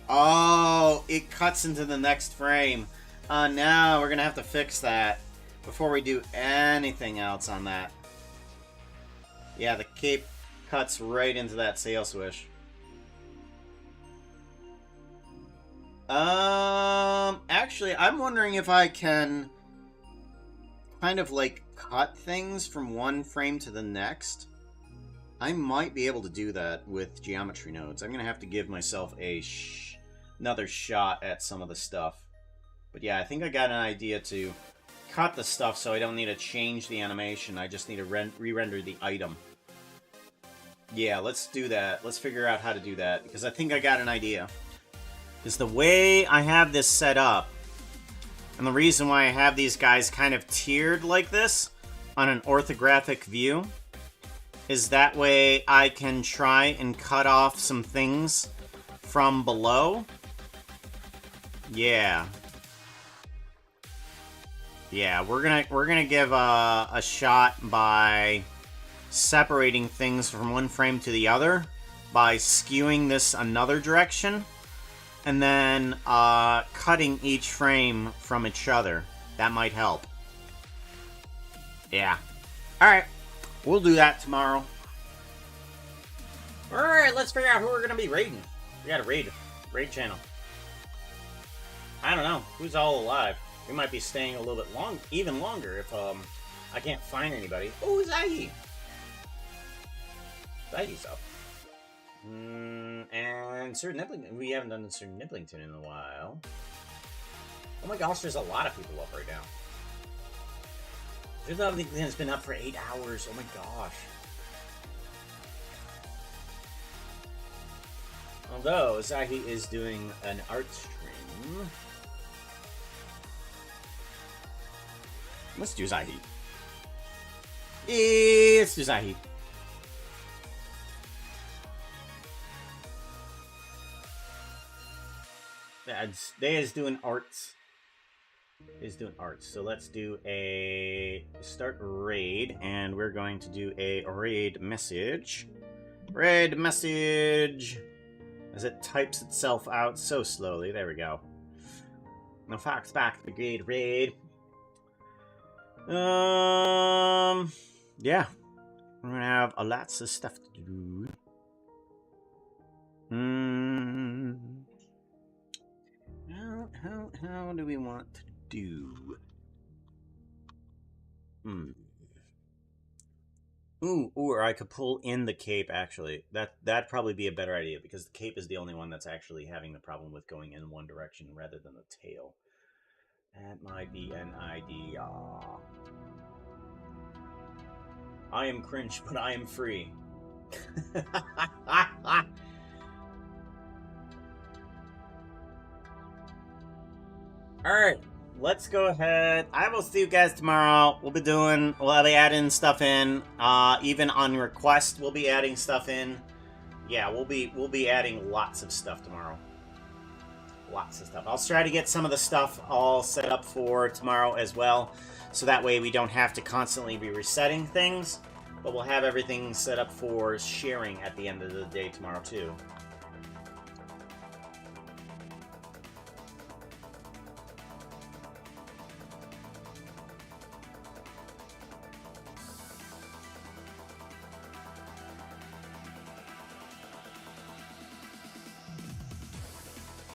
Oh, it cuts into the next frame. Now we're gonna have to fix that before we do anything else on that. Yeah, the cape cuts right into that tail swish. Actually, I'm wondering if I can kind of like cut things from one frame to the next. I might be able to do that with geometry nodes. I'm gonna have to give myself a another shot at some of the stuff. But yeah, I think I got an idea to cut the stuff so I don't need to change the animation. I just need to re-render the item. Yeah, let's do that. Let's figure out how to do that, because I think I got an idea. Because the way I have this set up, and the reason why I have these guys kind of tiered like this on an orthographic view, is that way I can try and cut off some things from below. Yeah. Yeah, we're gonna give a shot by separating things from one frame to the other by skewing this another direction, and then cutting each frame from each other. That might help. Yeah. Alright. We'll do that tomorrow. Alright, let's figure out who we're gonna be raiding. We got a raid channel. I don't know. Who's all alive? We might be staying a little bit even longer if I can't find anybody. Oh, Zahi! Zahi's up. And Sir Niblington. We haven't done Sir Niblington in a while. Oh my gosh, there's a lot of people up right now. Sir Niblington's been up for 8 hours. Oh my gosh. Although Zahi is doing an art stream. Let's do Zahi. Let's do Zahi. They is doing arts. Is doing arts. So let's do a start raid, and we're going to do a raid message. Raid message. As it types itself out so slowly. There we go. Now Fox back brigade raid. Yeah. We're gonna have lots of stuff to do. How do we want to do? Ooh, or I could pull in the cape, actually. That'd probably be a better idea, because the cape is the only one that's actually having the problem with going in one direction rather than the tail. That might be an idea. I am cringe, but I am free. Alright, let's go ahead. I will see you guys tomorrow. We'll be adding stuff in. Even on request, we'll be adding stuff in. Yeah, we'll be adding lots of stuff tomorrow. Lots of stuff. I'll try to get some of the stuff all set up for tomorrow as well, so that way we don't have to constantly be resetting things, but we'll have everything set up for sharing at the end of the day tomorrow too.